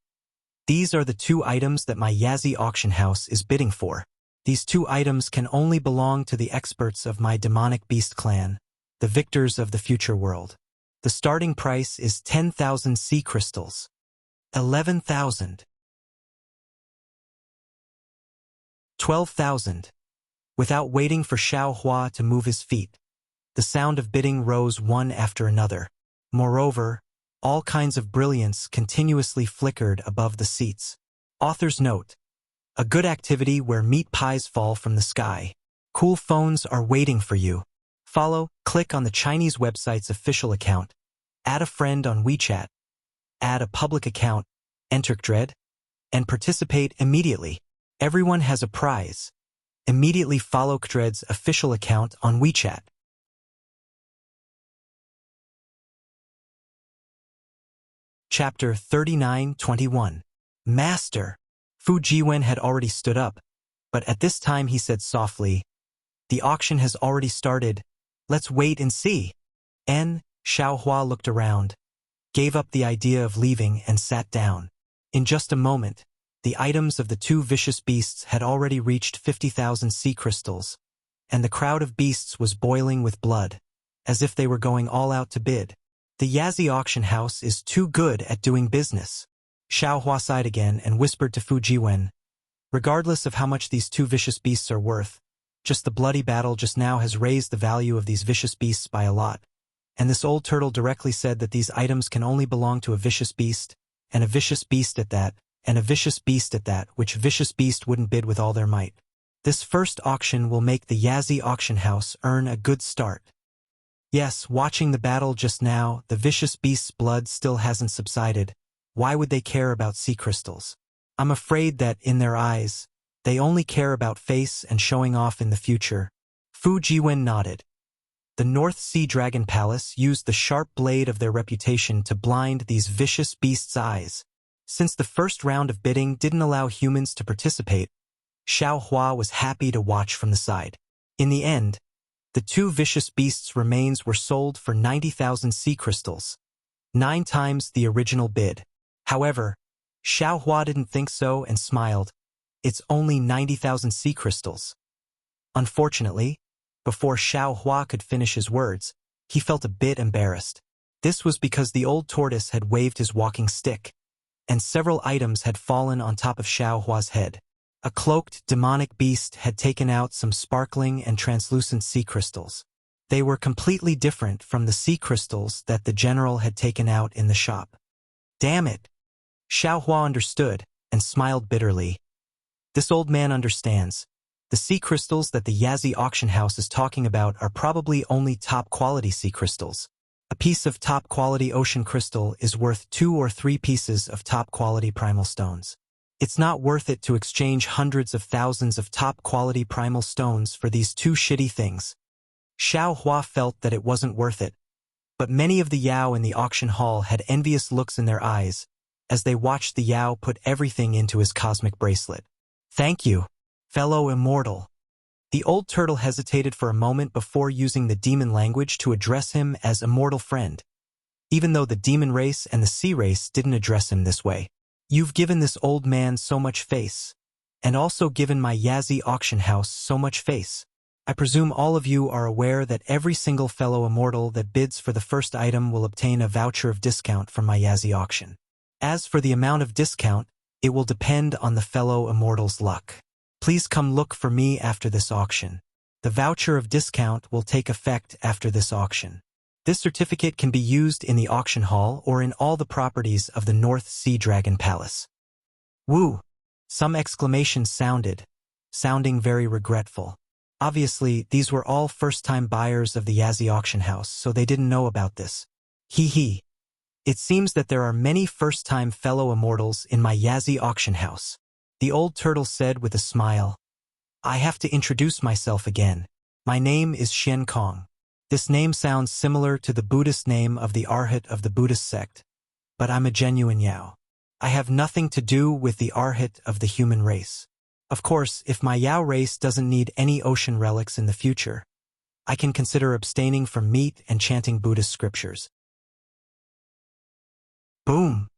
"These are the two items that my Yazzie auction house is bidding for. These two items can only belong to the experts of my demonic beast clan, the victors of the future world. The starting price is 10,000 sea crystals. 11,000. 12,000. Without waiting for Xiao Hua to move his feet, the sound of bidding rose one after another. Moreover, all kinds of brilliance continuously flickered above the seats. Author's note: a good activity where meat pies fall from the sky. Cool phones are waiting for you. Click on the Chinese website's official account. Add a friend on WeChat. Add a public account, Enrich, and participate immediately. Everyone has a prize. Immediately follow Kdred's official account on WeChat. Chapter 39:21. Master. Fu Jiwen had already stood up, but at this time he said softly, "The auction has already started. Let's wait and see." Xiao Hua looked around, gave up the idea of leaving and sat down. In just a moment, the items of the two vicious beasts had already reached 50,000 sea crystals, and the crowd of beasts was boiling with blood, as if they were going all out to bid. The Yazzie auction house is too good at doing business. Xiao Hua sighed again and whispered to Fu Jiwen, "Regardless of how much these two vicious beasts are worth, just the bloody battle just now has raised the value of these vicious beasts by a lot. And this old turtle directly said that these items can only belong to a vicious beast, and a vicious beast at that, and a vicious beast at that, which vicious beast wouldn't bid with all their might. This first auction will make the Yazzie auction house earn a good start." Yes, watching the battle just now, the vicious beast's blood still hasn't subsided. Why would they care about sea crystals? I'm afraid that, in their eyes, they only care about face and showing off in the future. Fu Jiwen nodded. The North Sea Dragon Palace used the sharp blade of their reputation to blind these vicious beasts' eyes. Since the first round of bidding didn't allow humans to participate, Xiao Hua was happy to watch from the side. In the end, the two vicious beasts' remains were sold for 90,000 sea crystals, 9 times the original bid. However, Xiao Hua didn't think so and smiled. It's only 90,000 sea crystals. Unfortunately, before Xiao Hua could finish his words, he felt a bit embarrassed. This was because the old tortoise had waved his walking stick, and several items had fallen on top of Xiao Hua's head. A cloaked, demonic beast had taken out some sparkling and translucent sea crystals. They were completely different from the sea crystals that the general had taken out in the shop. Damn it! Xiao Hua understood and smiled bitterly. This old man understands. The sea crystals that the Yazi auction house is talking about are probably only top-quality sea crystals. A piece of top-quality ocean crystal is worth 2 or 3 pieces of top-quality primal stones. It's not worth it to exchange hundreds of thousands of top-quality primal stones for these 2 shitty things. Xiao Hua felt that it wasn't worth it, but many of the Yao in the auction hall had envious looks in their eyes as they watched the Yao put everything into his cosmic bracelet. Thank you, fellow immortal. The old turtle hesitated for a moment before using the demon language to address him as immortal friend, even though the demon race and the sea race didn't address him this way. You've given this old man so much face, and also given my Yazi auction house so much face. I presume all of you are aware that every single fellow immortal that bids for the first item will obtain a voucher of discount from my Yazi auction. As for the amount of discount, it will depend on the fellow immortal's luck. Please come look for me after this auction. The voucher of discount will take effect after this auction. This certificate can be used in the auction hall or in all the properties of the North Sea Dragon Palace. Woo! Some exclamations sounding very regretful. Obviously, these were all first-time buyers of the Yazi auction house, so they didn't know about this. Hee hee. It seems that there are many first-time fellow immortals in my Yazi auction house. The old turtle said with a smile. I have to introduce myself again. My name is Xian Kong. This name sounds similar to the Buddhist name of the Arhat of the Buddhist sect, but I'm a genuine Yao. I have nothing to do with the Arhat of the human race. Of course, if my Yao race doesn't need any ocean relics in the future, I can consider abstaining from meat and chanting Buddhist scriptures. Boom!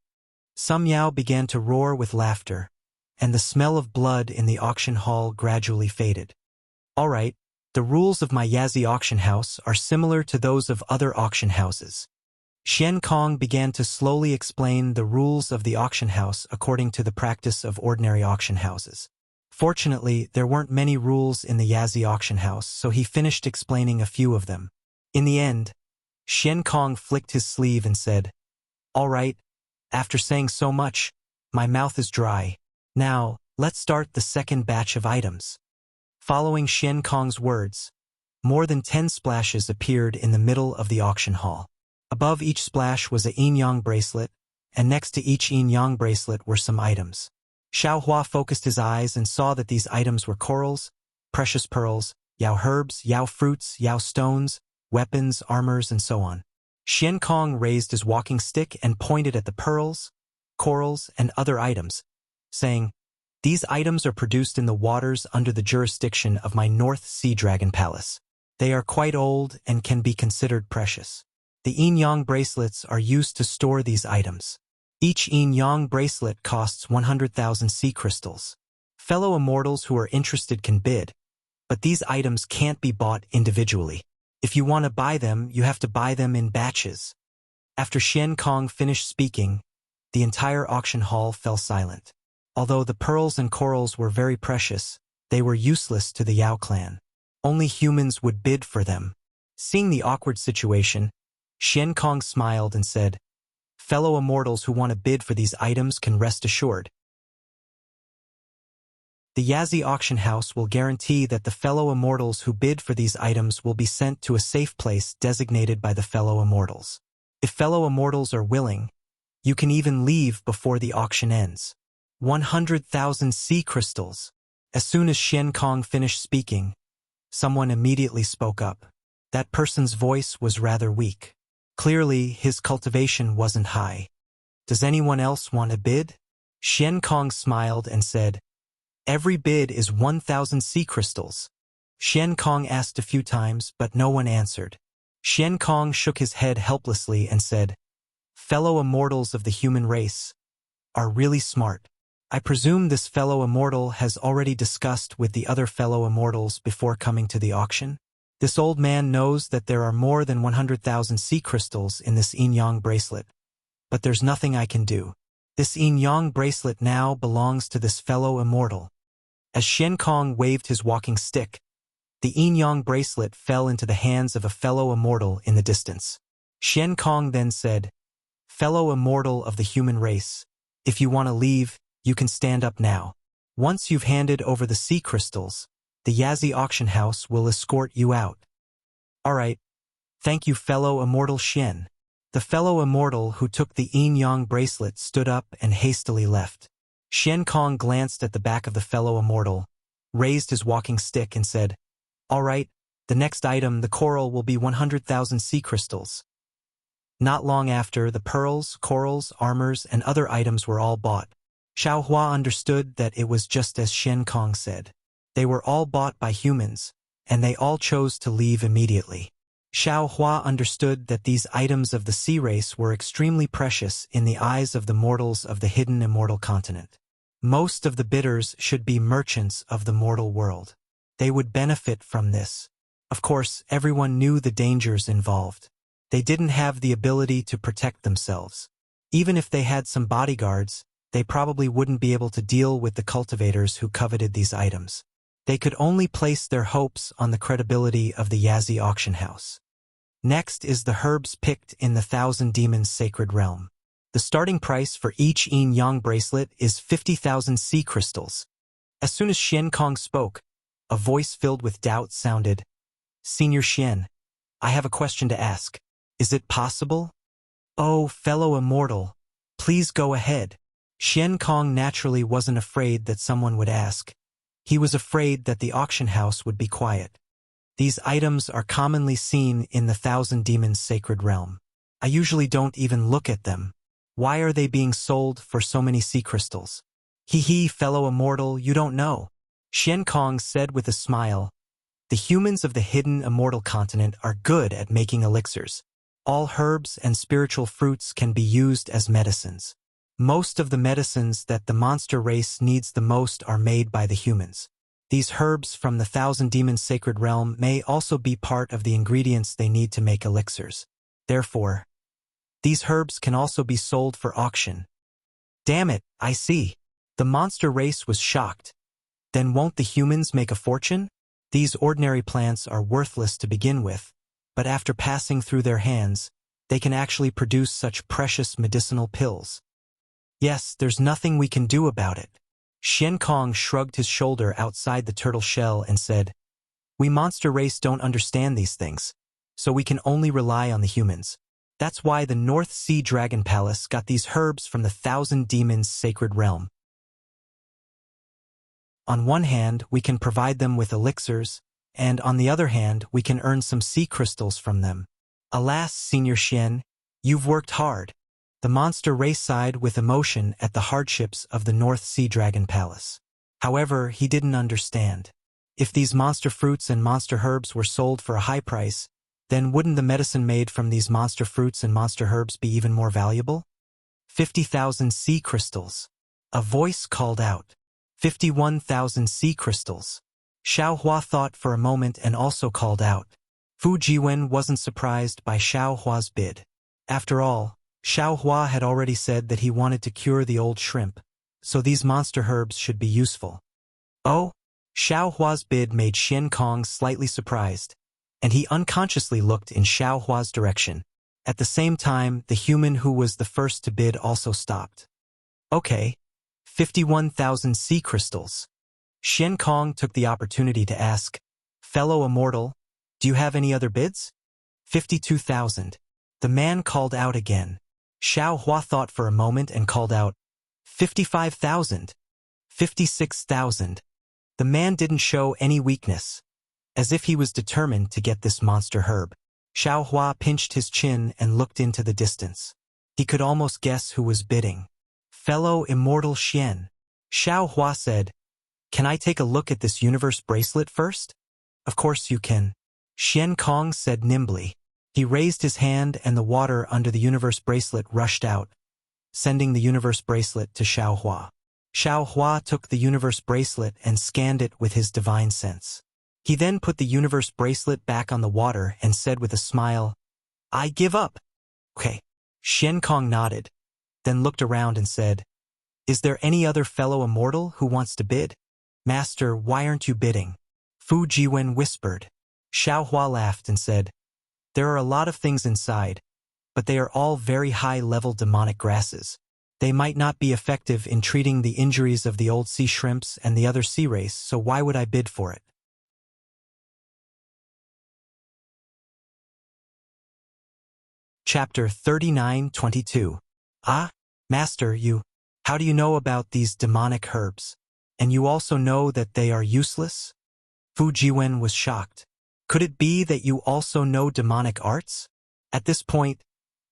Some Yao began to roar with laughter, and the smell of blood in the auction hall gradually faded. All right. The rules of my Yazi auction house are similar to those of other auction houses. Xian Kong began to slowly explain the rules of the auction house according to the practice of ordinary auction houses. Fortunately, there weren't many rules in the Yazi auction house, so he finished explaining a few of them. In the end, Xian Kong flicked his sleeve and said, All right, after saying so much, my mouth is dry. Now, let's start the second batch of items. Following Xian Kong's words, more than 10 splashes appeared in the middle of the auction hall. Above each splash was a yin-yang bracelet, and next to each yin-yang bracelet were some items. Xiao Hua focused his eyes and saw that these items were corals, precious pearls, Yao herbs, Yao fruits, Yao stones, weapons, armors, and so on. Xian Kong raised his walking stick and pointed at the pearls, corals, and other items, saying, These items are produced in the waters under the jurisdiction of my North Sea Dragon Palace. They are quite old and can be considered precious. The yin-yang bracelets are used to store these items. Each yin-yang bracelet costs 100,000 sea crystals. Fellow immortals who are interested can bid, but these items can't be bought individually. If you want to buy them, you have to buy them in batches. After Xian Kong finished speaking, the entire auction hall fell silent. Although the pearls and corals were very precious, they were useless to the Yao clan. Only humans would bid for them. Seeing the awkward situation, Xian Kong smiled and said, Fellow immortals who want to bid for these items can rest assured. The Yazi auction house will guarantee that the fellow immortals who bid for these items will be sent to a safe place designated by the fellow immortals. If fellow immortals are willing, you can even leave before the auction ends. 100,000 sea crystals. As soon as Xian Kong finished speaking, someone immediately spoke up. That person's voice was rather weak. Clearly, his cultivation wasn't high. Does anyone else want a bid? Xian Kong smiled and said, Every bid is 1,000 sea crystals. Xian Kong asked a few times, but no one answered. Xian Kong shook his head helplessly and said, "Fellow immortals of the human race are really smart. I presume this fellow immortal has already discussed with the other fellow immortals before coming to the auction. This old man knows that there are more than 100,000 sea crystals in this yin-yang bracelet. But there's nothing I can do. This yin-yang bracelet now belongs to this fellow immortal." As Xian Kong waved his walking stick, the yin-yang bracelet fell into the hands of a fellow immortal in the distance. Xian Kong then said, "Fellow immortal of the human race, if you want to leave, you can stand up now. Once you've handed over the sea crystals, the Yazi auction house will escort you out." "All right. Thank you, fellow immortal Xian." The fellow immortal who took the yin-yang bracelet stood up and hastily left. Xian Kong glanced at the back of the fellow immortal, raised his walking stick and said, "All right, the next item, the coral, will be 100,000 sea crystals." Not long after, the pearls, corals, armors, and other items were all bought. Xiao Hua understood that it was just as Xian Kong said. They were all bought by humans, and they all chose to leave immediately. Xiao Hua understood that these items of the sea race were extremely precious in the eyes of the mortals of the hidden immortal continent. Most of the bidders should be merchants of the mortal world. They would benefit from this. Of course, everyone knew the dangers involved. They didn't have the ability to protect themselves. Even if they had some bodyguards, they probably wouldn't be able to deal with the cultivators who coveted these items. They could only place their hopes on the credibility of the Yazi auction house. Next is the herbs picked in the Thousand Demons Sacred Realm. The starting price for each yin-yang bracelet is 50,000 sea crystals. As soon as Xian Kong spoke, a voice filled with doubt sounded, "Senior Xian, I have a question to ask. Is it possible?" "Oh, fellow immortal, please go ahead." Xian Kong naturally wasn't afraid that someone would ask. He was afraid that the auction house would be quiet. These items are commonly seen in the Thousand Demons Sacred Realm. I usually don't even look at them. Why are they being sold for so many sea crystals? "Hee, fellow immortal, you don't know," Xian Kong said with a smile. "The humans of the hidden immortal continent are good at making elixirs. All herbs and spiritual fruits can be used as medicines. Most of the medicines that the monster race needs the most are made by the humans. These herbs from the Thousand Demons Sacred Realm may also be part of the ingredients they need to make elixirs. Therefore, these herbs can also be sold for auction." "Damn it, I see." The monster race was shocked. "Then won't the humans make a fortune? These ordinary plants are worthless to begin with, but after passing through their hands, they can actually produce such precious medicinal pills." "Yes, there's nothing we can do about it." Xian Kong shrugged his shoulder outside the turtle shell and said, "We monster race don't understand these things, so we can only rely on the humans. That's why the North Sea Dragon Palace got these herbs from the Thousand Demons Sacred Realm. On one hand, we can provide them with elixirs, and on the other hand, we can earn some sea crystals from them. Alas, Senior Xian, you've worked hard." The monster race sighed with emotion at the hardships of the North Sea Dragon Palace. However, he didn't understand. If these monster fruits and monster herbs were sold for a high price, then wouldn't the medicine made from these monster fruits and monster herbs be even more valuable? 50,000 sea crystals. A voice called out. 51,000 sea crystals. Xiao Hua thought for a moment and also called out. Fu Jiwen wasn't surprised by Xiao Hua's bid. After all, Xiao Hua had already said that he wanted to cure the old shrimp, so these monster herbs should be useful. Oh? Xiao Hua's bid made Xian Kong slightly surprised, and he unconsciously looked in Xiao Hua's direction. At the same time, the human who was the first to bid also stopped. Okay. 51,000 sea crystals. Xian Kong took the opportunity to ask, "Fellow immortal, do you have any other bids?" 52,000. The man called out again. Xiao Hua thought for a moment and called out, 55,000. 56,000. The man didn't show any weakness, as if he was determined to get this monster herb. Xiao Hua pinched his chin and looked into the distance. He could almost guess who was bidding. Fellow immortal Xian. Xiao Hua said, Can I take a look at this universe bracelet first? Of course you can. Xian Kong said nimbly. He raised his hand and the water under the universe bracelet rushed out, sending the universe bracelet to Xiao Hua. Xiao Hua took the universe bracelet and scanned it with his divine sense. He then put the universe bracelet back on the water and said with a smile, I give up. Okay. Xian Kong nodded, then looked around and said, Is there any other fellow immortal who wants to bid? Master, why aren't you bidding? Fu Jiwen whispered. Xiao Hua laughed and said, There are a lot of things inside, but they are all very high-level demonic grasses. They might not be effective in treating the injuries of the old sea shrimps and the other sea race, so why would I bid for it? Chapter 39:22. Ah, Master, how do you know about these demonic herbs? And you also know that they are useless? Fu Jiwen was shocked. Could it be that you also know demonic arts? At this point,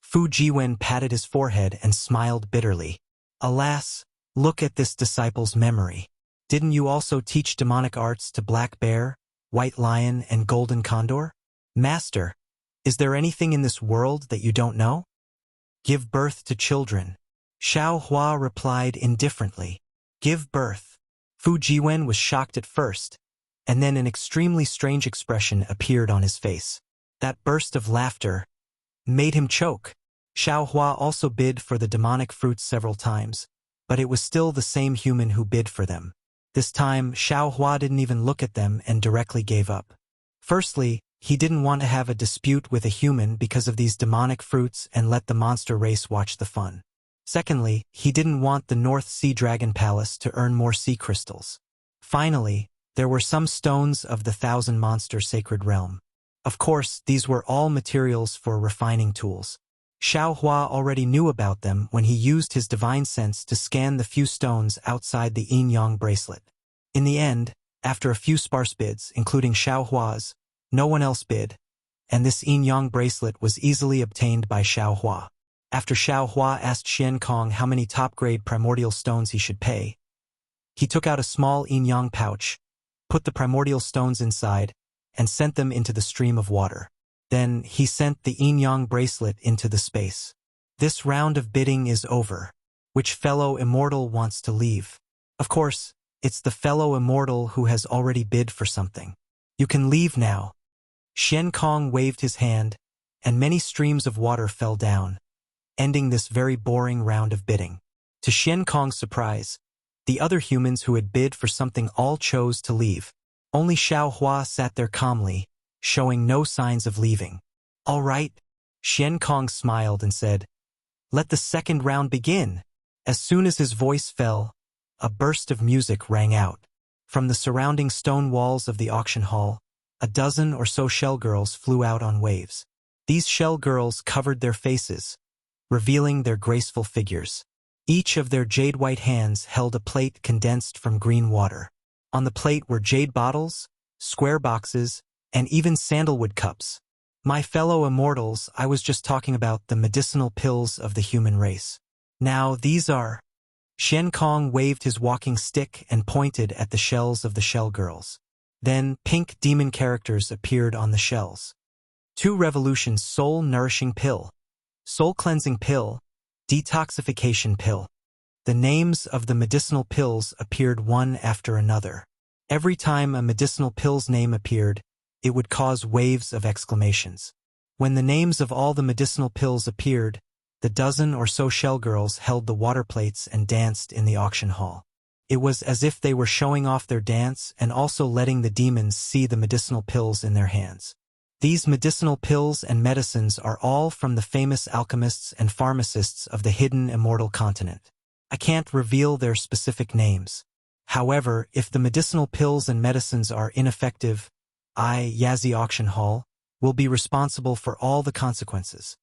Fu Jiwen patted his forehead and smiled bitterly. Alas, look at this disciple's memory. Didn't you also teach demonic arts to Black Bear, White Lion, and Golden Condor? Master, is there anything in this world that you don't know? Give birth to children. Xiao Hua replied indifferently. Give birth. Fu Jiwen was shocked at first, and then an extremely strange expression appeared on his face. That burst of laughter made him choke. Xiao Hua also bid for the demonic fruits several times, but it was still the same human who bid for them. This time, Xiao Hua didn't even look at them and directly gave up. Firstly, he didn't want to have a dispute with a human because of these demonic fruits and let the monster race watch the fun. Secondly, he didn't want the North Sea Dragon Palace to earn more sea crystals. Finally, there were some stones of the Thousand Monster Sacred Realm. Of course, these were all materials for refining tools. Xiao Hua already knew about them when he used his divine sense to scan the few stones outside the yin-yang bracelet. In the end, after a few sparse bids, including Xiao Hua's, no one else bid, and this yin-yang bracelet was easily obtained by Xiao Hua. After Xiao Hua asked Xian Kong how many top-grade primordial stones he should pay, he took out a small yin-yang pouch, put the primordial stones inside, and sent them into the stream of water. Then he sent the yin-yang bracelet into the space. This round of bidding is over. Which fellow immortal wants to leave? Of course, it's the fellow immortal who has already bid for something. You can leave now. Xian Kong waved his hand, and many streams of water fell down, ending this very boring round of bidding. To Xian Kong's surprise, the other humans who had bid for something all chose to leave. Only Xiao Hua sat there calmly, showing no signs of leaving. All right, Xian Kong smiled and said, Let the second round begin. As soon as his voice fell, a burst of music rang out. From the surrounding stone walls of the auction hall, a dozen or so shell girls flew out on waves. These shell girls covered their faces, revealing their graceful figures. Each of their jade-white hands held a plate condensed from green water. On the plate were jade bottles, square boxes, and even sandalwood cups. My fellow immortals, I was just talking about the medicinal pills of the human race. Now these are... Xian Kong waved his walking stick and pointed at the shells of the shell girls. Then pink demon characters appeared on the shells. 2 Revolutions Soul-Nourishing Pill, Soul-Cleansing Pill, Detoxification Pill. The names of the medicinal pills appeared one after another. Every time a medicinal pill's name appeared, it would cause waves of exclamations. When the names of all the medicinal pills appeared, the dozen or so shell girls held the water plates and danced in the auction hall. It was as if they were showing off their dance and also letting the demons see the medicinal pills in their hands. These medicinal pills and medicines are all from the famous alchemists and pharmacists of the hidden immortal continent. I can't reveal their specific names. However, if the medicinal pills and medicines are ineffective, Yazi Auction Hall, will be responsible for all the consequences.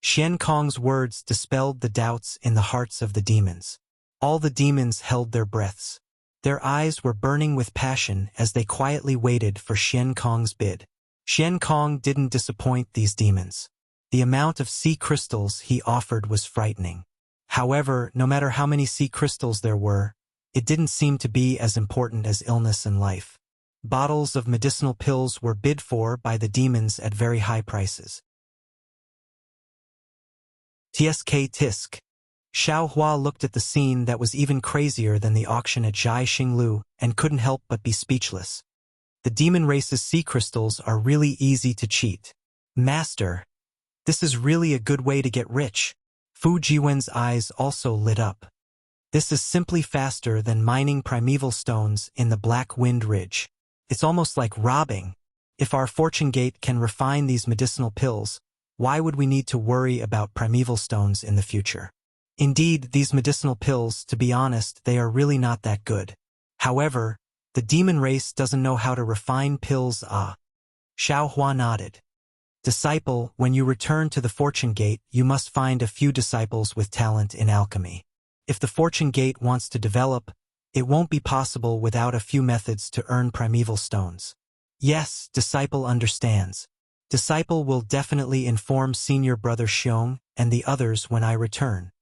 Xian Kong's words dispelled the doubts in the hearts of the demons. All the demons held their breaths. Their eyes were burning with passion as they quietly waited for Xian Kong's bid. Xian Kong didn't disappoint these demons. The amount of sea crystals he offered was frightening. However, no matter how many sea crystals there were, It didn't seem to be as important as illness and life. Bottles of medicinal pills were bid for by the demons at very high prices. Tsk tisk. Xiao Hua looked at the scene that was even crazier than the auction at Zhai Xinglu and couldn't help but be speechless. The demon race's sea crystals are really easy to cheat. Master, this is really a good way to get rich. Fu Jiwen's eyes also lit up. This is simply faster than mining primeval stones in the Black Wind Ridge. It's almost like robbing. If our fortune gate can refine these medicinal pills, why would we need to worry about primeval stones in the future? Indeed, these medicinal pills, to be honest, they are really not that good. However, the demon race doesn't know how to refine pills. Xiao Hua nodded. Disciple, when you return to the fortune gate, you must find a few disciples with talent in alchemy. If the fortune gate wants to develop, it won't be possible without a few methods to earn primeval stones. Yes, Disciple understands. Disciple will definitely inform senior brother Xiong and the others when I return.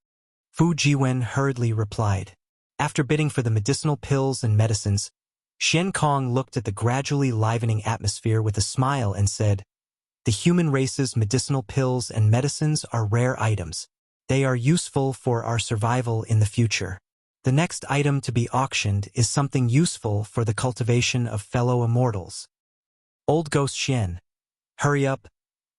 Fu Jiwen hurriedly replied. After bidding for the medicinal pills and medicines, Xian Kong looked at the gradually livening atmosphere with a smile and said, "The human race's medicinal pills and medicines are rare items. They are useful for our survival in the future. The next item to be auctioned is something useful for the cultivation of fellow immortals." Old Ghost Xian. Hurry up.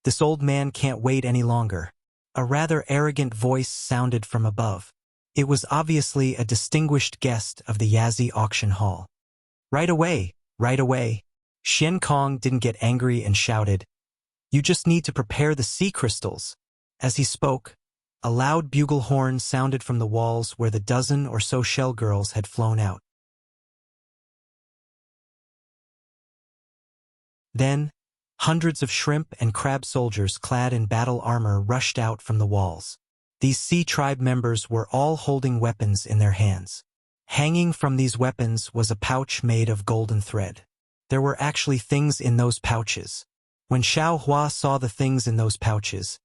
This old man can't wait any longer. A rather arrogant voice sounded from above. It was obviously a distinguished guest of the Yazi auction hall. Right away, right away. Xian Kong didn't get angry and shouted, "You just need to prepare the sea crystals." As he spoke, a loud bugle horn sounded from the walls where the dozen or so shell girls had flown out. Then, hundreds of shrimp and crab soldiers clad in battle armor rushed out from the walls. These sea tribe members were all holding weapons in their hands. Hanging from these weapons was a pouch made of golden thread. There were actually things in those pouches. When Xiao Hua saw the things in those pouches,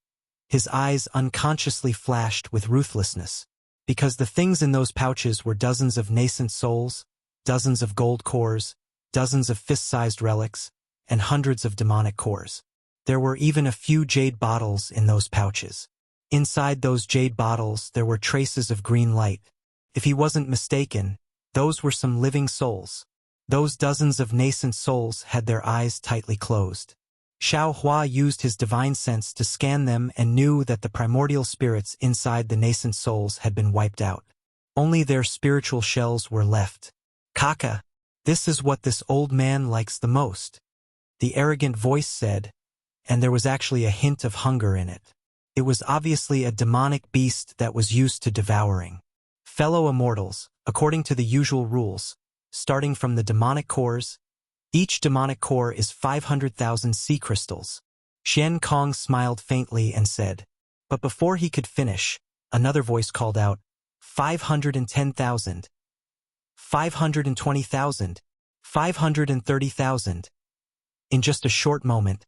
his eyes unconsciously flashed with ruthlessness, because the things in those pouches were dozens of nascent souls, dozens of gold cores, dozens of fist-sized relics, and hundreds of demonic cores. There were even a few jade bottles in those pouches. Inside those jade bottles there were traces of green light. If he wasn't mistaken, those were some living souls. Those dozens of nascent souls had their eyes tightly closed. Xiao Hua used his divine sense to scan them and knew that the primordial spirits inside the nascent souls had been wiped out. Only their spiritual shells were left. "Kaka, this is what this old man likes the most," the arrogant voice said, and there was actually a hint of hunger in it. It was obviously a demonic beast that was used to devouring. Fellow immortals, according to the usual rules, starting from the demonic cores, each demonic core is 500,000 sea crystals. Xian Kong smiled faintly and said, but before he could finish, another voice called out, 510,000, 520,000, 530,000. In just a short moment,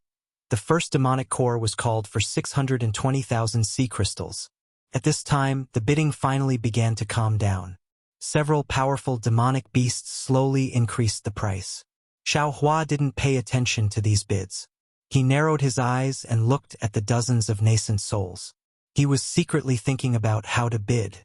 the first demonic core was called for 620,000 sea crystals. At this time, the bidding finally began to calm down. Several powerful demonic beasts slowly increased the price. Xiao Hua didn't pay attention to these bids. He narrowed his eyes and looked at the dozens of nascent souls. He was secretly thinking about how to bid.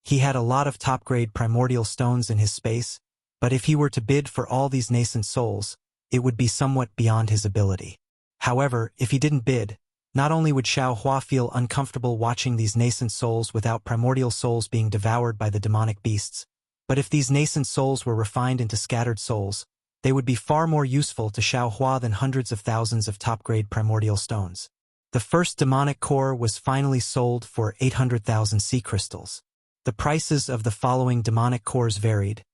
He had a lot of top-grade primordial stones in his space, but if he were to bid for all these nascent souls, it would be somewhat beyond his ability. However, if he didn't bid, not only would Xiao Hua feel uncomfortable watching these nascent souls without primordial souls being devoured by the demonic beasts, but if these nascent souls were refined into scattered souls, they would be far more useful to Xiao Hua than hundreds of thousands of top-grade primordial stones. The first demonic core was finally sold for 800,000 sea crystals. The prices of the following demonic cores varied,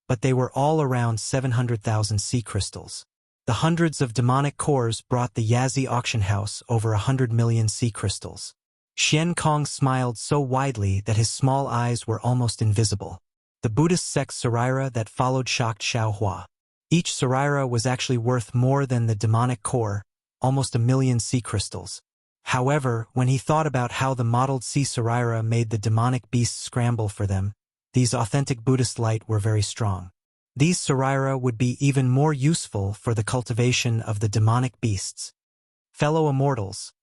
but they were all around 700,000 sea crystals. The hundreds of demonic cores brought the Yazi auction house over 100 million sea crystals. Xian Kong smiled so widely that his small eyes were almost invisible. The Buddhist sect Saraira that followed shocked Xiao Hua. Each Saraira was actually worth more than the demonic core, almost 1 million sea crystals. However, when he thought about how the modeled sea Saraira made the demonic beasts scramble for them, These authentic Buddhist light were very strong. These Saraira would be even more useful for the cultivation of the demonic beasts. Fellow immortals,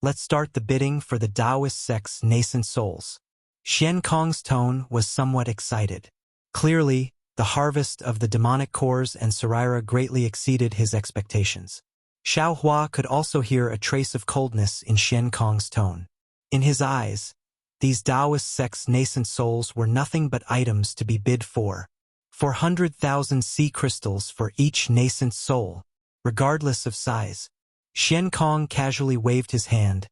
let's start the bidding for the Taoist sect's nascent souls. Xian Kong's tone was somewhat excited. Clearly, the harvest of the demonic cores and Saraira greatly exceeded his expectations. Xiao Hua could also hear a trace of coldness in Xian Kong's tone. In his eyes, these Taoist sect's nascent souls were nothing but items to be bid for. 400,000 sea crystals for each nascent soul, regardless of size. Xian Kong casually waved his hand,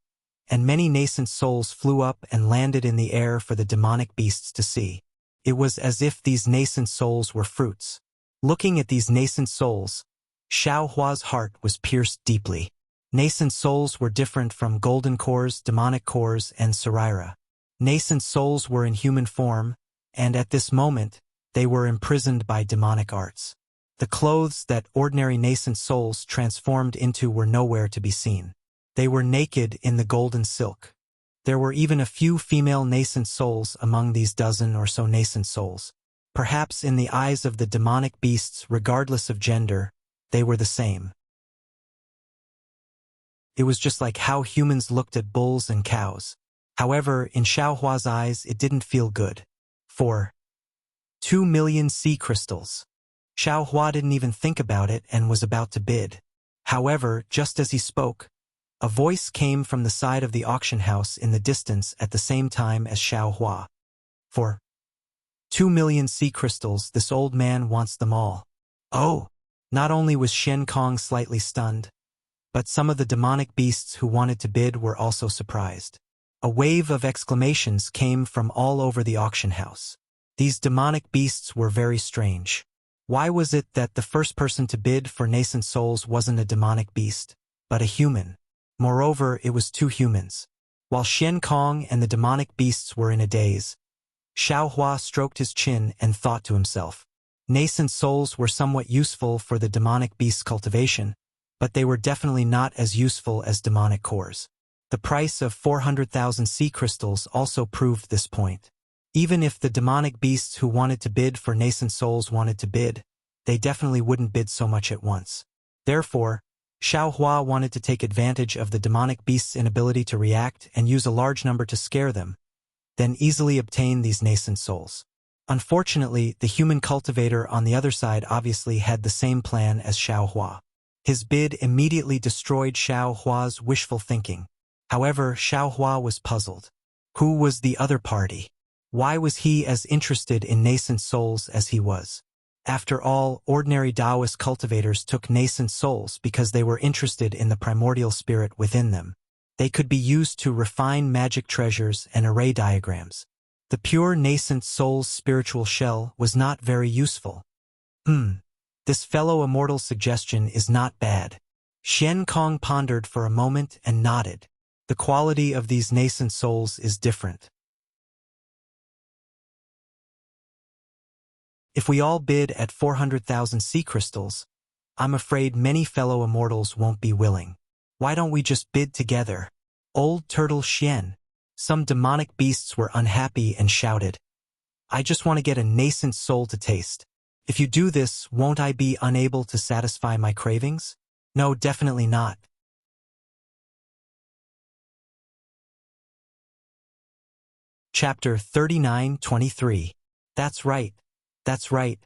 and many nascent souls flew up and landed in the air for the demonic beasts to see. It was as if these nascent souls were fruits. Looking at these nascent souls, Xiao Hua's heart was pierced deeply. Nascent souls were different from golden cores, demonic cores, and Saraira. Nascent souls were in human form, and at this moment, they were imprisoned by demonic arts. The clothes that ordinary nascent souls transformed into were nowhere to be seen. They were naked in the golden silk. There were even a few female nascent souls among these dozen or so nascent souls. Perhaps in the eyes of the demonic beasts, regardless of gender, they were the same. It was just like how humans looked at bulls and cows. However, in Xiao Hua's eyes, it didn't feel good. 2 million sea crystals. Xiao Hua didn't even think about it and was about to bid. However, just as he spoke, a voice came from the side of the auction house in the distance at the same time as Xiao Hua. 2 million sea crystals, this old man wants them all. Oh! Not only was Xian Kong slightly stunned, but some of the demonic beasts who wanted to bid were also surprised. A wave of exclamations came from all over the auction house. These demonic beasts were very strange. Why was it that the first person to bid for nascent souls wasn't a demonic beast, but a human? Moreover, it was two humans. While Xian Kong and the demonic beasts were in a daze, Xiao Hua stroked his chin and thought to himself. Nascent souls were somewhat useful for the demonic beast's cultivation, but they were definitely not as useful as demonic cores. The price of 400,000 sea crystals also proved this point. Even if the demonic beasts who wanted to bid for nascent souls wanted to bid, they definitely wouldn't bid so much at once. Therefore, Xiao Hua wanted to take advantage of the demonic beasts' inability to react and use a large number to scare them, then easily obtain these nascent souls. Unfortunately, the human cultivator on the other side obviously had the same plan as Xiao Hua. His bid immediately destroyed Xiao Hua's wishful thinking. However, Xiao Hua was puzzled. Who was the other party? Why was he as interested in nascent souls as he was? After all, ordinary Taoist cultivators took nascent souls because they were interested in the primordial spirit within them. They could be used to refine magic treasures and array diagrams. The pure nascent soul's spiritual shell was not very useful. This fellow immortal's suggestion is not bad. Xian Kong pondered for a moment and nodded. The quality of these nascent souls is different. If we all bid at 400,000 sea crystals, I'm afraid many fellow immortals won't be willing. Why don't we just bid together? Old Turtle Xian. Some demonic beasts were unhappy and shouted, I just want to get a nascent soul to taste. If you do this, won't I be unable to satisfy my cravings? No, definitely not. Chapter 39-23. That's right. That's right.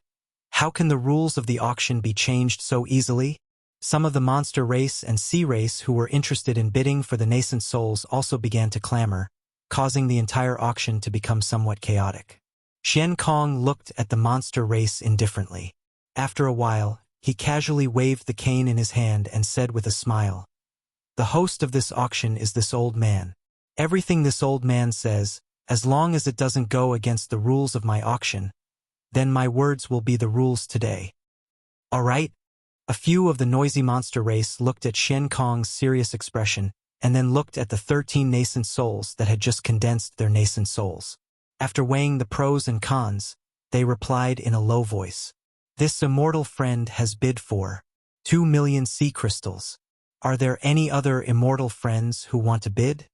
How can the rules of the auction be changed so easily? Some of the monster race and sea race who were interested in bidding for the nascent souls also began to clamor, causing the entire auction to become somewhat chaotic. Xian Kong looked at the monster race indifferently. After a while, he casually waved the cane in his hand and said with a smile, The host of this auction is this old man. Everything this old man says, as long as it doesn't go against the rules of my auction, then my words will be the rules today. All right? A few of the noisy monster race looked at Xian Kong's serious expression and then looked at the 13 nascent souls that had just condensed their nascent souls. After weighing the pros and cons, they replied in a low voice. This immortal friend has bid for 2 million sea crystals. Are there any other immortal friends who want to bid?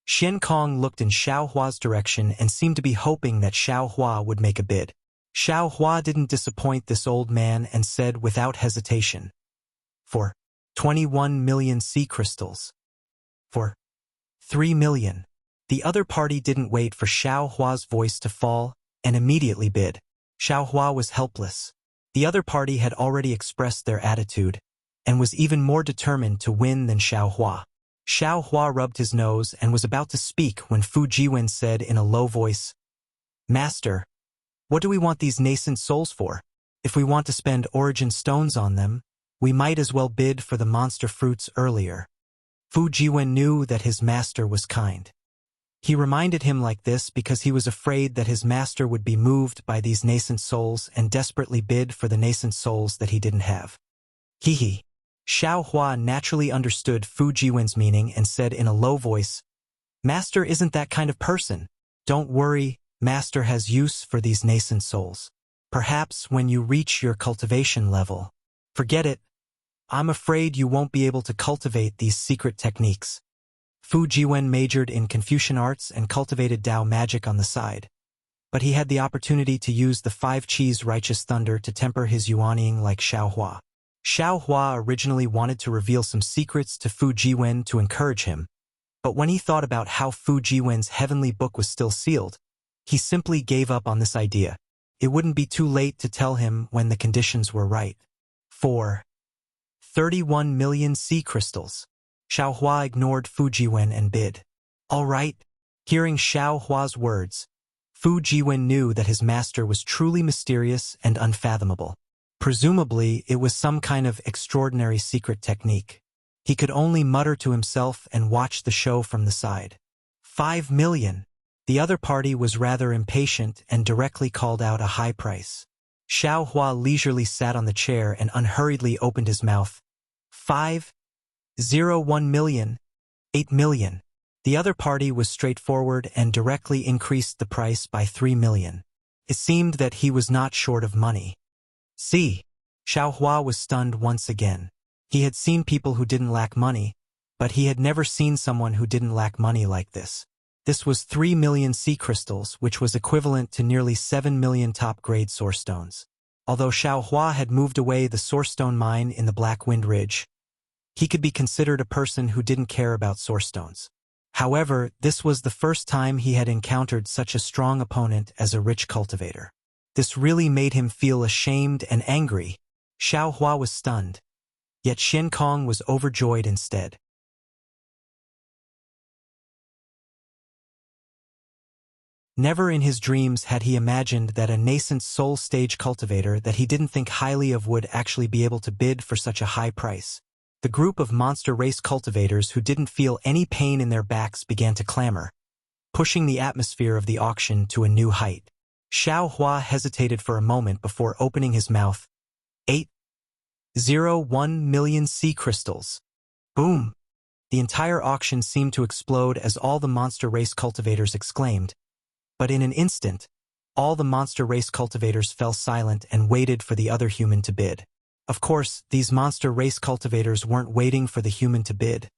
Xian Kong looked in Xiao Hua's direction and seemed to be hoping that Xiao Hua would make a bid. Xiao Hua didn't disappoint this old man and said without hesitation, "For 21 million sea crystals. For 3 million. The other party didn't wait for Xiao Hua's voice to fall and immediately bid. Xiao Hua was helpless. The other party had already expressed their attitude and was even more determined to win than Xiao Hua. Xiao Hua rubbed his nose and was about to speak when Fu Jiwen said in a low voice, "Master, what do we want these nascent souls for? If we want to spend origin stones on them, we might as well bid for the monster fruits earlier." Fu Jiwen knew that his master was kind. He reminded him like this because he was afraid that his master would be moved by these nascent souls and desperately bid for the nascent souls that he didn't have. Hee. Xiao Hua naturally understood Fu Jiwen's meaning and said in a low voice, "Master isn't that kind of person. Don't worry, Master has use for these nascent souls. Perhaps when you reach your cultivation level. Forget it. I'm afraid you won't be able to cultivate these secret techniques." Fu Jiwen majored in Confucian arts and cultivated Dao magic on the side, but he had the opportunity to use the 5 Qis righteous thunder to temper his yuanying like Xiao Hua. Xiao Hua originally wanted to reveal some secrets to Fu Jiwen to encourage him, but when he thought about how Fu Jiwen's heavenly book was still sealed, he simply gave up on this idea. It wouldn't be too late to tell him when the conditions were right. 4. 31 million sea crystals. Xiao Hua ignored Fu Jiwen and bid. "All right." Hearing Xiao Hua's words, Fu Jiwen knew that his master was truly mysterious and unfathomable. Presumably, it was some kind of extraordinary secret technique. He could only mutter to himself and watch the show from the side. 5 million. The other party was rather impatient and directly called out a high price. Xiao Hua leisurely sat on the chair and unhurriedly opened his mouth. 5.01 million. 8 million. The other party was straightforward and directly increased the price by 3 million. It seemed that he was not short of money. See, Xiao Hua was stunned once again. He had seen people who didn't lack money, but he had never seen someone who didn't lack money like this. This was 3 million sea crystals, which was equivalent to nearly 7 million top-grade source stones. Although Xiao Hua had moved away the source stone mine in the Black Wind Ridge, he could be considered a person who didn't care about source stones. However, this was the first time he had encountered such a strong opponent as a rich cultivator. This really made him feel ashamed and angry. Xiao Hua was stunned, yet Xian Kong was overjoyed instead. Never in his dreams had he imagined that a nascent soul stage cultivator that he didn't think highly of would actually be able to bid for such a high price. The group of monster race cultivators who didn't feel any pain in their backs began to clamor, pushing the atmosphere of the auction to a new height. Xiao Hua hesitated for a moment before opening his mouth. 8.01 million sea crystals. Boom! The entire auction seemed to explode as all the monster race cultivators exclaimed. But in an instant, all the monster race cultivators fell silent and waited for the other human to bid. Of course, these monster race cultivators weren't waiting for the human to bid,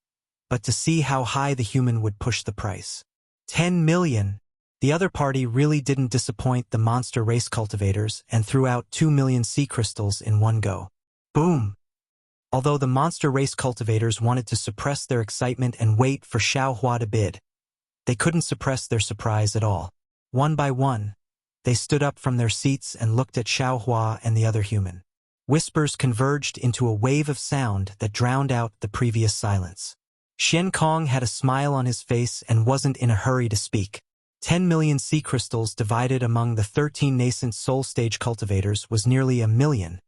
but to see how high the human would push the price. 10 million. The other party really didn't disappoint the monster race cultivators and threw out 2 million sea crystals in one go. Boom! Although the monster race cultivators wanted to suppress their excitement and wait for Xiao Hua to bid, they couldn't suppress their surprise at all. One by one, they stood up from their seats and looked at Xiao Hua and the other human. Whispers converged into a wave of sound that drowned out the previous silence. Xian Kong had a smile on his face and wasn't in a hurry to speak. 10 million sea crystals divided among the 13 nascent soul stage cultivators was nearly 1 million,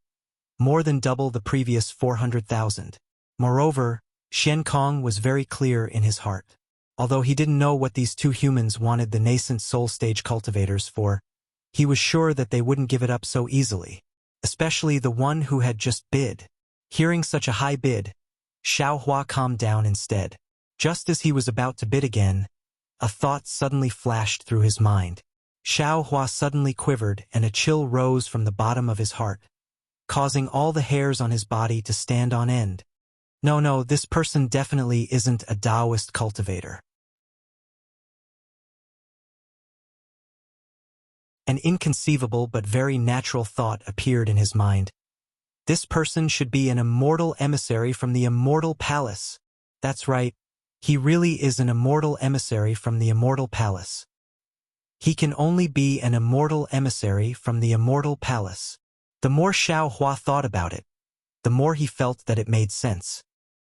more than double the previous 400,000. Moreover, Xian Kong was very clear in his heart. Although he didn't know what these two humans wanted the nascent soul stage cultivators for, he was sure that they wouldn't give it up so easily, especially the one who had just bid. Hearing such a high bid, Xiao Hua calmed down instead. Just as he was about to bid again, a thought suddenly flashed through his mind. Xiao Hua suddenly quivered and a chill rose from the bottom of his heart, causing all the hairs on his body to stand on end. No, this person definitely isn't a Taoist cultivator. An inconceivable but very natural thought appeared in his mind. This person should be an immortal emissary from the immortal palace. That's right, he really is an immortal emissary from the immortal palace. He can only be an immortal emissary from the immortal palace. The more Xiao Hua thought about it, the more he felt that it made sense.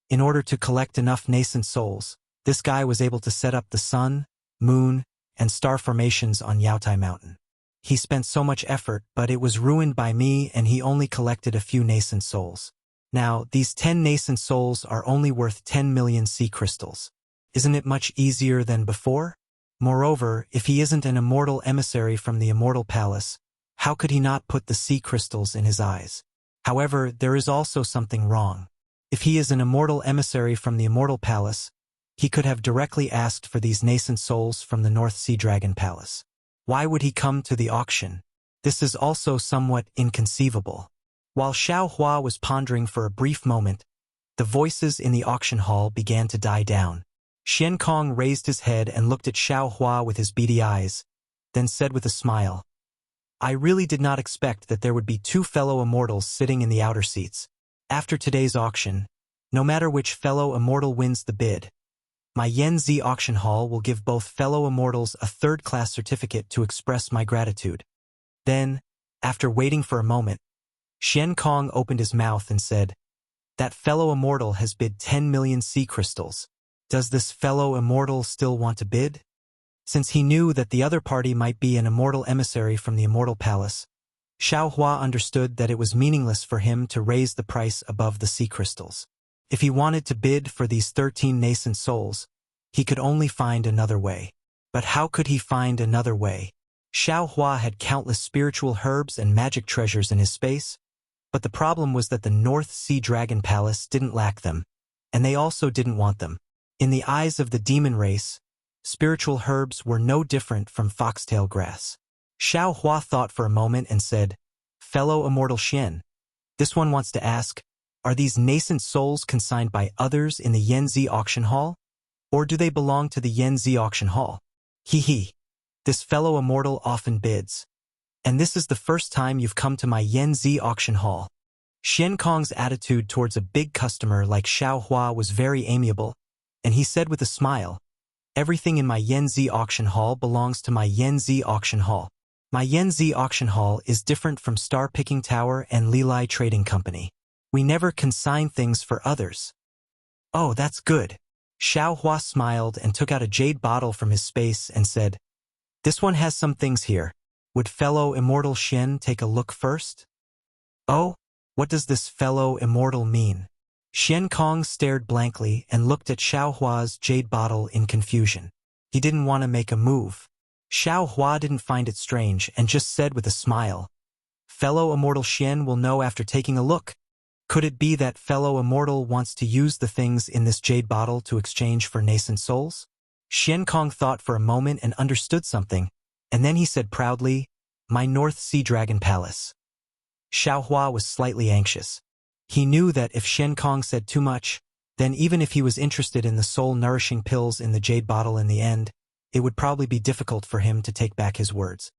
In order to collect enough nascent souls, this guy was able to set up the sun, moon, and star formations on Yaotai Mountain. He spent so much effort, but it was ruined by me and he only collected a few nascent souls. Now, these 10 nascent souls are only worth 10 million sea crystals. Isn't it much easier than before? Moreover, if he isn't an immortal emissary from the immortal palace, how could he not put the sea crystals in his eyes? However, there is also something wrong. If he is an immortal emissary from the immortal palace, he could have directly asked for these nascent souls from the North Sea Dragon Palace. Why would he come to the auction? This is also somewhat inconceivable. While Xiao Hua was pondering for a brief moment, the voices in the auction hall began to die down. Xian Kong raised his head and looked at Xiao Hua with his beady eyes, then said with a smile, I really did not expect that there would be two fellow immortals sitting in the outer seats. After today's auction, no matter which fellow immortal wins the bid, my Yanzi auction hall will give both fellow immortals a third-class certificate to express my gratitude. Then, after waiting for a moment, Xian Kong opened his mouth and said, That fellow immortal has bid 10 million sea crystals. Does this fellow immortal still want to bid? Since he knew that the other party might be an immortal emissary from the immortal palace, Xiao Hua understood that it was meaningless for him to raise the price above the sea crystals. If he wanted to bid for these 13 nascent souls, he could only find another way. But how could he find another way? Xiao Hua had countless spiritual herbs and magic treasures in his space, but the problem was that the North Sea Dragon Palace didn't lack them, and they also didn't want them. In the eyes of the demon race, spiritual herbs were no different from foxtail grass. Xiao Hua thought for a moment and said, Fellow immortal Xian, this one wants to ask, are these nascent souls consigned by others in the Yanzi auction hall? Or do they belong to the Yanzi auction hall? This fellow immortal often bids. And this is the first time you've come to my Yanzi auction hall. Xian Kong's attitude towards a big customer like Xiao Hua was very amiable, and he said with a smile, Everything in my Yanzi auction hall belongs to my Yanzi auction hall. My Yanzi auction hall is different from Star Picking Tower and Lilai Trading Company. We never consign things for others. Oh, that's good. Xiao Hua smiled and took out a jade bottle from his space and said, This one has some things here. Would fellow immortal Xian take a look first? Oh, what does this fellow immortal mean? Xian Kong stared blankly and looked at Xiao Hua's jade bottle in confusion. He didn't want to make a move. Xiao Hua didn't find it strange and just said with a smile, Fellow immortal Xian will know after taking a look. Could it be that fellow immortal wants to use the things in this jade bottle to exchange for nascent souls? Xian Kong thought for a moment and understood something, and then he said proudly, My North Sea Dragon Palace. Xiao Hua was slightly anxious. He knew that if Xian Kong said too much, then even if he was interested in the soul-nourishing pills in the jade bottle in the end, it would probably be difficult for him to take back his words.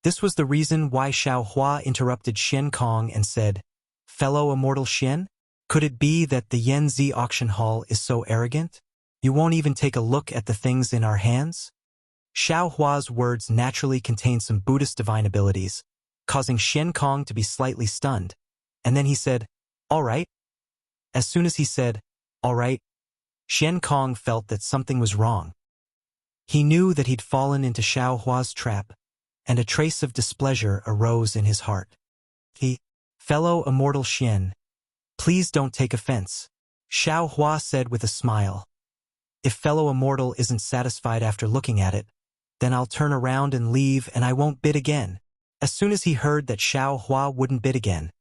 This was the reason why Xiao Hua interrupted Xian Kong and said, Fellow immortal Xian, could it be that the Yanzi auction hall is so arrogant? You won't even take a look at the things in our hands? Xiao Hua's words naturally contained some Buddhist divine abilities, causing Xian Kong to be slightly stunned, and then he said, All right. As soon as he said, All right, Xian Kong felt that something was wrong. He knew that he'd fallen into Xiao Hua's trap, and a trace of displeasure arose in his heart. Fellow immortal Xian, please don't take offense, Xiao Hua said with a smile. If fellow immortal isn't satisfied after looking at it, then I'll turn around and leave and I won't bid again. As soon as he heard that Xiao Hua wouldn't bid again,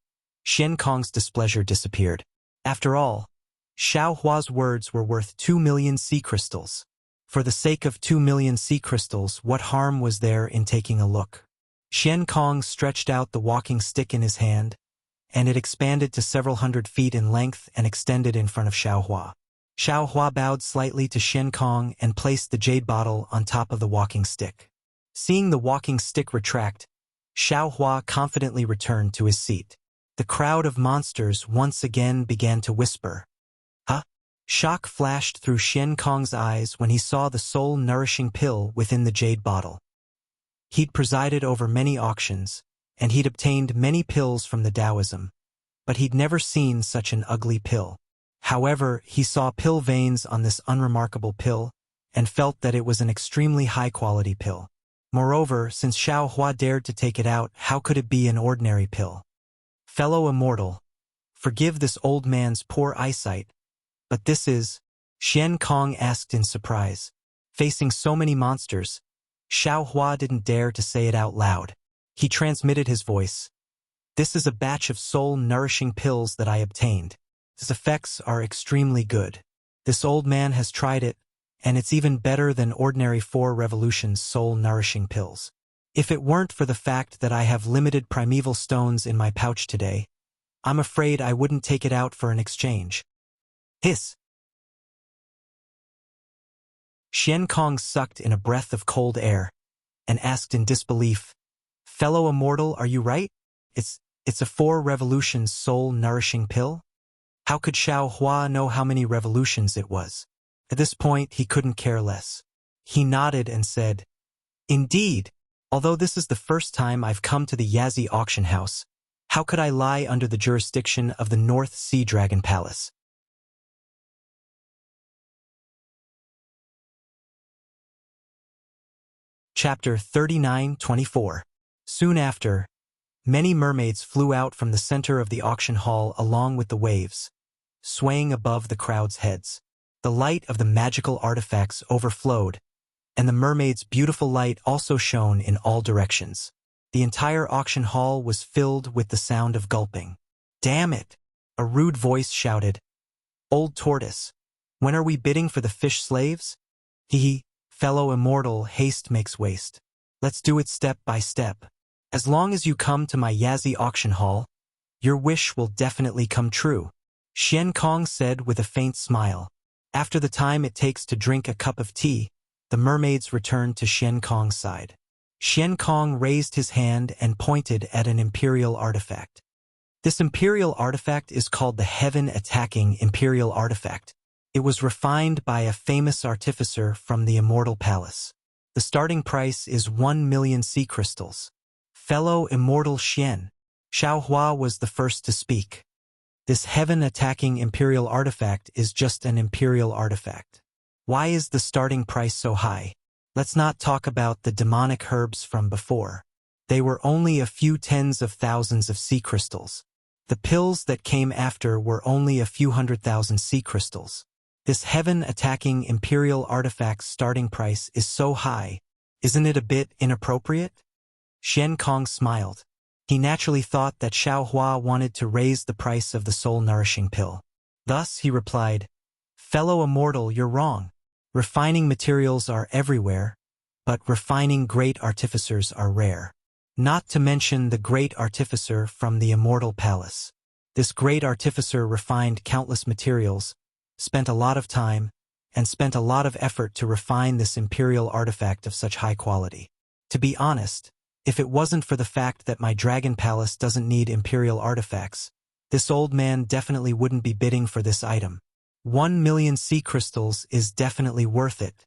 Xian Kong's displeasure disappeared. After all, Xiao Hua's words were worth 2 million sea crystals. For the sake of 2 million sea crystals, what harm was there in taking a look? Xian Kong stretched out the walking stick in his hand, and it expanded to several hundred feet in length and extended in front of Xiao Hua. Xiao Hua bowed slightly to Xian Kong and placed the jade bottle on top of the walking stick. Seeing the walking stick retract, Xiao Hua confidently returned to his seat. The crowd of monsters once again began to whisper. Huh? Shock flashed through Xian Kong's eyes when he saw the soul-nourishing pill within the jade bottle. He'd presided over many auctions, and he'd obtained many pills from the Taoism, but he'd never seen such an ugly pill. However, he saw pill veins on this unremarkable pill, and felt that it was an extremely high-quality pill. Moreover, since Xiao Hua dared to take it out, how could it be an ordinary pill? Fellow immortal, forgive this old man's poor eyesight, but this is... Xian Kong asked in surprise. Facing so many monsters, Xiao Hua didn't dare to say it out loud. He transmitted his voice. This is a batch of soul-nourishing pills that I obtained. Its effects are extremely good. This old man has tried it, and it's even better than ordinary 4 Revolutions soul-nourishing pills. If it weren't for the fact that I have limited primeval stones in my pouch today, I'm afraid I wouldn't take it out for an exchange. Hiss! Xian Kong sucked in a breath of cold air, and asked in disbelief, Fellow immortal, are you right? It's a 4 Revolutions soul-nourishing pill? How could Xiao Hua know how many revolutions it was? At this point, he couldn't care less. He nodded and said, Indeed, although this is the first time I've come to the Yazi auction house, how could I lie under the jurisdiction of the North Sea Dragon Palace? Chapter 39-24. Soon after, many mermaids flew out from the center of the auction hall along with the waves, swaying above the crowd's heads. The light of the magical artifacts overflowed, and the mermaid's beautiful light also shone in all directions. The entire auction hall was filled with the sound of gulping. Damn it! A rude voice shouted. Old tortoise, when are we bidding for the fish slaves? Hee, fellow immortal, haste makes waste. Let's do it step by step. As long as you come to my Yazi auction hall, your wish will definitely come true, Xian Kong said with a faint smile. After the time it takes to drink a cup of tea, the mermaids returned to Xian Kong's side. Xian Kong raised his hand and pointed at an imperial artifact. This imperial artifact is called the Heaven-Attacking Imperial Artifact. It was refined by a famous artificer from the Immortal Palace. The starting price is 1 million sea crystals. Fellow immortal Xian, Xiao Hua was the first to speak. This heaven-attacking imperial artifact is just an imperial artifact. Why is the starting price so high? Let's not talk about the demonic herbs from before. They were only a few tens of thousands of sea crystals. The pills that came after were only a few 100,000 sea crystals. This heaven-attacking imperial artifact's starting price is so high. Isn't it a bit inappropriate? Xian Kong smiled. He naturally thought that Xiao Hua wanted to raise the price of the soul-nourishing pill. Thus, he replied, Fellow immortal, you're wrong. Refining materials are everywhere, but refining great artificers are rare. Not to mention the great artificer from the Immortal Palace. This great artificer refined countless materials, spent a lot of time, and spent a lot of effort to refine this imperial artifact of such high quality. To be honest, if it wasn't for the fact that my dragon palace doesn't need imperial artifacts, this old man definitely wouldn't be bidding for this item. 1 million sea crystals is definitely worth it.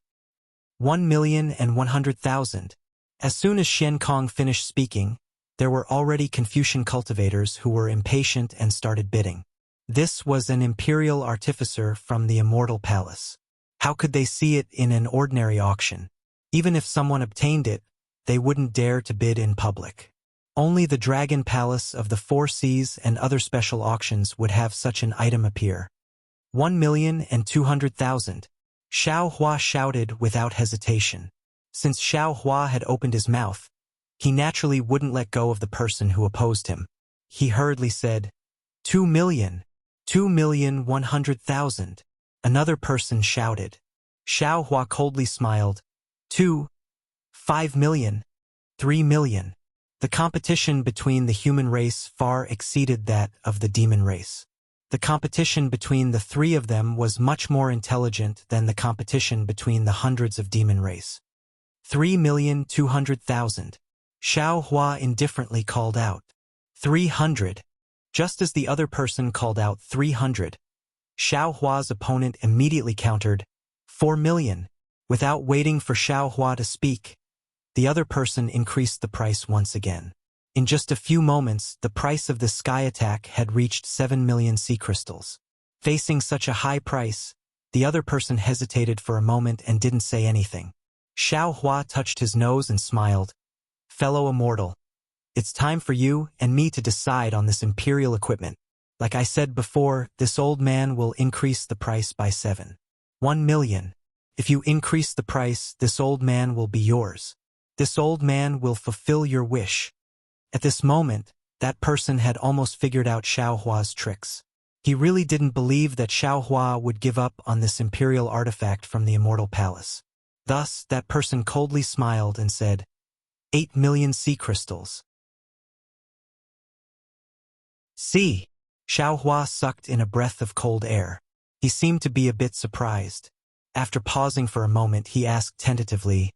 1,100,000. As soon as Xian Kong finished speaking, there were already Confucian cultivators who were impatient and started bidding. This was an imperial artificer from the Immortal Palace. How could they see it in an ordinary auction? Even if someone obtained it, they wouldn't dare to bid in public. Only the Dragon Palace of the Four Seas and other special auctions would have such an item appear. 1,200,000. Xiao Hua shouted without hesitation. Since Xiao Hua had opened his mouth, he naturally wouldn't let go of the person who opposed him. He hurriedly said, 2 million. 2,100,000. Another person shouted. Xiao Hua coldly smiled. 5 million. 3 million. The competition between the human race far exceeded that of the demon race. The competition between the three of them was much more intelligent than the competition between the hundreds of demon race. 3,200,000. Xiao Hua indifferently called out. 300. Just as the other person called out 300, Xiao Hua's opponent immediately countered, 4 million. Without waiting for Xiao Hua to speak, the other person increased the price once again. In just a few moments, the price of the sky attack had reached 7 million sea crystals. Facing such a high price, the other person hesitated for a moment and didn't say anything. Xiao Hua touched his nose and smiled. Fellow immortal, it's time for you and me to decide on this imperial equipment. Like I said before, this old man will increase the price by 1 million. If you increase the price, this old man will be yours. This old man will fulfill your wish. At this moment, that person had almost figured out Xiao Hua's tricks. He really didn't believe that Xiao Hua would give up on this imperial artifact from the immortal palace. Thus, that person coldly smiled and said, 8 million sea crystals. See. Xiao Hua sucked in a breath of cold air. He seemed to be a bit surprised. After pausing for a moment, he asked tentatively,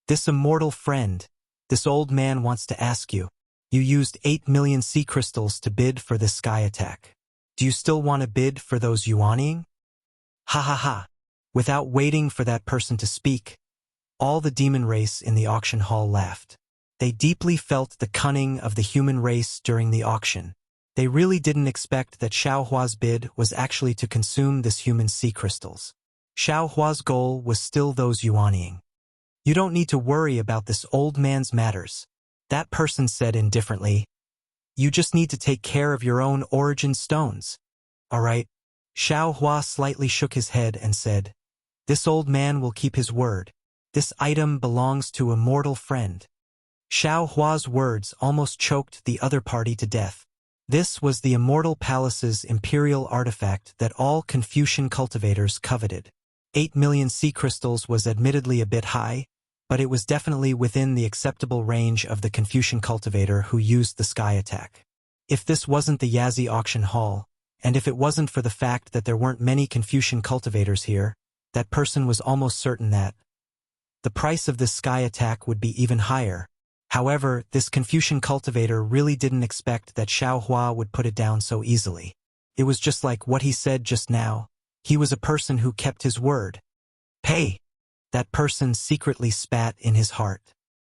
This immortal friend, this old man wants to ask you. You used 8 million sea crystals to bid for this sky attack. Do you still want to bid for those yuanying? Ha ha ha. Without waiting for that person to speak, all the demon race in the auction hall laughed. They deeply felt the cunning of the human race during the auction. They really didn't expect that Xiao Hua's bid was actually to consume this human sea crystals. Xiao Hua's goal was still those yuanying. You don't need to worry about this old man's matters. That person said indifferently. You just need to take care of your own origin stones. All right. Xiao Hua slightly shook his head and said, This old man will keep his word. This item belongs to a mortal friend. Xiao Hua's words almost choked the other party to death. This was the Immortal Palace's imperial artifact that all Confucian cultivators coveted. 8 million sea crystals was admittedly a bit high, but it was definitely within the acceptable range of the Confucian cultivator who used the sky attack. If this wasn't the Yazi auction hall, and if it wasn't for the fact that there weren't many Confucian cultivators here, that person was almost certain that the price of this sky attack would be even higher. However, this Confucian cultivator really didn't expect that Xiao Hua would put it down so easily. It was just like what he said just now. He was a person who kept his word. Hey! That person secretly spat in his heart.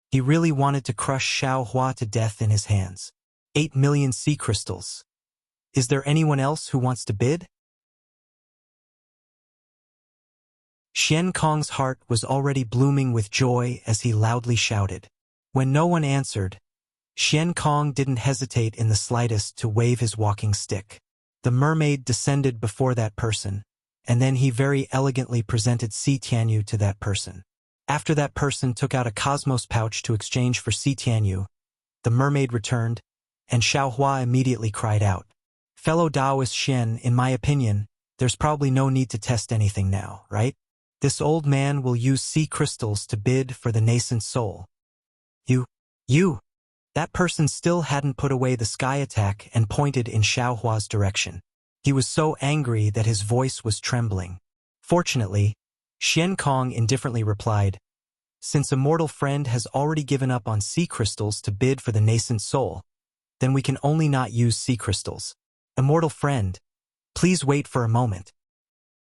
He really wanted to crush Xiao Hua to death in his hands. 8 million sea crystals. Is there anyone else who wants to bid? Xian Kong's heart was already blooming with joy as he loudly shouted. When no one answered, Xian Kong didn't hesitate in the slightest to wave his walking stick. The mermaid descended before that person, and then he very elegantly presented Si Tianyu to that person. After that person took out a cosmos pouch to exchange for Si Tianyu, the mermaid returned, and Xiao Hua immediately cried out, Fellow Taoist Xian, in my opinion, there's probably no need to test anything now, right? This old man will use sea crystals to bid for the nascent soul. You! That person still hadn't put away the sky attack and pointed in Xiao Hua's direction. He was so angry that his voice was trembling. Fortunately, Xian Kong indifferently replied, Since a mortal friend has already given up on sea crystals to bid for the nascent soul, then we can only not use sea crystals. Immortal friend, please wait for a moment.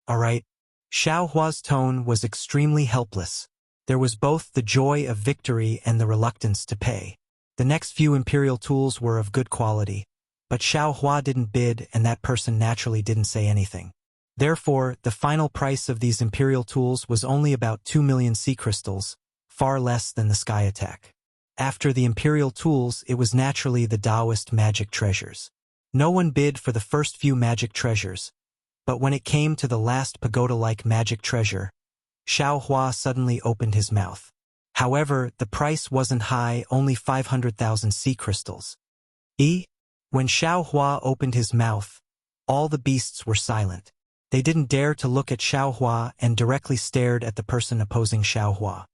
All right. Xiao Hua's tone was extremely helpless. There was both the joy of victory and the reluctance to pay. The next few imperial tools were of good quality, but Xiao Hua didn't bid and that person naturally didn't say anything. Therefore, the final price of these imperial tools was only about 2 million sea crystals, far less than the sky attack. After the imperial tools, it was naturally the Taoist magic treasures. No one bid for the first few magic treasures, but when it came to the last pagoda-like magic treasure, Xiao Hua suddenly opened his mouth. However, the price wasn't high, only 500,000 sea crystals. When Xiao Hua opened his mouth, all the beasts were silent. They didn't dare to look at Xiao Hua and directly stared at the person opposing Xiao Hua.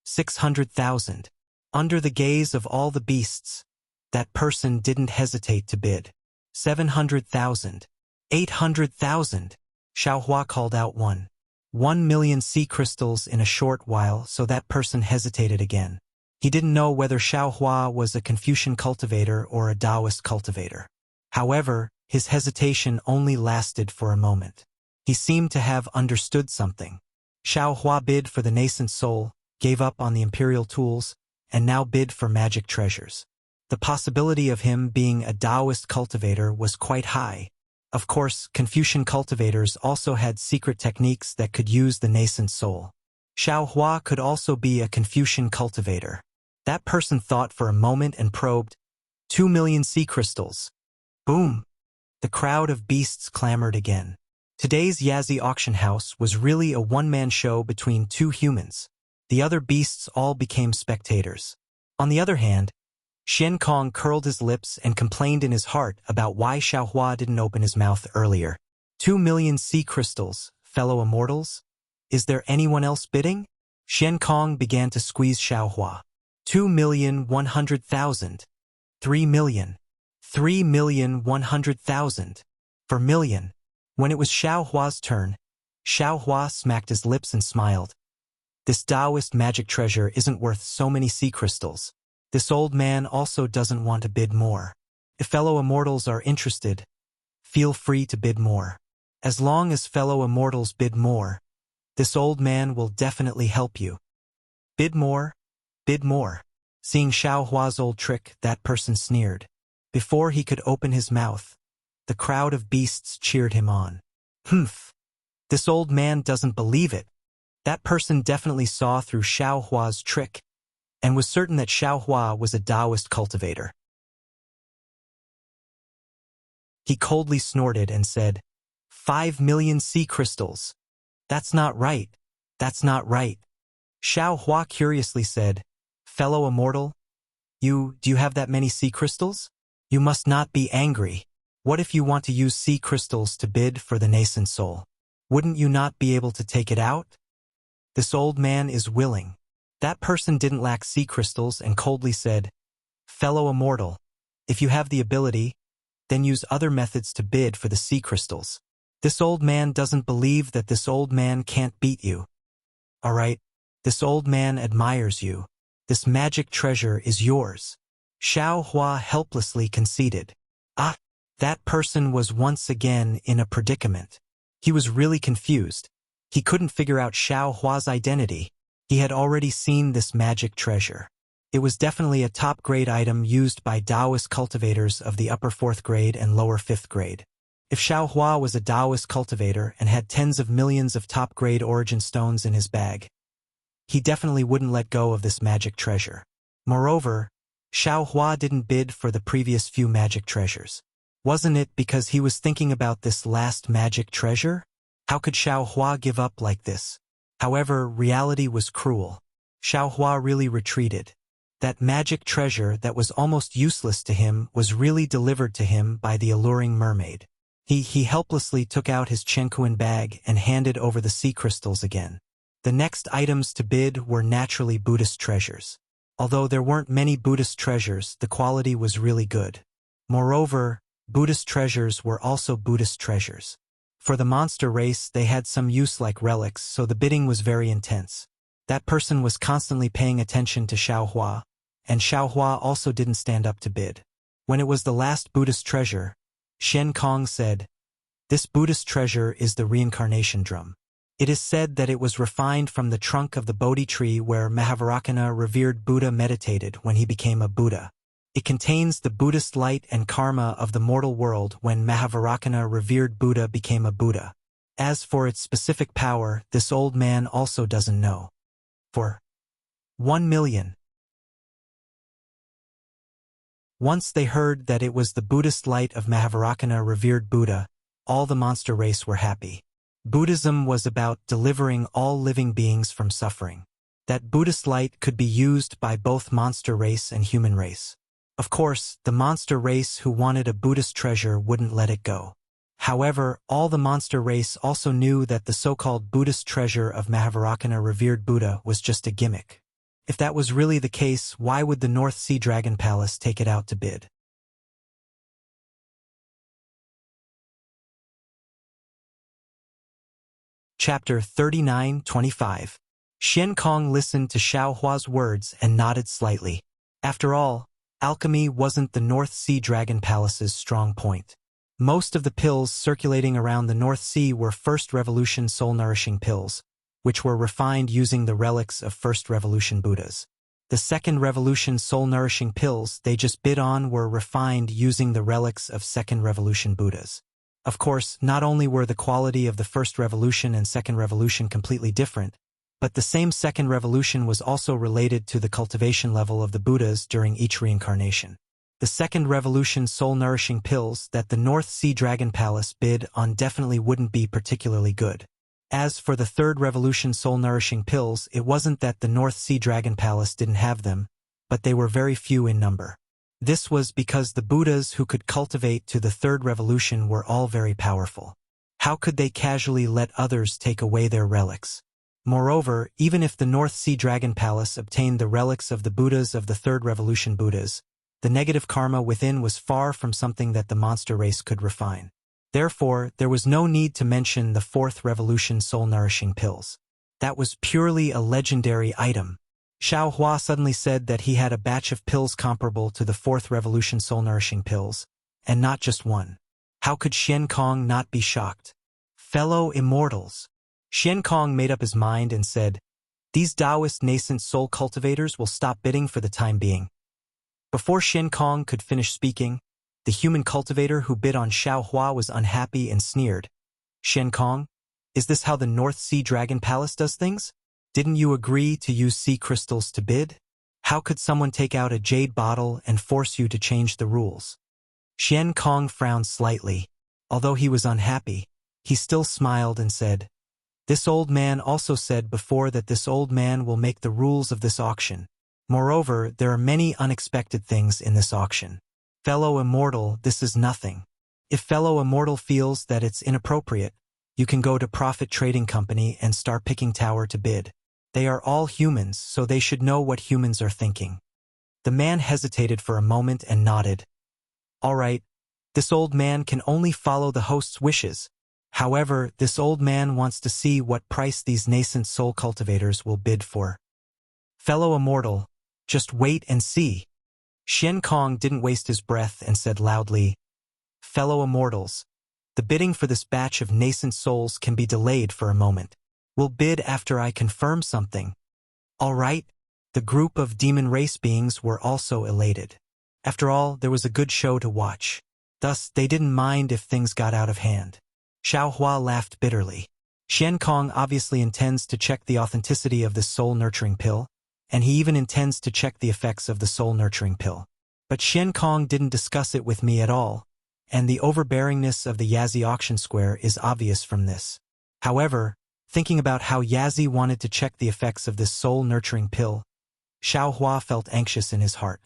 600,000. Under the gaze of all the beasts, that person didn't hesitate to bid. 700,000. 800,000. Xiao Hua called out 1 1 million sea crystals in a short while, so that person hesitated again. He didn't know whether Xiaohua was a Confucian cultivator or a Taoist cultivator. However, his hesitation only lasted for a moment. He seemed to have understood something. Xiaohua bid for the nascent soul, gave up on the imperial tools, and now bid for magic treasures. The possibility of him being a Taoist cultivator was quite high. Of course, Confucian cultivators also had secret techniques that could use the nascent soul. Xiaohua could also be a Confucian cultivator. That person thought for a moment and probed. 2 million sea crystals. Boom! The crowd of beasts clamored again. Today's Yazzie auction house was really a one-man show between two humans. The other beasts all became spectators. On the other hand, Xian Kong curled his lips and complained in his heart about why Xiaohua didn't open his mouth earlier. 2 million sea crystals, fellow immortals? Is there anyone else bidding? Xian Kong began to squeeze Xiaohua. 2,100,000. 3 million. 3,100,000. For million. When it was Xiaohua's turn, Xiaohua smacked his lips and smiled. This Taoist magic treasure isn't worth so many sea crystals. This old man also doesn't want to bid more. If fellow immortals are interested, feel free to bid more. As long as fellow immortals bid more, this old man will definitely help you. Bid more. Bid more. Seeing Xiaohua's old trick, that person sneered. Before he could open his mouth, the crowd of beasts cheered him on. Humph! This old man doesn't believe it. That person definitely saw through Xiaohua's trick and was certain that Xiaohua was a Taoist cultivator. He coldly snorted and said, 5 million sea crystals. That's not right. That's not right. Xiaohua curiously said, Fellow immortal, do you have that many sea crystals? You must not be angry. What if you want to use sea crystals to bid for the nascent soul? Wouldn't you not be able to take it out? This old man is willing. That person didn't lack sea crystals and coldly said, Fellow immortal, if you have the ability, then use other methods to bid for the sea crystals. This old man doesn't believe that this old man can't beat you. All right, this old man admires you. This magic treasure is yours. Xiaohua helplessly conceded. Ah, that person was once again in a predicament. He was really confused. He couldn't figure out Xiaohua's identity. He had already seen this magic treasure. It was definitely a top-grade item used by Taoist cultivators of the upper 4th grade and lower 5th grade. If Xiaohua was a Taoist cultivator and had tens of millions of top-grade origin stones in his bag, he definitely wouldn't let go of this magic treasure. Moreover, Xiaohua didn't bid for the previous few magic treasures. Wasn't it because he was thinking about this last magic treasure? How could Xiaohua give up like this? However, reality was cruel. Xiaohua really retreated. That magic treasure that was almost useless to him was really delivered to him by the alluring mermaid. He helplessly took out his Chenkuan bag and handed over the sea crystals again. The next items to bid were naturally Buddhist treasures. Although there weren't many Buddhist treasures, the quality was really good. Moreover, Buddhist treasures were also Buddhist treasures. For the monster race, they had some use like relics, so the bidding was very intense. That person was constantly paying attention to Xiaohua, and Xiaohua also didn't stand up to bid. When it was the last Buddhist treasure, Xian Kong said, This Buddhist treasure is the reincarnation drum. It is said that it was refined from the trunk of the Bodhi tree where Mahavarakana revered Buddha meditated when he became a Buddha. It contains the Buddhist light and karma of the mortal world when Mahavarakana revered Buddha became a Buddha. As for its specific power, this old man also doesn't know. For 1 million. Once they heard that it was the Buddhist light of Mahavarakana revered Buddha, all the monster race were happy. Buddhism was about delivering all living beings from suffering. That Buddhist light could be used by both monster race and human race. Of course, the monster race who wanted a Buddhist treasure wouldn't let it go. However, all the monster race also knew that the so-called Buddhist treasure of Mahavarakana revered Buddha was just a gimmick. If that was really the case, why would the North Sea Dragon Palace take it out to bid? Chapter 39:25. Xian Kong listened to Xiao Hua's words and nodded slightly. After all, alchemy wasn't the North Sea Dragon Palace's strong point. Most of the pills circulating around the North Sea were First Revolution soul-nourishing pills, which were refined using the relics of First Revolution Buddhas. The Second Revolution soul-nourishing pills they just bid on were refined using the relics of Second Revolution Buddhas. Of course, not only were the quality of the First Revolution and Second Revolution completely different, but the same Second Revolution was also related to the cultivation level of the Buddhas during each reincarnation. The Second Revolution soul-nourishing pills that the North Sea Dragon Palace bid on definitely wouldn't be particularly good. As for the Third Revolution soul-nourishing pills, it wasn't that the North Sea Dragon Palace didn't have them, but they were very few in number. This was because the Buddhas who could cultivate to the Third Revolution were all very powerful. How could they casually let others take away their relics? Moreover, even if the North Sea Dragon Palace obtained the relics of the Buddhas of the Third Revolution Buddhas, the negative karma within was far from something that the monster race could refine. Therefore, there was no need to mention the Fourth Revolution soul-nourishing pills. That was purely a legendary item. Xiao Hua suddenly said that he had a batch of pills comparable to the Fourth Revolution soul-nourishing pills, and not just one. How could Xian Kong not be shocked? Fellow immortals. Xian Kong made up his mind and said, "These Taoist nascent soul cultivators will stop bidding for the time being." Before Xian Kong could finish speaking, the human cultivator who bid on Xiao Hua was unhappy and sneered. "Xian Kong, is this how the North Sea Dragon Palace does things? Didn't you agree to use sea crystals to bid? How could someone take out a jade bottle and force you to change the rules?" Xian Kong frowned slightly. Although he was unhappy, he still smiled and said, "This old man also said before that this old man will make the rules of this auction. Moreover, there are many unexpected things in this auction. Fellow immortal, this is nothing. If fellow immortal feels that it's inappropriate, you can go to Profit Trading Company and Star Picking Tower to bid. They are all humans, so they should know what humans are thinking." The man hesitated for a moment and nodded. "All right, this old man can only follow the host's wishes. However, this old man wants to see what price these nascent soul cultivators will bid for. Fellow immortal, just wait and see." Xian Kong didn't waste his breath and said loudly, "Fellow immortals, the bidding for this batch of nascent souls can be delayed for a moment. We'll bid after I confirm something." All right. The group of demon race beings were also elated. After all, there was a good show to watch. Thus, they didn't mind if things got out of hand. Xiao Hua laughed bitterly. Xian Kong obviously intends to check the authenticity of this soul-nurturing pill, and he even intends to check the effects of the soul-nurturing pill. But Xian Kong didn't discuss it with me at all, and the overbearingness of the Yazzie auction square is obvious from this. However, thinking about how Yazzie wanted to check the effects of this soul-nurturing pill, Xiao Hua felt anxious in his heart.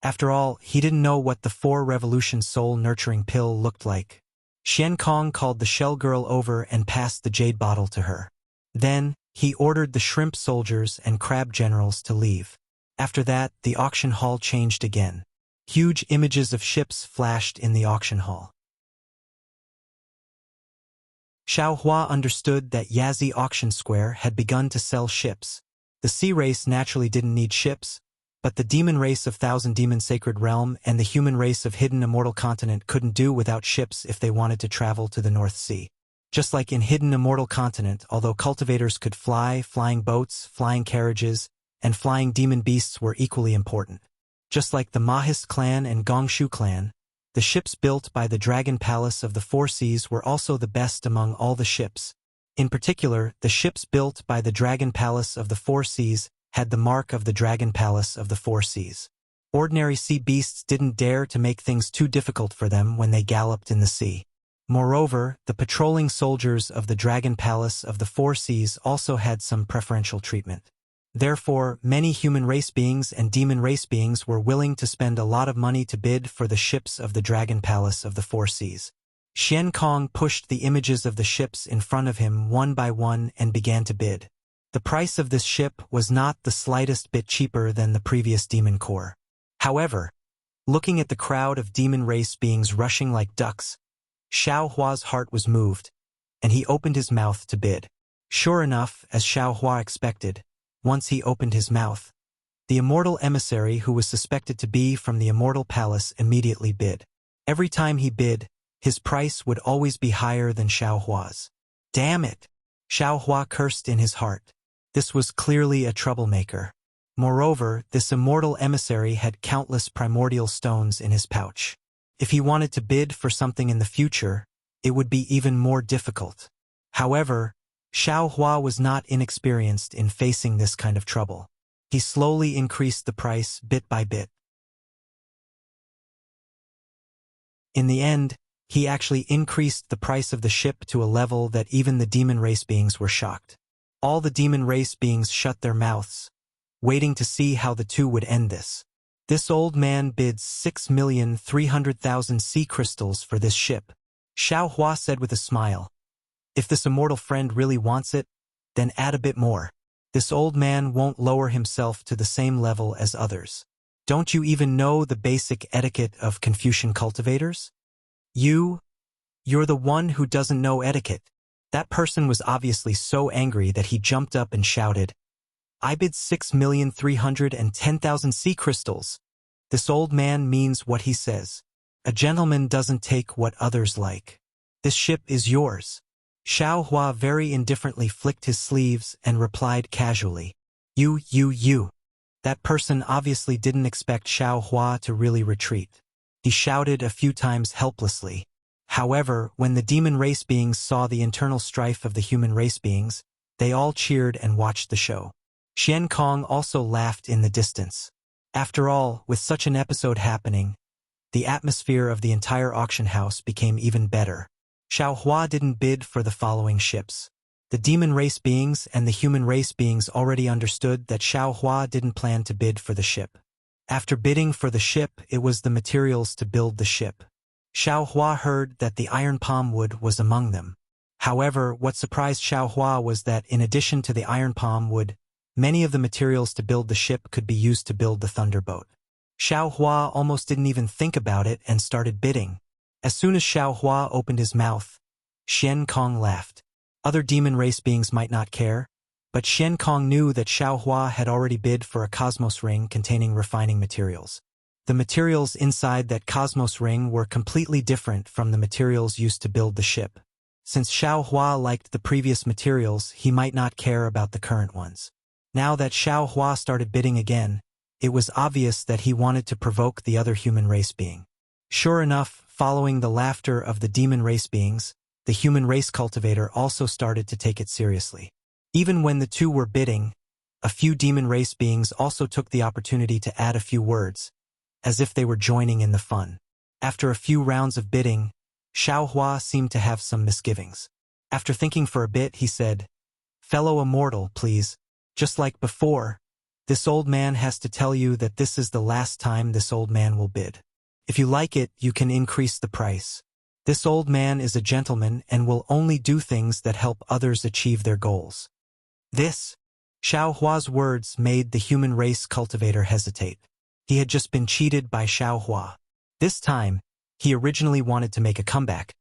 After all, he didn't know what the 4 Revolution soul-nurturing pill looked like. Xian Kong called the shell girl over and passed the jade bottle to her. Then, he ordered the shrimp soldiers and crab generals to leave. After that, the auction hall changed again. Huge images of ships flashed in the auction hall. Xiao Hua understood that Yazzie Auction Square had begun to sell ships. The sea race naturally didn't need ships, but the demon race of Thousand Demon Sacred Realm and the human race of Hidden Immortal Continent couldn't do without ships if they wanted to travel to the North Sea. Just like in Hidden Immortal Continent, although cultivators could fly, flying boats, flying carriages, and flying demon beasts were equally important. Just like the Mahist clan and Gongshu clan, the ships built by the Dragon Palace of the Four Seas were also the best among all the ships. In particular, the ships built by the Dragon Palace of the Four Seas had the mark of the Dragon Palace of the Four Seas. Ordinary sea beasts didn't dare to make things too difficult for them when they galloped in the sea. Moreover, the patrolling soldiers of the Dragon Palace of the Four Seas also had some preferential treatment. Therefore, many human race beings and demon race beings were willing to spend a lot of money to bid for the ships of the Dragon Palace of the Four Seas. Xian Kong pushed the images of the ships in front of him one by one and began to bid. The price of this ship was not the slightest bit cheaper than the previous demon core. However, looking at the crowd of demon race beings rushing like ducks, Xiao Hua's heart was moved, and he opened his mouth to bid. Sure enough, as Xiao Hua expected, once he opened his mouth, the immortal emissary who was suspected to be from the immortal palace immediately bid. Every time he bid, his price would always be higher than Xiao Hua's. Damn it! Xiao Hua cursed in his heart. This was clearly a troublemaker. Moreover, this immortal emissary had countless primordial stones in his pouch. If he wanted to bid for something in the future, it would be even more difficult. However, Xiao Hua was not inexperienced in facing this kind of trouble. He slowly increased the price bit by bit. In the end, he actually increased the price of the ship to a level that even the demon race beings were shocked. All the demon race beings shut their mouths, waiting to see how the two would end this. This old man bids 6,300,000 sea crystals for this ship. Xiao Hua said with a smile, "If this immortal friend really wants it, then add a bit more. This old man won't lower himself to the same level as others. Don't you even know the basic etiquette of Confucian cultivators? You're the one who doesn't know etiquette." That person was obviously so angry that he jumped up and shouted, "I bid 6,310,000 sea crystals. This old man means what he says. A gentleman doesn't take what others like. This ship is yours." Xiao Hua very indifferently flicked his sleeves and replied casually, You. That person obviously didn't expect Xiao Hua to really retreat. He shouted a few times helplessly. However, when the demon race beings saw the internal strife of the human race beings, they all cheered and watched the show. Xian Kong also laughed in the distance. After all, with such an episode happening, the atmosphere of the entire auction house became even better. Xiao Hua didn't bid for the following ships. The demon race beings and the human race beings already understood that Xiao Hua didn't plan to bid for the ship. After bidding for the ship, it was the materials to build the ship. Xiao Hua heard that the iron palm wood was among them. However, what surprised Xiao Hua was that in addition to the iron palm wood, many of the materials to build the ship could be used to build the thunderboat. Xiao Hua almost didn't even think about it and started bidding. As soon as Xiao Hua opened his mouth, Xian Kong laughed. Other demon race beings might not care, but Xian Kong knew that Xiao Hua had already bid for a cosmos ring containing refining materials. The materials inside that cosmos ring were completely different from the materials used to build the ship. Since Xiao Hua liked the previous materials, he might not care about the current ones. Now that Xiao Hua started bidding again, it was obvious that he wanted to provoke the other human race being. Sure enough, following the laughter of the demon race beings, the human race cultivator also started to take it seriously. Even when the two were bidding, a few demon race beings also took the opportunity to add a few words, as if they were joining in the fun. After a few rounds of bidding, Xiao Hua seemed to have some misgivings. After thinking for a bit, he said, "Fellow immortal, please. Just like before, this old man has to tell you that this is the last time this old man will bid. If you like it, you can increase the price. This old man is a gentleman and will only do things that help others achieve their goals." This, Xiao Hua's words made the human race cultivator hesitate. He had just been cheated by Xiao Hua. This time, he originally wanted to make a comeback,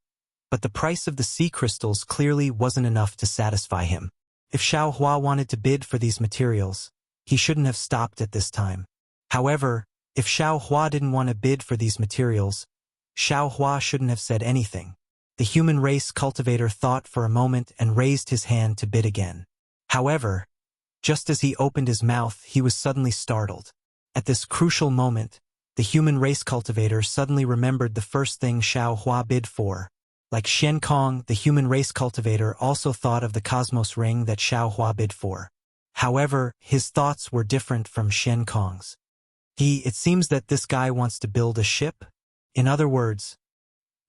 but the price of the sea crystals clearly wasn't enough to satisfy him. If Xiao Hua wanted to bid for these materials, he shouldn't have stopped at this time. However, if Xiao Hua didn't want to bid for these materials, Xiao Hua shouldn't have said anything. The human race cultivator thought for a moment and raised his hand to bid again. However, just as he opened his mouth, he was suddenly startled. At this crucial moment, the human race cultivator suddenly remembered the first thing Xiao Hua bid for. Like Xian Kong, the human race cultivator also thought of the cosmos ring that Xiao Hua bid for. However, his thoughts were different from Xian Kong's. It seems that this guy wants to build a ship? In other words,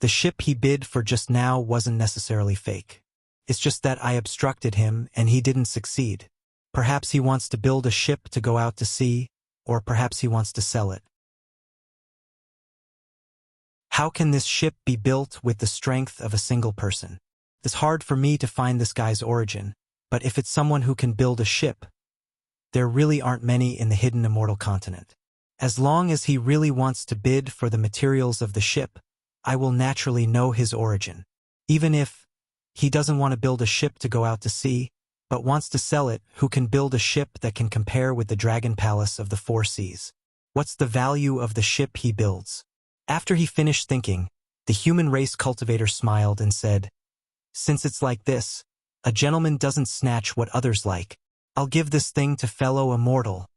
the ship he bid for just now wasn't necessarily fake. It's just that I obstructed him and he didn't succeed. Perhaps he wants to build a ship to go out to sea, or perhaps he wants to sell it. How can this ship be built with the strength of a single person? It's hard for me to find this guy's origin, but if it's someone who can build a ship, there really aren't many in the hidden immortal continent. As long as he really wants to bid for the materials of the ship, I will naturally know his origin. Even if he doesn't want to build a ship to go out to sea, but wants to sell it who can build a ship that can compare with the dragon palace of the four seas. What's the value of the ship he builds? After he finished thinking, the human race cultivator smiled and said, "Since it's like this, a gentleman doesn't snatch what others like. I'll give this thing to fellow immortal."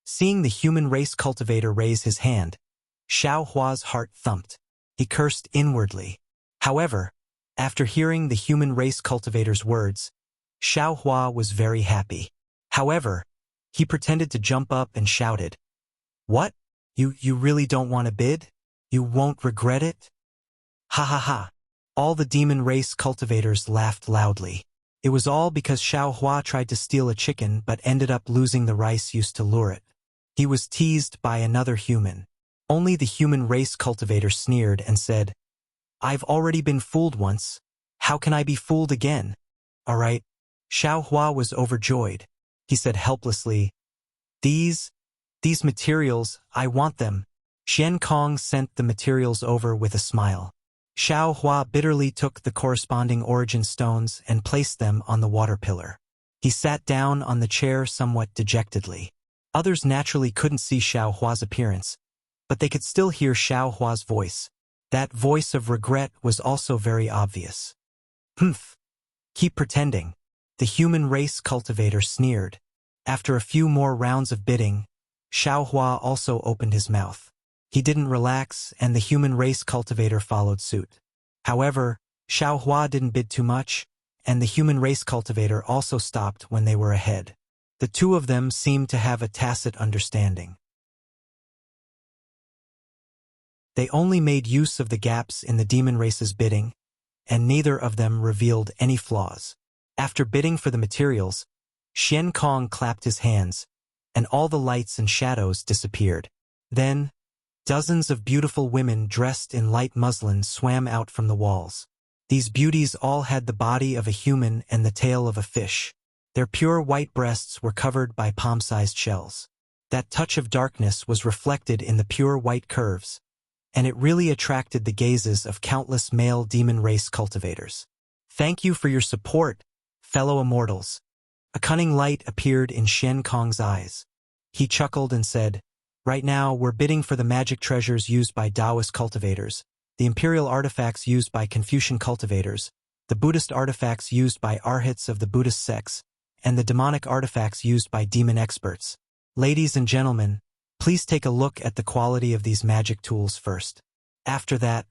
Seeing the human race cultivator raise his hand, Xiao Hua's heart thumped. He cursed inwardly. However, after hearing the human race cultivator's words, Xiao Hua was very happy. However, he pretended to jump up and shouted, "What? You really don't want to bid? You won't regret it?" Ha ha ha. All the demon race cultivators laughed loudly. It was all because Xiao Hua tried to steal a chicken but ended up losing the rice used to lure it. He was teased by another human. Only the human race cultivator sneered and said, "I've already been fooled once. How can I be fooled again?" "All right." Xiao Hua was overjoyed. He said helplessly, These materials, I want them." Xian Kong sent the materials over with a smile. Xiao Hua bitterly took the corresponding origin stones and placed them on the water pillar. He sat down on the chair somewhat dejectedly. Others naturally couldn't see Xiao Hua's appearance, but they could still hear Xiao Hua's voice. That voice of regret was also very obvious. "Humph. Keep pretending." The human race cultivator sneered. After a few more rounds of bidding, Xiao Hua also opened his mouth. He didn't relax, and the human race cultivator followed suit. However, Xiao Hua didn't bid too much, and the human race cultivator also stopped when they were ahead. The two of them seemed to have a tacit understanding. They only made use of the gaps in the demon race's bidding, and neither of them revealed any flaws. After bidding for the materials, Xian Kong clapped his hands, and all the lights and shadows disappeared. Then, dozens of beautiful women dressed in light muslin swam out from the walls. These beauties all had the body of a human and the tail of a fish. Their pure white breasts were covered by palm-sized shells. That touch of darkness was reflected in the pure white curves, and it really attracted the gazes of countless male demon race cultivators. "Thank you for your support, fellow immortals." A cunning light appeared in Xian Kong's eyes. He chuckled and said, "Right now, we're bidding for the magic treasures used by Taoist cultivators, the imperial artifacts used by Confucian cultivators, the Buddhist artifacts used by arhats of the Buddhist sects, and the demonic artifacts used by demon experts. Ladies and gentlemen, please take a look at the quality of these magic tools first. After that,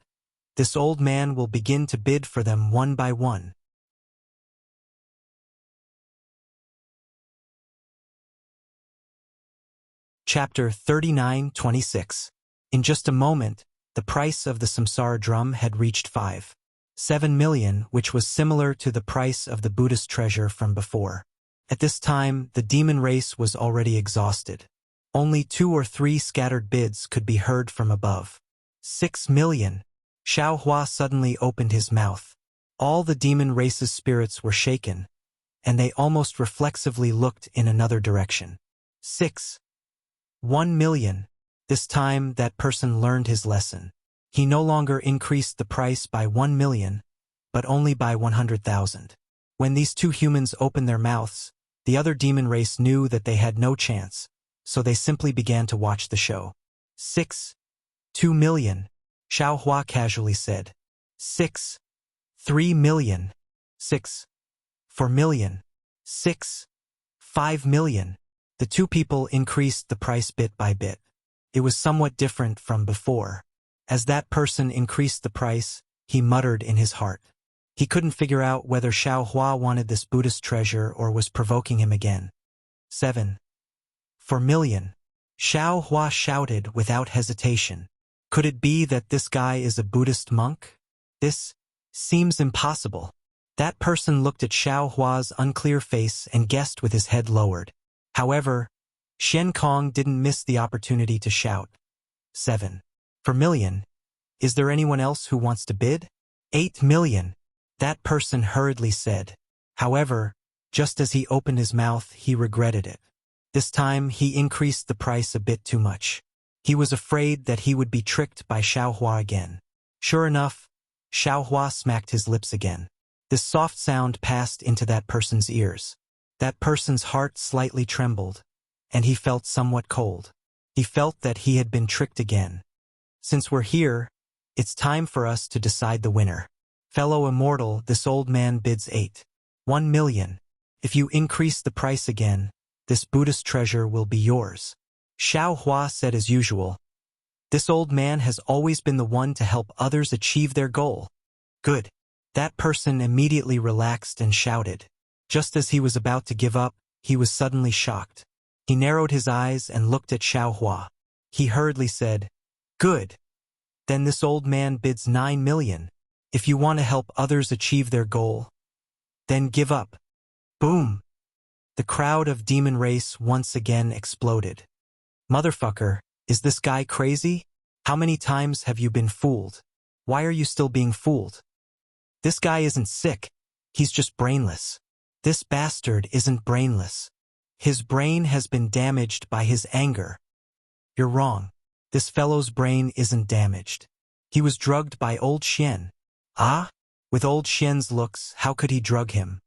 this old man will begin to bid for them one by one." Chapter 39-26. In just a moment, the price of the samsara drum had reached 5.7 million, which was similar to the price of the Buddhist treasure from before. At this time, the demon race was already exhausted. Only 2 or 3 scattered bids could be heard from above. 6 million. Xiao Hua suddenly opened his mouth. All the demon race's spirits were shaken, and they almost reflexively looked in another direction. 1 million. This time, that person learned his lesson. He no longer increased the price by 1 million, but only by 100,000. When these two humans opened their mouths, the other demon race knew that they had no chance, so they simply began to watch the show. 2 million. Xiao Hua casually said. 3 million. 4 million. 5 million. The two people increased the price bit by bit. It was somewhat different from before. As that person increased the price, he muttered in his heart. He couldn't figure out whether Xiao Hua wanted this Buddhist treasure or was provoking him again. 4 million. Xiao Hua shouted without hesitation. Could it be that this guy is a Buddhist monk? This seems impossible. That person looked at Xiao Hua's unclear face and guessed with his head lowered. However, Xian Kong didn't miss the opportunity to shout. 4 million. Is there anyone else who wants to bid? 8 million. That person hurriedly said. However, just as he opened his mouth, he regretted it. This time, he increased the price a bit too much. He was afraid that he would be tricked by Xiao Hua again. Sure enough, Xiao Hua smacked his lips again. This soft sound passed into that person's ears. That person's heart slightly trembled, and he felt somewhat cold. He felt that he had been tricked again. Since we're here, it's time for us to decide the winner. Fellow immortal, this old man bids 1 million. If you increase the price again, this Buddhist treasure will be yours. Xiao Hua said as usual. This old man has always been the one to help others achieve their goal. Good. That person immediately relaxed and shouted. Just as he was about to give up, he was suddenly shocked. He narrowed his eyes and looked at Xiao Hua. He hurriedly said, "Good. Then this old man bids 9 million. If you want to help others achieve their goal, then give up." Boom! The crowd of demon race once again exploded. Motherfucker, is this guy crazy? How many times have you been fooled? Why are you still being fooled? This guy isn't sick. He's just brainless. This bastard isn't brainless. His brain has been damaged by his anger. You're wrong. This fellow's brain isn't damaged. He was drugged by old Xian. Ah? With old Xian's looks, how could he drug him?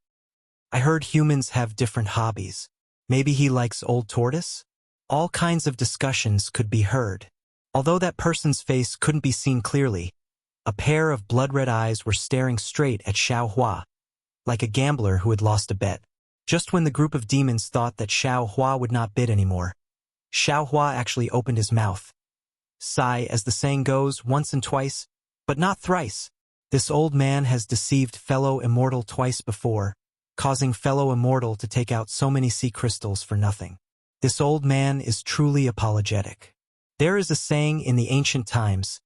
I heard humans have different hobbies. Maybe he likes old tortoise? All kinds of discussions could be heard. Although that person's face couldn't be seen clearly, a pair of blood-red eyes were staring straight at Xiao Hua, like a gambler who had lost a bet. Just when the group of demons thought that Xiao Hua would not bid anymore, Xiao Hua actually opened his mouth. Sigh, as the saying goes, once and twice, but not thrice. This old man has deceived fellow immortal twice before, causing fellow immortal to take out so many sea crystals for nothing. This old man is truly apologetic. There is a saying in the ancient times,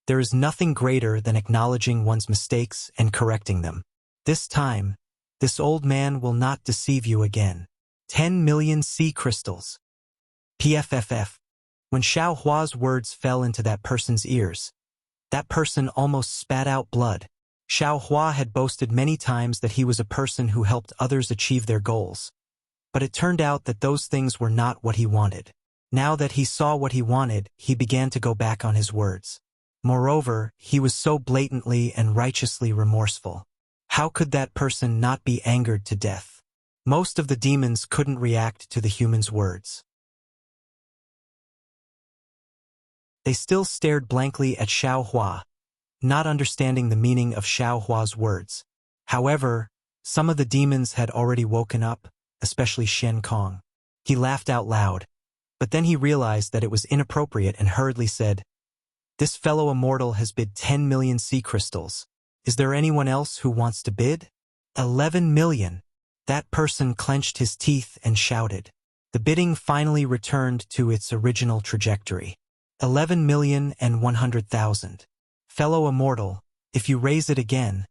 there is nothing greater than acknowledging one's mistakes and correcting them. This time, this old man will not deceive you again. 10 million sea crystals. PFFF. When Xiao Hua's words fell into that person's ears, that person almost spat out blood. Xiao Hua had boasted many times that he was a person who helped others achieve their goals. But it turned out that those things were not what he wanted. Now that he saw what he wanted, he began to go back on his words. Moreover, he was so blatantly and righteously remorseful. How could that person not be angered to death? Most of the demons couldn't react to the human's words. They still stared blankly at Xiao Hua, not understanding the meaning of Xiao Hua's words. However, some of the demons had already woken up, especially Shen Kong. He laughed out loud, but then he realized that it was inappropriate and hurriedly said, "This fellow immortal has bid 10 million sea crystals. Is there anyone else who wants to bid?" 11 million. That person clenched his teeth and shouted. The bidding finally returned to its original trajectory. 11,100,000. Fellow immortal, if you raise it again,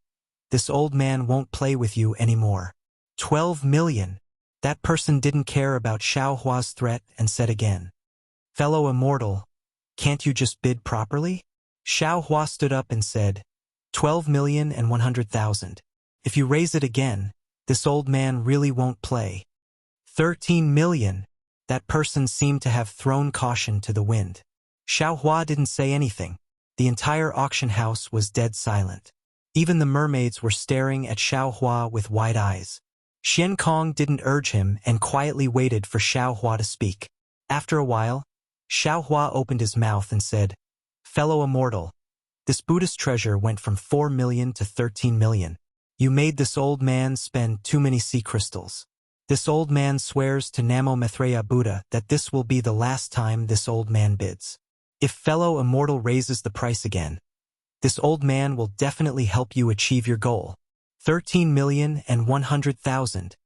this old man won't play with you anymore. 12 million. That person didn't care about Xiao Hua's threat and said again, "Fellow immortal, can't you just bid properly?" Xiao Hua stood up and said, 12,100,000. If you raise it again, this old man really won't play. 13 million. That person seemed to have thrown caution to the wind. Xiao Hua didn't say anything. The entire auction house was dead silent. Even the mermaids were staring at Xiao Hua with wide eyes. Shen Kong didn't urge him and quietly waited for Xiao Hua to speak. After a while, Xiao Hua opened his mouth and said, "Fellow immortal, this Buddhist treasure went from 4 million to 13 million. You made this old man spend too many sea crystals. This old man swears to Namo Maitreya Buddha that this will be the last time this old man bids. If fellow immortal raises the price again, this old man will definitely help you achieve your goal. 13,100,000.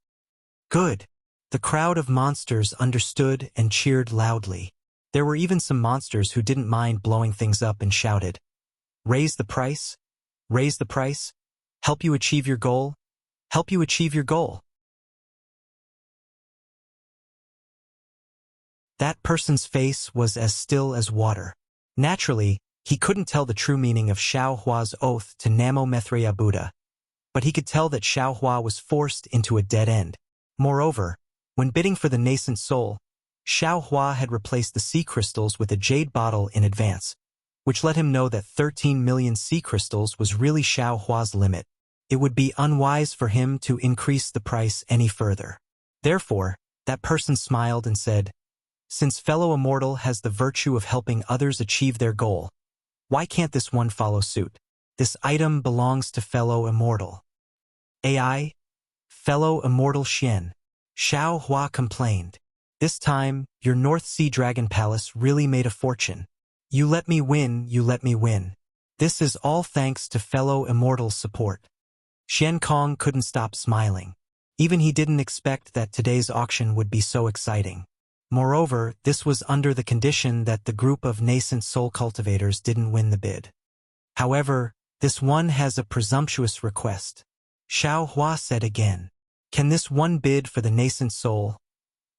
Good. The crowd of monsters understood and cheered loudly. There were even some monsters who didn't mind blowing things up and shouted, "Raise the price! Raise the price! Help you achieve your goal! Help you achieve your goal!" That person's face was as still as water. Naturally, he couldn't tell the true meaning of Xiao Hua's oath to Namo Maitreya Buddha, but he could tell that Xiao Hua was forced into a dead end. Moreover, when bidding for the nascent soul, Xiao Hua had replaced the sea crystals with a jade bottle in advance, which let him know that 13 million sea crystals was really Xiao Hua's limit. It would be unwise for him to increase the price any further. Therefore, that person smiled and said, "Since fellow immortal has the virtue of helping others achieve their goal, why can't this one follow suit? This item belongs to fellow immortal." AI, fellow immortal Xian. Xiao Hua complained. "This time, your North Sea Dragon Palace really made a fortune. You let me win, you let me win. This is all thanks to fellow immortal's support." Xian Kong couldn't stop smiling. Even he didn't expect that today's auction would be so exciting. Moreover, this was under the condition that the group of nascent soul cultivators didn't win the bid. However, this one has a presumptuous request. Xiao Hua said again, "Can this one bid for the nascent soul?"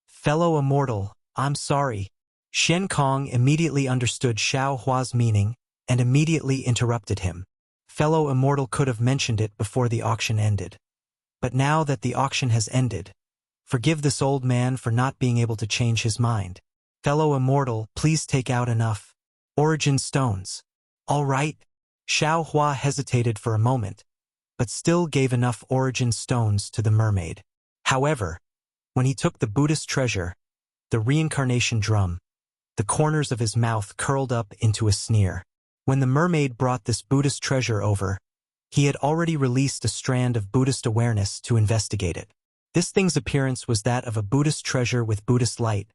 "Fellow immortal, I'm sorry." Shen Kong immediately understood Xiao Hua's meaning and immediately interrupted him. Fellow immortal could have mentioned it before the auction ended. But now that the auction has ended, forgive this old man for not being able to change his mind. Fellow immortal, please take out enough origin stones. All right. Xiao Hua hesitated for a moment, but still gave enough origin stones to the mermaid. However, when he took the Buddhist treasure, the reincarnation drum, the corners of his mouth curled up into a sneer. When the mermaid brought this Buddhist treasure over, he had already released a strand of Buddhist awareness to investigate it. This thing's appearance was that of a Buddhist treasure with Buddhist light,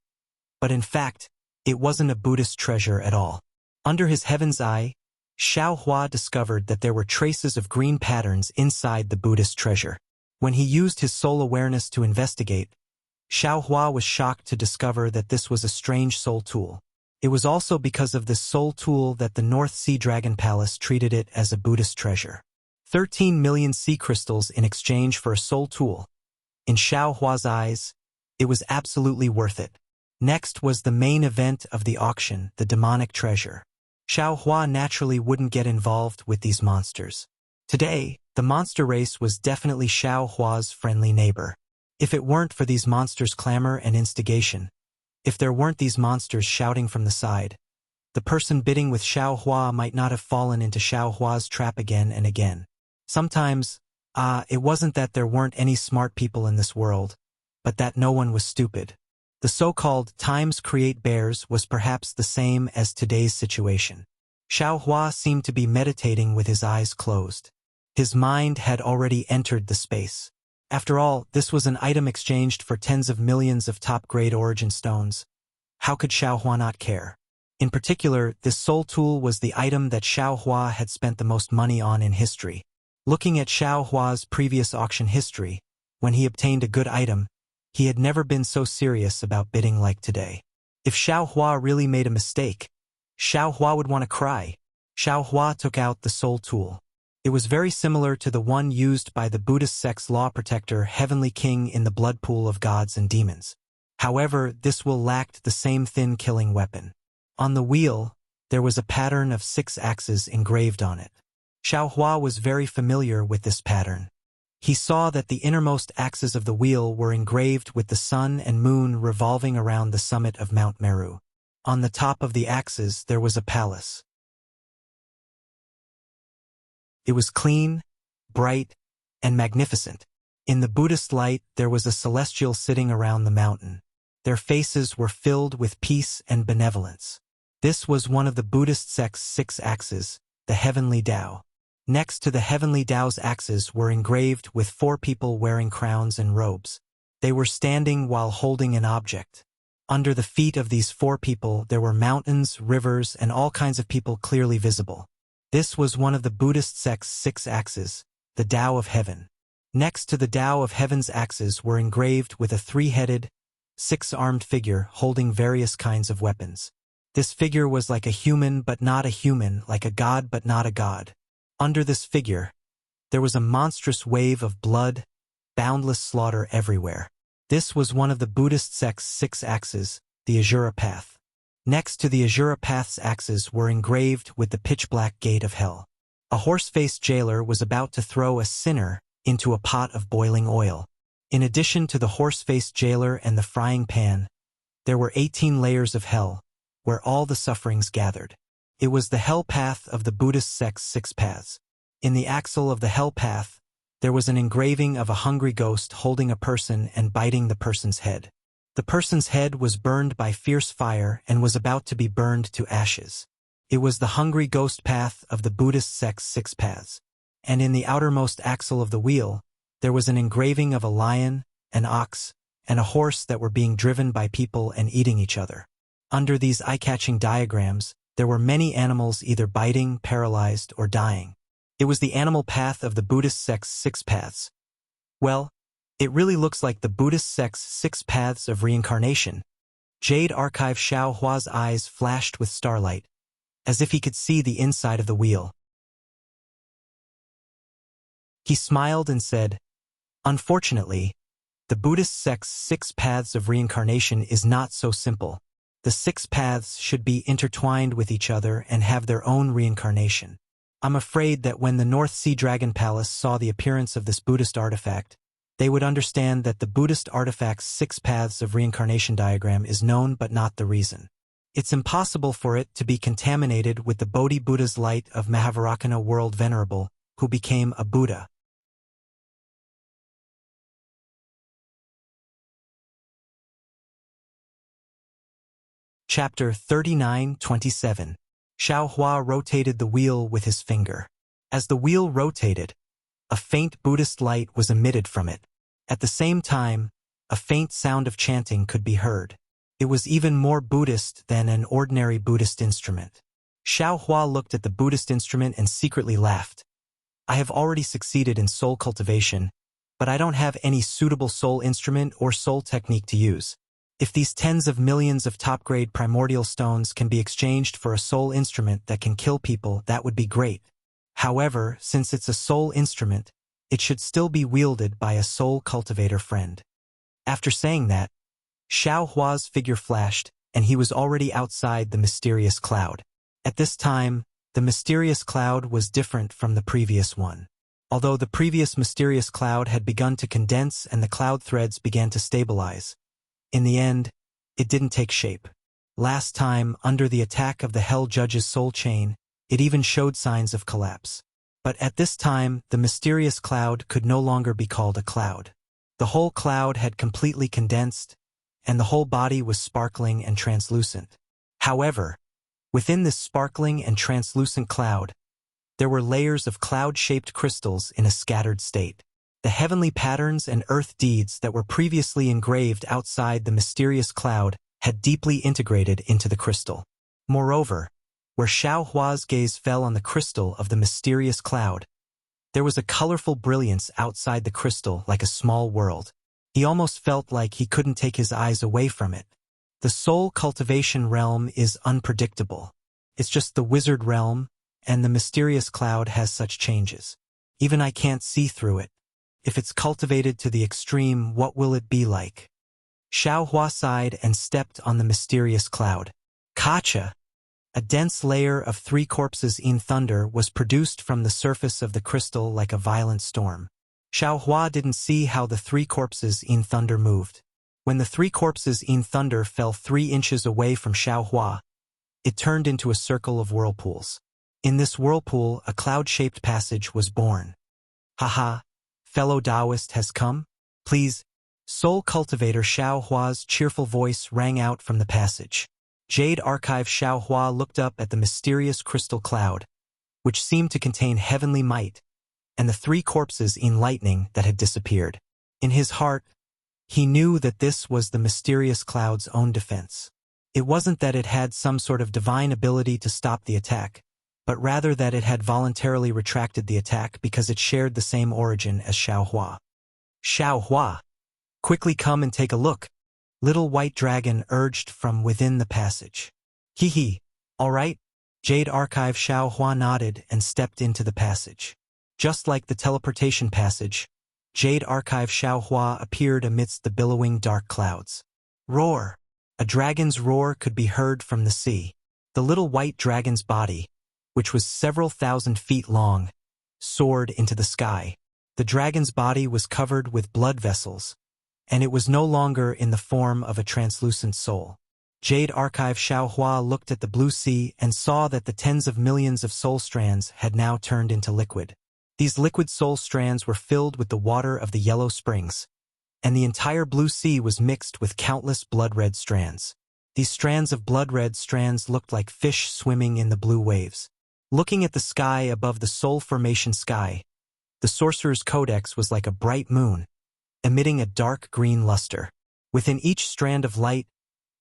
but in fact, it wasn't a Buddhist treasure at all. Under his heaven's eye, Xiao Hua discovered that there were traces of green patterns inside the Buddhist treasure. When he used his soul awareness to investigate, Xiao Hua was shocked to discover that this was a strange soul tool. It was also because of this soul tool that the North Sea Dragon Palace treated it as a Buddhist treasure. 13 million sea crystals in exchange for a soul tool. In Xiao Hua's eyes, it was absolutely worth it. Next was the main event of the auction, the demonic treasure. Xiao Hua naturally wouldn't get involved with these monsters. Today, the monster race was definitely Xiao Hua's friendly neighbor. If it weren't for these monsters' clamor and instigation, if there weren't these monsters shouting from the side, the person bidding with Xiao Hua might not have fallen into Xiao Hua's trap again and again. Sometimes, it wasn't that there weren't any smart people in this world, but that no one was stupid. The so-called times create bears was perhaps the same as today's situation. Xiao Hua seemed to be meditating with his eyes closed. His mind had already entered the space. After all, this was an item exchanged for tens of millions of top-grade origin stones. How could Xiao Hua not care? In particular, this soul tool was the item that Xiao Hua had spent the most money on in history. Looking at Xiao Hua's previous auction history, when he obtained a good item, he had never been so serious about bidding like today. If Xiao Hua really made a mistake, Xiao Hua would want to cry. Xiao Hua took out the soul tool. It was very similar to the one used by the Buddhist sect's law protector Heavenly King in the blood pool of gods and demons. However, this will lacked the same thin killing weapon. On the wheel, there was a pattern of 6 axes engraved on it. Xiao Hua was very familiar with this pattern. He saw that the innermost axes of the wheel were engraved with the sun and moon revolving around the summit of Mount Meru. On the top of the axes there was a palace. It was clean, bright, and magnificent. In the Buddhist light there was a celestial sitting around the mountain. Their faces were filled with peace and benevolence. This was one of the Buddhist sect's 6 axes, the heavenly Tao. Next to the heavenly Tao's axes were engraved with 4 people wearing crowns and robes. They were standing while holding an object. Under the feet of these 4 people there were mountains, rivers, and all kinds of people clearly visible. This was one of the Buddhist sect's 6 axes, the Tao of Heaven. Next to the Tao of Heaven's axes were engraved with a 3-headed, 6-armed figure holding various kinds of weapons. This figure was like a human but not a human, like a god but not a god. Under this figure, there was a monstrous wave of blood, boundless slaughter everywhere. This was one of the Buddhist sect's 6 axes, the Azura Path. Next to the Azura Path's axes were engraved with the pitch-black gate of hell. A horse-faced jailer was about to throw a sinner into a pot of boiling oil. In addition to the horse-faced jailer and the frying pan, there were 18 layers of hell, where all the sufferings gathered. It was the hell path of the Buddhist sect's 6 paths. In the axle of the hell path, there was an engraving of a hungry ghost holding a person and biting the person's head. The person's head was burned by fierce fire and was about to be burned to ashes. It was the hungry ghost path of the Buddhist sect's 6 paths. And in the outermost axle of the wheel, there was an engraving of a lion, an ox, and a horse that were being driven by people and eating each other. Under these eye-catching diagrams, there were many animals either biting, paralyzed, or dying. It was the animal path of the Buddhist sect's 6 paths. Well, it really looks like the Buddhist sect's 6 paths of reincarnation. Jade Archive Xiao Hua's eyes flashed with starlight, as if he could see the inside of the wheel. He smiled and said, "Unfortunately, the Buddhist sect's 6 paths of reincarnation is not so simple. The 6 paths should be intertwined with each other and have their own reincarnation. I'm afraid that when the North Sea Dragon Palace saw the appearance of this Buddhist artifact, they would understand that the Buddhist artifact's 6 paths of reincarnation diagram is known but not the reason. It's impossible for it to be contaminated with the Bodhi Buddha's light of Mahavarakana World Venerable, who became a Buddha." Chapter 39:27. Xiao Hua rotated the wheel with his finger. As the wheel rotated, a faint Buddhist light was emitted from it. At the same time, a faint sound of chanting could be heard. It was even more Buddhist than an ordinary Buddhist instrument. Xiao Hua looked at the Buddhist instrument and secretly laughed. "I have already succeeded in soul cultivation, but I don't have any suitable soul instrument or soul technique to use. If these tens of millions of top-grade primordial stones can be exchanged for a soul instrument that can kill people, that would be great. However, since it's a soul instrument, it should still be wielded by a soul cultivator friend." After saying that, Xiao Hua's figure flashed, and he was already outside the mysterious cloud. At this time, the mysterious cloud was different from the previous one. Although the previous mysterious cloud had begun to condense and the cloud threads began to stabilize, in the end, it didn't take shape. Last time, under the attack of the Hell Judge's soul chain, it even showed signs of collapse. But at this time, the mysterious cloud could no longer be called a cloud. The whole cloud had completely condensed, and the whole body was sparkling and translucent. However, within this sparkling and translucent cloud, there were layers of cloud-shaped crystals in a scattered state. The heavenly patterns and earth deeds that were previously engraved outside the mysterious cloud had deeply integrated into the crystal. Moreover, where Xiao Hua's gaze fell on the crystal of the mysterious cloud, there was a colorful brilliance outside the crystal like a small world. He almost felt like he couldn't take his eyes away from it. The soul cultivation realm is unpredictable. It's just the wizard realm, and the mysterious cloud has such changes. Even I can't see through it. If it's cultivated to the extreme, what will it be like? Xiao Hua sighed and stepped on the mysterious cloud. Kacha! A dense layer of 3 corpses in thunder was produced from the surface of the crystal like a violent storm. Xiao Hua didn't see how the 3 corpses in thunder moved. When the 3 corpses in thunder fell 3 inches away from Xiao Hua, it turned into a circle of whirlpools. In this whirlpool, a cloud-shaped passage was born. "Haha, fellow Taoist has come? Please." Soul cultivator Xiao Hua's cheerful voice rang out from the passage. Jade Archive Xiao Hua looked up at the mysterious crystal cloud, which seemed to contain heavenly might, and the 3 corpses in lightning that had disappeared. In his heart, he knew that this was the mysterious cloud's own defense. It wasn't that it had some sort of divine ability to stop the attack, but rather that it had voluntarily retracted the attack because it shared the same origin as Xiao Hua. "Xiao Hua, quickly come and take a look," Little White Dragon urged from within the passage. "Hee, all right." Jade Archive Xiao Hua nodded and stepped into the passage. Just like the teleportation passage, Jade Archive Xiao Hua appeared amidst the billowing dark clouds. Roar! A dragon's roar could be heard from the sea. The little white dragon's body, which was several thousand feet long, soared into the sky. The dragon's body was covered with blood vessels, and it was no longer in the form of a translucent soul. Jade Archive Xiao Hua looked at the blue sea and saw that the tens of millions of soul strands had now turned into liquid. These liquid soul strands were filled with the water of the yellow springs, and the entire blue sea was mixed with countless blood-red strands. These strands of blood-red strands looked like fish swimming in the blue waves. Looking at the sky above the soul formation sky, the sorcerer's codex was like a bright moon, emitting a dark green luster. Within each strand of light,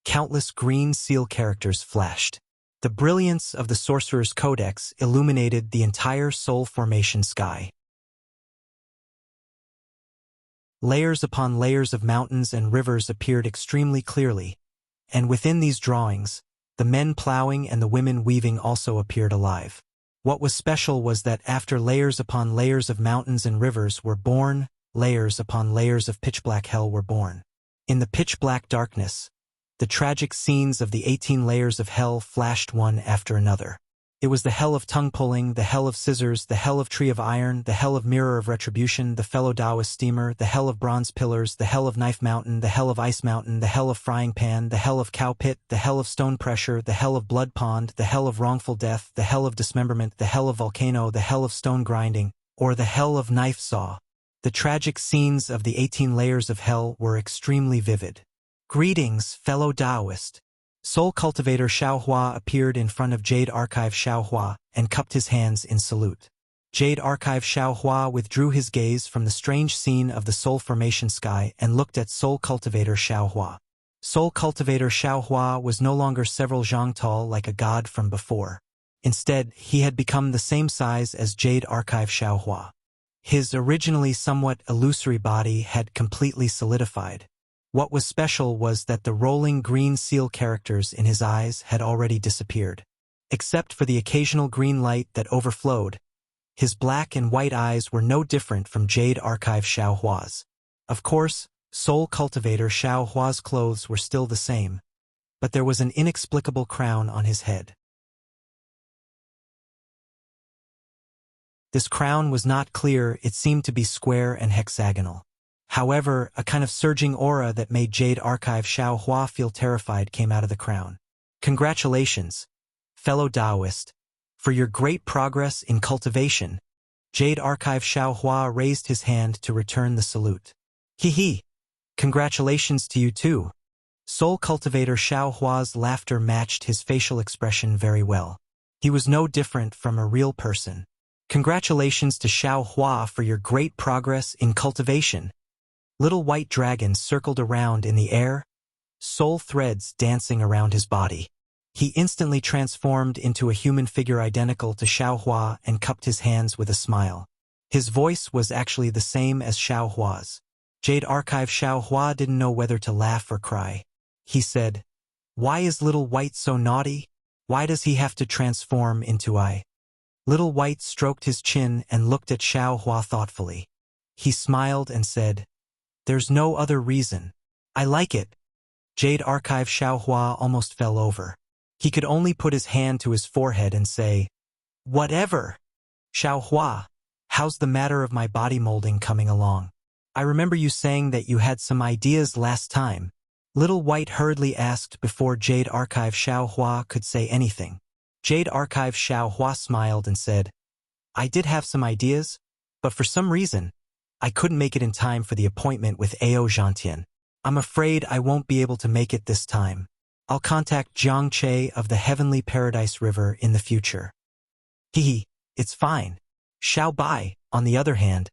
countless green seal characters flashed. The brilliance of the sorcerer's codex illuminated the entire soul formation sky. Layers upon layers of mountains and rivers appeared extremely clearly, and within these drawings, the men plowing and the women weaving also appeared alive. What was special was that after layers upon layers of mountains and rivers were born, layers upon layers of pitch-black hell were born. In the pitch-black darkness, the tragic scenes of the 18 layers of hell flashed one after another. It was the hell of tongue-pulling, the hell of scissors, the hell of tree of iron, the hell of mirror of retribution, the fellow Taoist steamer, the hell of bronze pillars, the hell of knife mountain, the hell of ice mountain, the hell of frying pan, the hell of cow pit, the hell of stone pressure, the hell of blood pond, the hell of wrongful death, the hell of dismemberment, the hell of volcano, the hell of stone grinding, or the hell of knife saw. The tragic scenes of the 18 layers of hell were extremely vivid. Greetings, fellow Taoist. Soul Cultivator Xiaohua appeared in front of Jade Archive Xiaohua and cupped his hands in salute. Jade Archive Xiaohua withdrew his gaze from the strange scene of the soul formation sky and looked at Soul Cultivator Xiaohua. Soul Cultivator Xiaohua was no longer several zhang tall like a god from before. Instead, he had become the same size as Jade Archive Xiaohua. His originally somewhat illusory body had completely solidified. What was special was that the rolling green seal characters in his eyes had already disappeared. Except for the occasional green light that overflowed, his black and white eyes were no different from Jade Archive Xiaohua's. Of course, Soul Cultivator Xiaohua's clothes were still the same, but there was an inexplicable crown on his head. This crown was not clear, it seemed to be square and hexagonal. However, a kind of surging aura that made Jade Archive Xiaohua feel terrified came out of the crown. Congratulations, fellow Taoist, for your great progress in cultivation. Jade Archive Xiaohua raised his hand to return the salute. Hee. Congratulations to you too. Soul Cultivator Xiaohua's laughter matched his facial expression very well. He was no different from a real person. Congratulations to Xiaohua for your great progress in cultivation. Little white dragons circled around in the air, soul threads dancing around his body. He instantly transformed into a human figure identical to Xiaohua and cupped his hands with a smile. His voice was actually the same as Xiaohua's. Jade Archive Xiaohua didn't know whether to laugh or cry. He said, "Why is Little White so naughty? Why does he have to transform into I?" Little White stroked his chin and looked at Xiaohua thoughtfully. He smiled and said, "There's no other reason. I like it." Jade Archive Xiaohua almost fell over. He could only put his hand to his forehead and say, "Whatever. Xiaohua, how's the matter of my body molding coming along? I remember you saying that you had some ideas last time." Little White hurriedly asked before Jade Archive Xiaohua could say anything. Jade Archive Xiaohua smiled and said, "I did have some ideas, but for some reason, I couldn't make it in time for the appointment with Ao Zhantian. I'm afraid I won't be able to make it this time. I'll contact Jiang Che of the Heavenly Paradise River in the future." It's fine. Xiao Bai, on the other hand,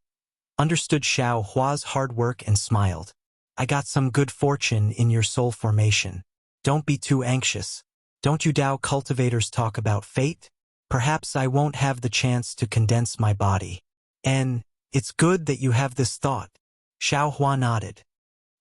understood Xiaohua's hard work and smiled. "I got some good fortune in your soul formation. Don't be too anxious. Don't you Tao cultivators talk about fate? Perhaps I won't have the chance to condense my body. And it's good that you have this thought." Xiaohua nodded.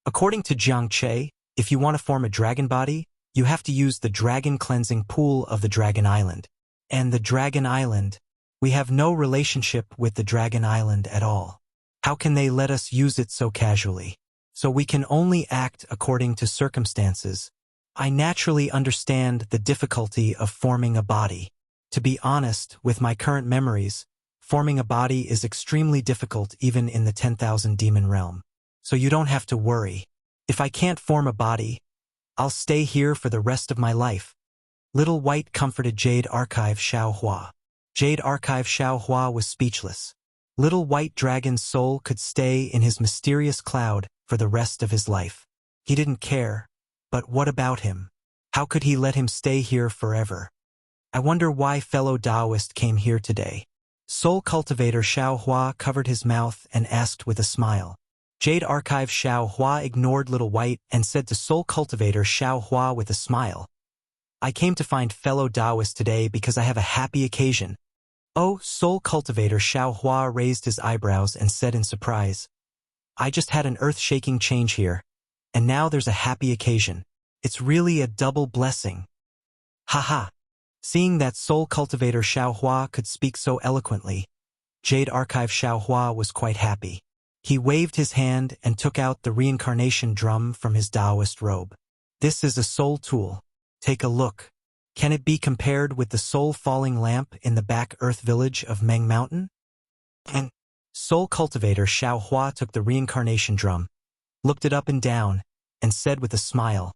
According to Jiang Che, if you want to form a dragon body, you have to use the dragon cleansing pool of the Dragon Island. And the Dragon Island, we have no relationship with the Dragon Island at all. How can they let us use it so casually? So we can only act according to circumstances. I naturally understand the difficulty of forming a body. To be honest, with my current memories, forming a body is extremely difficult even in the 10,000 demon realm. So you don't have to worry. If I can't form a body, I'll stay here for the rest of my life. Little White comforted Jade Archive Xiaohua. Jade Archive Xiaohua was speechless. Little White Dragon's soul could stay in his mysterious cloud for the rest of his life. He didn't care, but what about him? How could he let him stay here forever? I wonder why fellow Taoist came here today. Soul Cultivator Xiao Hua covered his mouth and asked with a smile. Jade Archive Xiao Hua ignored Little White and said to Soul Cultivator Xiao Hua with a smile, I came to find fellow Taoist today because I have a happy occasion. Oh, Soul Cultivator Xiao Hua raised his eyebrows and said in surprise, I just had an earth-shaking change here, and now there's a happy occasion. It's really a double blessing. Haha. Seeing that Soul Cultivator Xiao Hua could speak so eloquently, Jade Archive Xiao Hua was quite happy. He waved his hand and took out the reincarnation drum from his Taoist robe. This is a soul tool. Take a look. Can it be compared with the soul-falling lamp in the back earth village of Meng Mountain? And Soul Cultivator Xiao Hua took the reincarnation drum, looked it up and down, and said with a smile,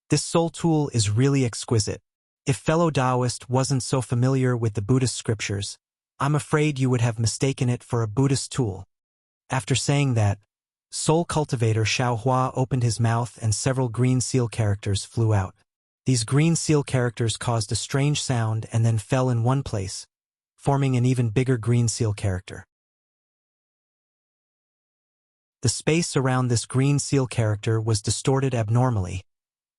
This soul tool is really exquisite. If fellow Taoist wasn't so familiar with the Buddhist scriptures, I'm afraid you would have mistaken it for a Buddhist tool. After saying that, Soul Cultivator Xiao Hua opened his mouth and several green seal characters flew out. These green seal characters caused a strange sound and then fell in one place, forming an even bigger green seal character. The space around this green seal character was distorted abnormally,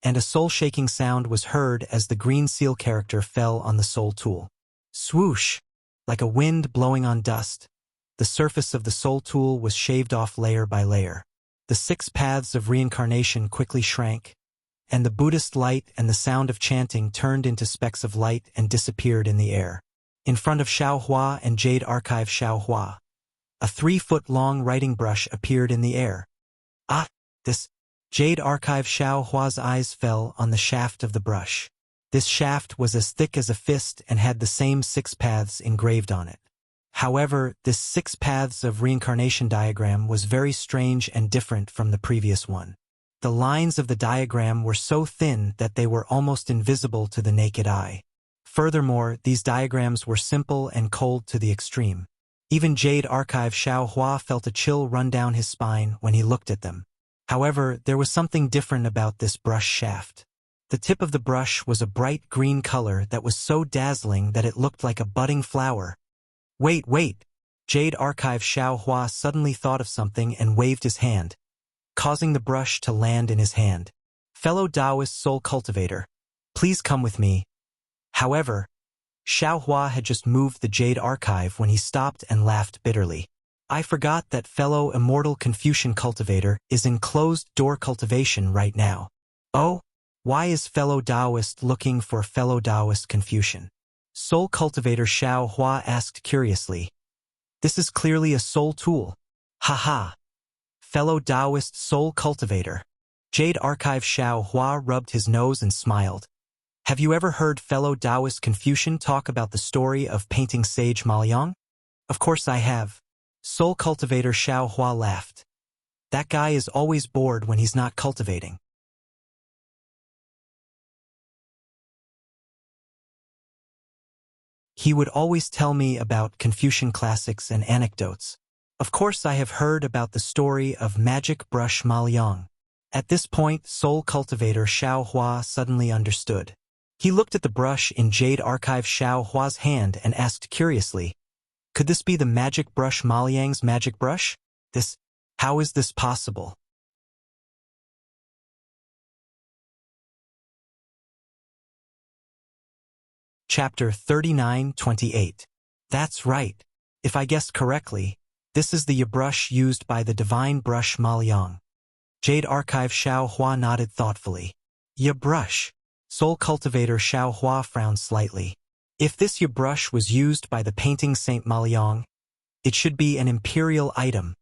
and a soul-shaking sound was heard as the green seal character fell on the soul tool. Swoosh! Like a wind blowing on dust, the surface of the soul tool was shaved off layer by layer. The 6 paths of reincarnation quickly shrank, and the Buddhist light and the sound of chanting turned into specks of light and disappeared in the air. In front of Xiao Hua and Jade Archive Xiao Hua, a 3-foot-long writing brush appeared in the air. Ah, this! Jade Archive Xiao Hua's eyes fell on the shaft of the brush. This shaft was as thick as a fist and had the same 6 paths engraved on it. However, this 6 paths of reincarnation diagram was very strange and different from the previous one. The lines of the diagram were so thin that they were almost invisible to the naked eye. Furthermore, these diagrams were simple and cold to the extreme. Even Jade Archive Xiao Hua felt a chill run down his spine when he looked at them. However, there was something different about this brush shaft. The tip of the brush was a bright green color that was so dazzling that it looked like a budding flower. Wait! Jade Archive Xiao Hua suddenly thought of something and waved his hand, causing the brush to land in his hand. Fellow Taoist Soul Cultivator, please come with me. However, Xiao Hua had just moved the Jade Archive when he stopped and laughed bitterly. I forgot that fellow Immortal Confucian Cultivator is in closed-door cultivation right now. Oh, why is fellow Taoist looking for fellow Taoist Confucian? Soul Cultivator Xiao Hua asked curiously. This is clearly a soul tool. Haha. Fellow Taoist Soul Cultivator. Jade Archive Xiao Hua rubbed his nose and smiled. Have you ever heard fellow Taoist Confucian talk about the story of painting sage Maoyang? Of course I have. Soul Cultivator Xiao Hua laughed. That guy is always bored when he's not cultivating. He would always tell me about Confucian classics and anecdotes. Of course I have heard about the story of Magic Brush Maoyang. At this point, Soul Cultivator Xiao Hua suddenly understood. He looked at the brush in Jade Archive Xiao Hua's hand and asked curiously, could this be the Magic Brush Maoyang's magic brush? How is this possible? Chapter 39-28. That's right. If I guessed correctly, this is the brush used by the divine brush Maoyang. Jade Archive Xiao Hua nodded thoughtfully. Brush. Soul Cultivator Xiao Hua frowned slightly. If this brush was used by the painting Saint Maoyang, it should be an imperial item.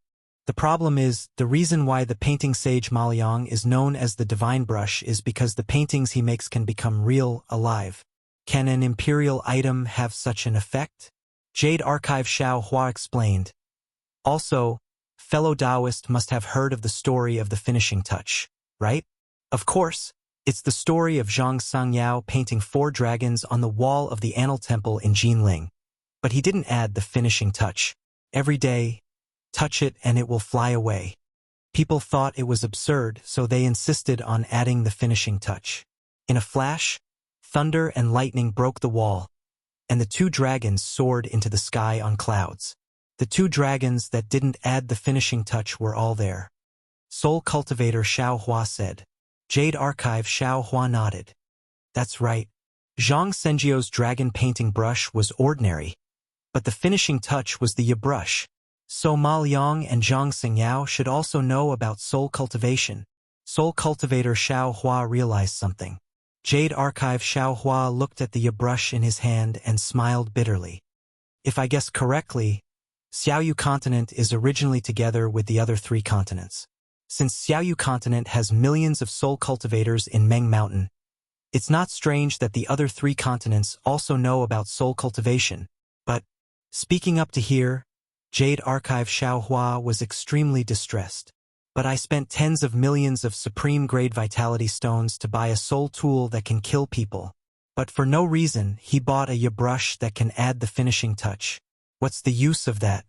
The problem is, the reason why the painting sage Maoyang is known as the divine brush is because the paintings he makes can become real, alive. Can an imperial item have such an effect? Jade Archive Xiao Hua explained. Also, fellow Taoist must have heard of the story of the finishing touch, right? Of course, it's the story of Zhang Sangyao painting 4 dragons on the wall of the Anil Temple in Jinling. But he didn't add the finishing touch. every day, touch it and it will fly away. People thought it was absurd, so they insisted on adding the finishing touch. In a flash, thunder and lightning broke the wall, and the two dragons soared into the sky on clouds. The two dragons that didn't add the finishing touch were all there. Soul Cultivator Xiao Hua said. Jade Archive Xiao Hua nodded. That's right. Zhang Senjio's dragon painting brush was ordinary, but the finishing touch was the Yi brush. So Ma Liang and Zhang Xingyao should also know about soul cultivation. Soul Cultivator Xiao Hua realized something. Jade Archive Xiao Hua looked at the Yi brush in his hand and smiled bitterly. If I guess correctly, Xiaoyu continent is originally together with the other three continents. Since Xiaoyu continent has millions of soul cultivators in Meng Mountain, it's not strange that the other three continents also know about soul cultivation. But, speaking up to here, Jade Archive Xiao Hua was extremely distressed. But I spent tens of millions of supreme-grade vitality stones to buy a soul tool that can kill people. But for no reason, he bought a Yi brush that can add the finishing touch. What's the use of that?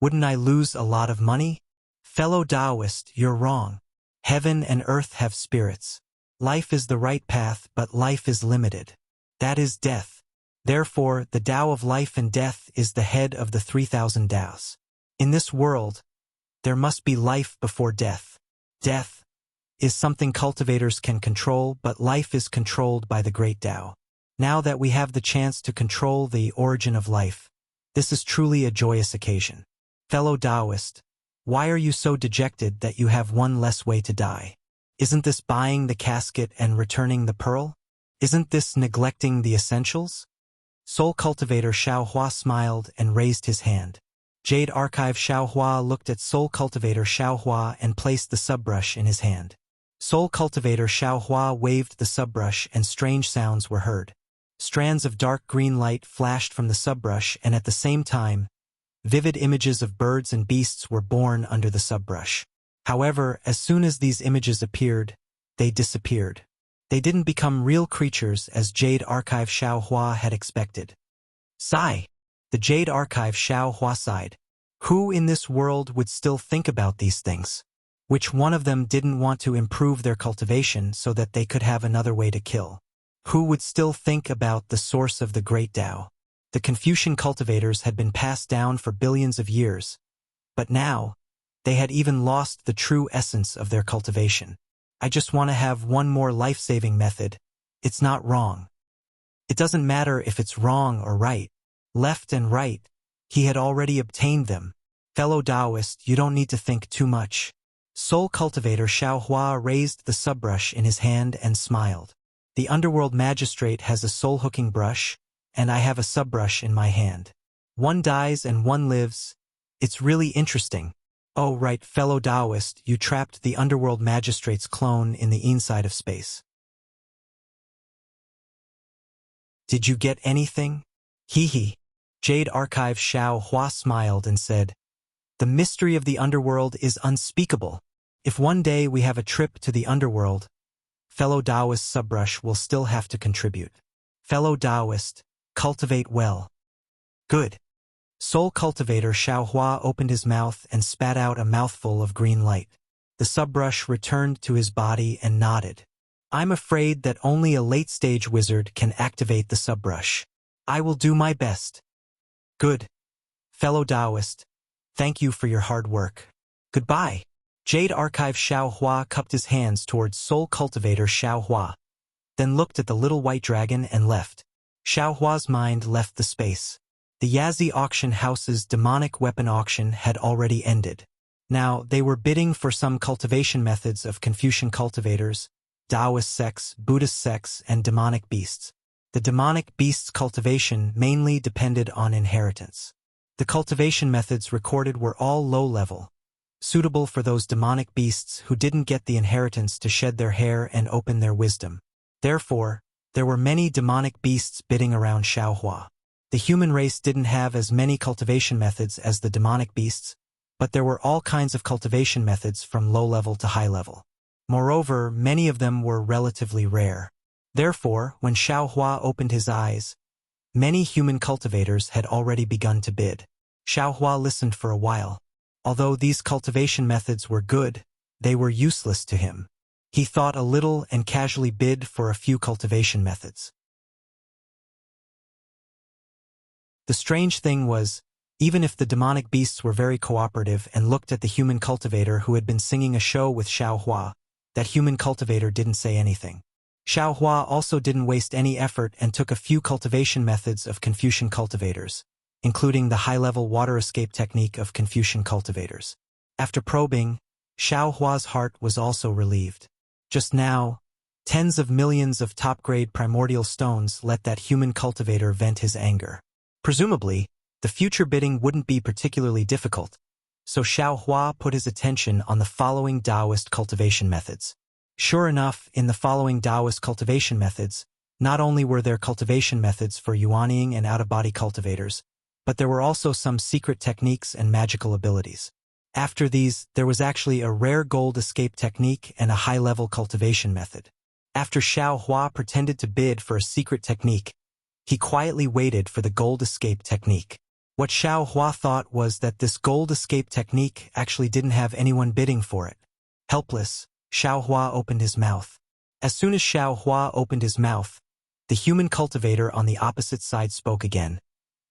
Wouldn't I lose a lot of money? Fellow Taoist, you're wrong. Heaven and earth have spirits. Life is the right path, but life is limited. That is death. Therefore, the Tao of life and death is the head of the 3,000 Taos. In this world, there must be life before death. Death is something cultivators can control, but life is controlled by the great Tao. Now that we have the chance to control the origin of life, this is truly a joyous occasion. Fellow Taoist, why are you so dejected that you have one less way to die? Isn't this buying the casket and returning the pearl? Isn't this neglecting the essentials? Soul Cultivator Xiao Hua smiled and raised his hand. Jade Archive Xiao Hua looked at Soul Cultivator Xiao Hua and placed the subbrush in his hand. Soul Cultivator Xiao Hua waved the subbrush and strange sounds were heard. Strands of dark green light flashed from the subbrush, and at the same time, vivid images of birds and beasts were born under the subbrush. However, as soon as these images appeared, they disappeared. They didn't become real creatures as Jade Archive Xiao Hua had expected. Sigh. The Jade Archive Xiao Hua sighed. Who in this world would still think about these things? Which one of them didn't want to improve their cultivation so that they could have another way to kill? Who would still think about the source of the great Tao? The Confucian cultivators had been passed down for billions of years, but now, they had even lost the true essence of their cultivation. I just want to have one more life-saving method. It's not wrong. It doesn't matter if it's wrong or right. Left and right, he had already obtained them. Fellow Taoist, you don't need to think too much. Soul Cultivator Xiao Hua raised the subbrush in his hand and smiled. The Underworld Magistrate has a soul-hooking brush, and I have a subbrush in my hand. One dies and one lives. It's really interesting. Oh right, fellow Taoist, you trapped the Underworld Magistrate's clone in the inside of space. Did you get anything? Hee. Jade Archive Xiao Hua smiled and said, the mystery of the Underworld is unspeakable. If one day we have a trip to the Underworld, fellow Taoist subbrush will still have to contribute. Fellow Taoist, cultivate well. Good. Soul Cultivator Xiao Hua opened his mouth and spat out a mouthful of green light. The subbrush returned to his body and nodded. I'm afraid that only a late-stage wizard can activate the subbrush. I will do my best. Good. Fellow Taoist, thank you for your hard work. Goodbye. Jade Archive Xiao Hua cupped his hands towards Soul Cultivator Xiao Hua, then looked at the little white dragon and left. Xiao Hua's mind left the space. The Yazi auction house's demonic weapon auction had already ended. Now, they were bidding for some cultivation methods of Confucian cultivators, Taoist sects, Buddhist sects, and demonic beasts. The demonic beasts' cultivation mainly depended on inheritance. The cultivation methods recorded were all low-level, suitable for those demonic beasts who didn't get the inheritance to shed their hair and open their wisdom. Therefore, there were many demonic beasts bidding around Xiao Hua. The human race didn't have as many cultivation methods as the demonic beasts, but there were all kinds of cultivation methods from low-level to high-level. Moreover, many of them were relatively rare. Therefore, when Xiao Hua opened his eyes, many human cultivators had already begun to bid. Xiaohua listened for a while. Although these cultivation methods were good, they were useless to him. He thought a little and casually bid for a few cultivation methods. The strange thing was, even if the demonic beasts were very cooperative and looked at the human cultivator who had been singing a show with Xiaohua, that human cultivator didn't say anything. Xiaohua also didn't waste any effort and took a few cultivation methods of Confucian cultivators, including the high-level water escape technique of Confucian cultivators. After probing, Xiaohua's heart was also relieved. Just now, tens of millions of top-grade primordial stones let that human cultivator vent his anger. Presumably, the future bidding wouldn't be particularly difficult, so Xiaohua put his attention on the following Taoist cultivation methods. Sure enough, in the following Taoist cultivation methods, not only were there cultivation methods for yuanying and out-of-body cultivators, but there were also some secret techniques and magical abilities. After these, there was actually a rare gold escape technique and a high-level cultivation method. After Xiaohua pretended to bid for a secret technique, he quietly waited for the gold escape technique. What Xiaohua thought was that this gold escape technique actually didn't have anyone bidding for it. Helpless, Xiaohua opened his mouth. As soon as Xiaohua opened his mouth, the human cultivator on the opposite side spoke again,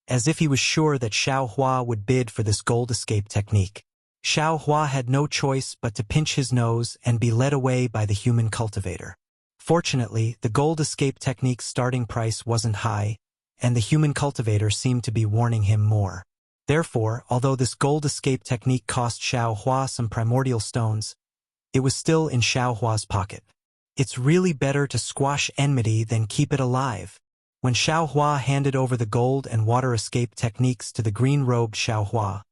as if he was sure that Xiaohua would bid for this gold escape technique. Xiaohua had no choice but to pinch his nose and be led away by the human cultivator. Fortunately, the gold escape technique's starting price wasn't high, and the human cultivator seemed to be warning him more. Therefore, although this gold escape technique cost Xiaohua some primordial stones, it was still in Xiaohua's pocket. It's really better to squash enmity than keep it alive. When Xiaohua handed over the gold and water escape techniques to the green-robed Xiaohua,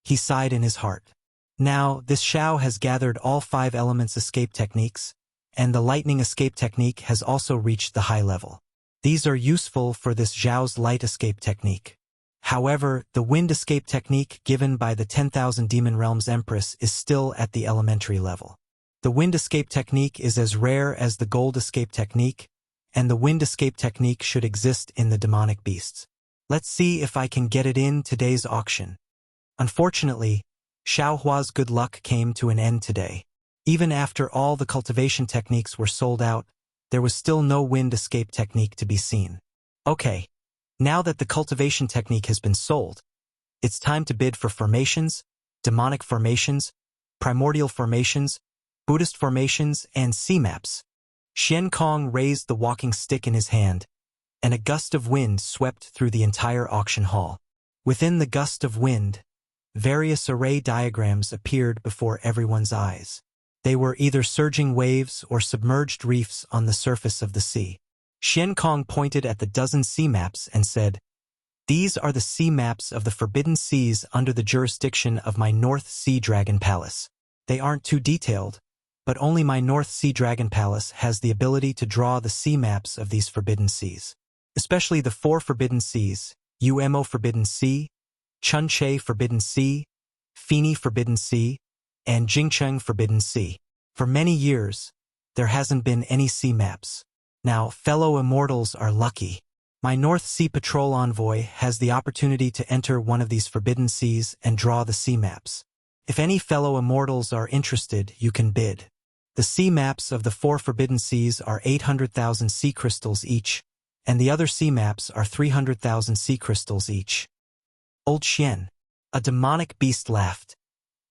he sighed in his heart. Now, this Xiao has gathered all 5 elements escape techniques, and the lightning escape technique has also reached the high level. These are useful for this Zhao's light escape technique. However, the wind escape technique given by the 10,000 Demon Realms Empress is still at the elementary level. The wind escape technique is as rare as the gold escape technique, and the wind escape technique should exist in the demonic beasts. Let's see if I can get it in today's auction. Unfortunately, Xiaohua's good luck came to an end today. Even after all the cultivation techniques were sold out, there was still no wind escape technique to be seen. Okay, now that the cultivation technique has been sold, it's time to bid for formations, demonic formations, primordial formations, Buddhist formations, and sea maps. Xian Kong raised the walking stick in his hand, and a gust of wind swept through the entire auction hall. Within the gust of wind, various array diagrams appeared before everyone's eyes. They were either surging waves or submerged reefs on the surface of the sea. Xian Kong pointed at the dozen sea maps and said, "These are the sea maps of the forbidden seas under the jurisdiction of my North Sea Dragon Palace. They aren't too detailed, but only my North Sea Dragon Palace has the ability to draw the sea maps of these forbidden seas. Especially the 4 forbidden seas, Umo Forbidden Sea, Chunche Forbidden Sea, Fini Forbidden Sea, and Jingcheng Forbidden Sea. For many years, there hasn't been any sea maps. Now, fellow immortals are lucky. My North Sea Patrol Envoy has the opportunity to enter one of these forbidden seas and draw the sea maps. If any fellow immortals are interested, you can bid. The sea maps of the 4 forbidden seas are 800,000 sea crystals each, and the other sea maps are 300,000 sea crystals each." Old Xian, a demonic beast, laughed.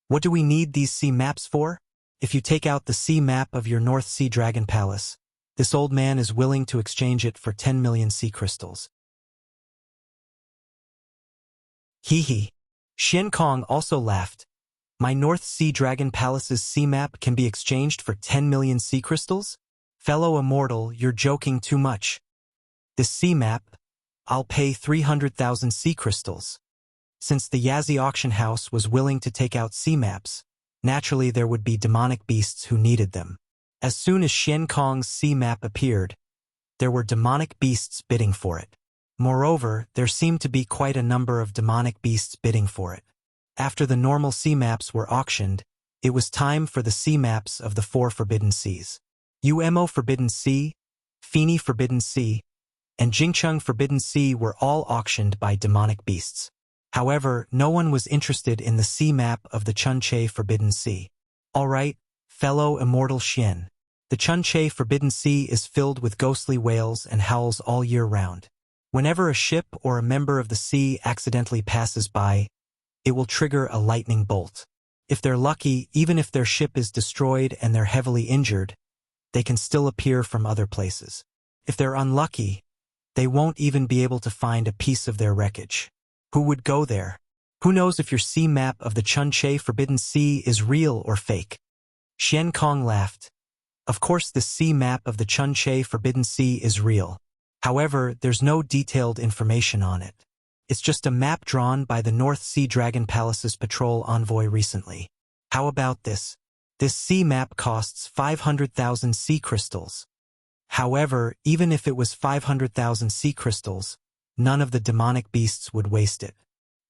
"What do we need these sea maps for? If you take out the sea map of your North Sea Dragon Palace, this old man is willing to exchange it for 10 million sea crystals." Hee hee. Xian Kong also laughed. "My North Sea Dragon Palace's sea map can be exchanged for 10 million sea crystals? Fellow immortal, you're joking too much. This sea map, I'll pay 300,000 sea crystals." Since the Yazi auction house was willing to take out sea maps, naturally there would be demonic beasts who needed them. As soon as Xian Kong's sea map appeared, there were demonic beasts bidding for it. Moreover, there seemed to be quite a number of demonic beasts bidding for it. After the normal sea maps were auctioned, it was time for the sea maps of the 4 forbidden seas. Umo Forbidden Sea, Fini Forbidden Sea, and Jingcheng Forbidden Sea were all auctioned by demonic beasts. However, no one was interested in the sea map of the Chunche Forbidden Sea. Alright, fellow immortal Xian. The Chunche Forbidden Sea is filled with ghostly whales and howls all year round. Whenever a ship or a member of the sea accidentally passes by, it will trigger a lightning bolt. If they're lucky, even if their ship is destroyed and they're heavily injured, they can still appear from other places. If they're unlucky, they won't even be able to find a piece of their wreckage. Who would go there? Who knows if your sea map of the Chunche Forbidden Sea is real or fake? Xian Kong laughed. Of course the sea map of the Chunche Forbidden Sea is real. However, there's no detailed information on it. It's just a map drawn by the North Sea Dragon Palace's patrol envoy recently. How about this? This sea map costs 500,000 sea crystals. However, even if it was 500,000 sea crystals, none of the demonic beasts would waste it.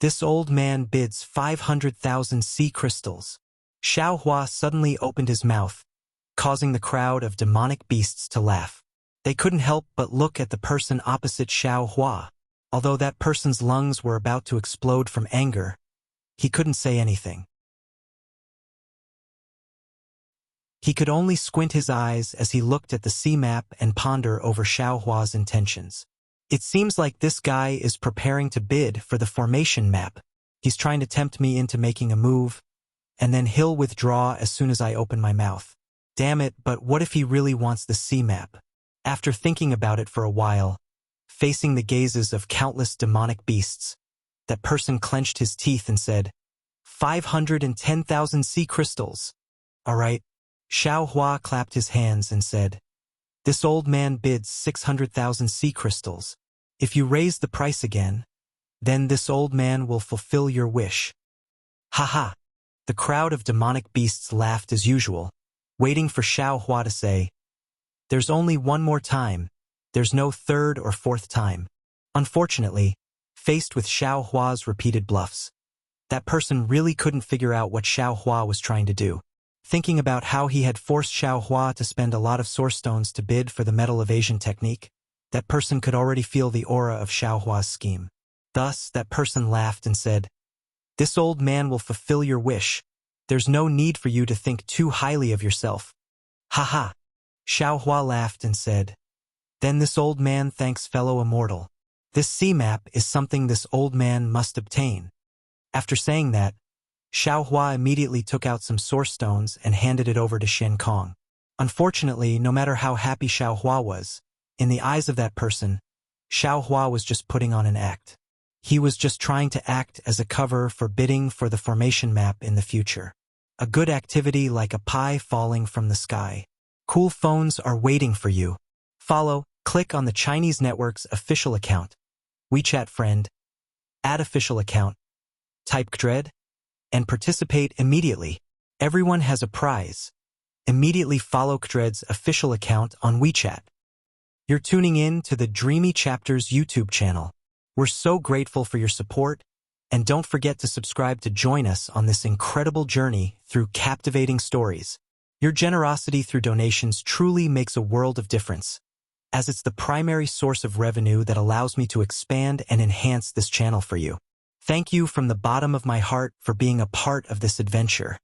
This old man bids 500,000 sea crystals. Xiao Hua suddenly opened his mouth, causing the crowd of demonic beasts to laugh. They couldn't help but look at the person opposite Xiao Hua. Although that person's lungs were about to explode from anger, he couldn't say anything. He could only squint his eyes as he looked at the sea map and ponder over Xiao Hua's intentions. It seems like this guy is preparing to bid for the formation map. He's trying to tempt me into making a move, and then he'll withdraw as soon as I open my mouth. Damn it, but what if he really wants the sea map? After thinking about it for a while, facing the gazes of countless demonic beasts, that person clenched his teeth and said, 510,000 sea crystals. All right. Xiao Hua clapped his hands and said, this old man bids 600,000 sea crystals. If you raise the price again, then this old man will fulfill your wish. Ha ha. The crowd of demonic beasts laughed as usual, waiting for Xiao Hua to say, there's only one more time. There's no third or fourth time. Unfortunately, faced with Xiao Hua's repeated bluffs, that person really couldn't figure out what Xiao Hua was trying to do. Thinking about how he had forced Xiao Hua to spend a lot of source stones to bid for the metal evasion technique, that person could already feel the aura of Xiao Hua's scheme. Thus, that person laughed and said, this old man will fulfill your wish. There's no need for you to think too highly of yourself. Ha ha. Xiao Hua laughed and said, then this old man thanks fellow immortal. This sea map is something this old man must obtain. After saying that, Xiao Hua immediately took out some source stones and handed it over to Xian Kong. Unfortunately, no matter how happy Xiao Hua was, in the eyes of that person, Xiao Hua was just putting on an act. He was just trying to act as a cover for bidding for the formation map in the future. A good activity like a pie falling from the sky. Cool phones are waiting for you. Follow, click on the Chinese network's official account. WeChat friend. Add official account. Type Dread. And participate immediately. Everyone has a prize. Immediately follow Kdred's official account on WeChat. You're tuning in to the Dreamy Chapters YouTube channel. We're so grateful for your support, and don't forget to subscribe to join us on this incredible journey through captivating stories. Your generosity through donations truly makes a world of difference, as it's the primary source of revenue that allows me to expand and enhance this channel for you. Thank you from the bottom of my heart for being a part of this adventure.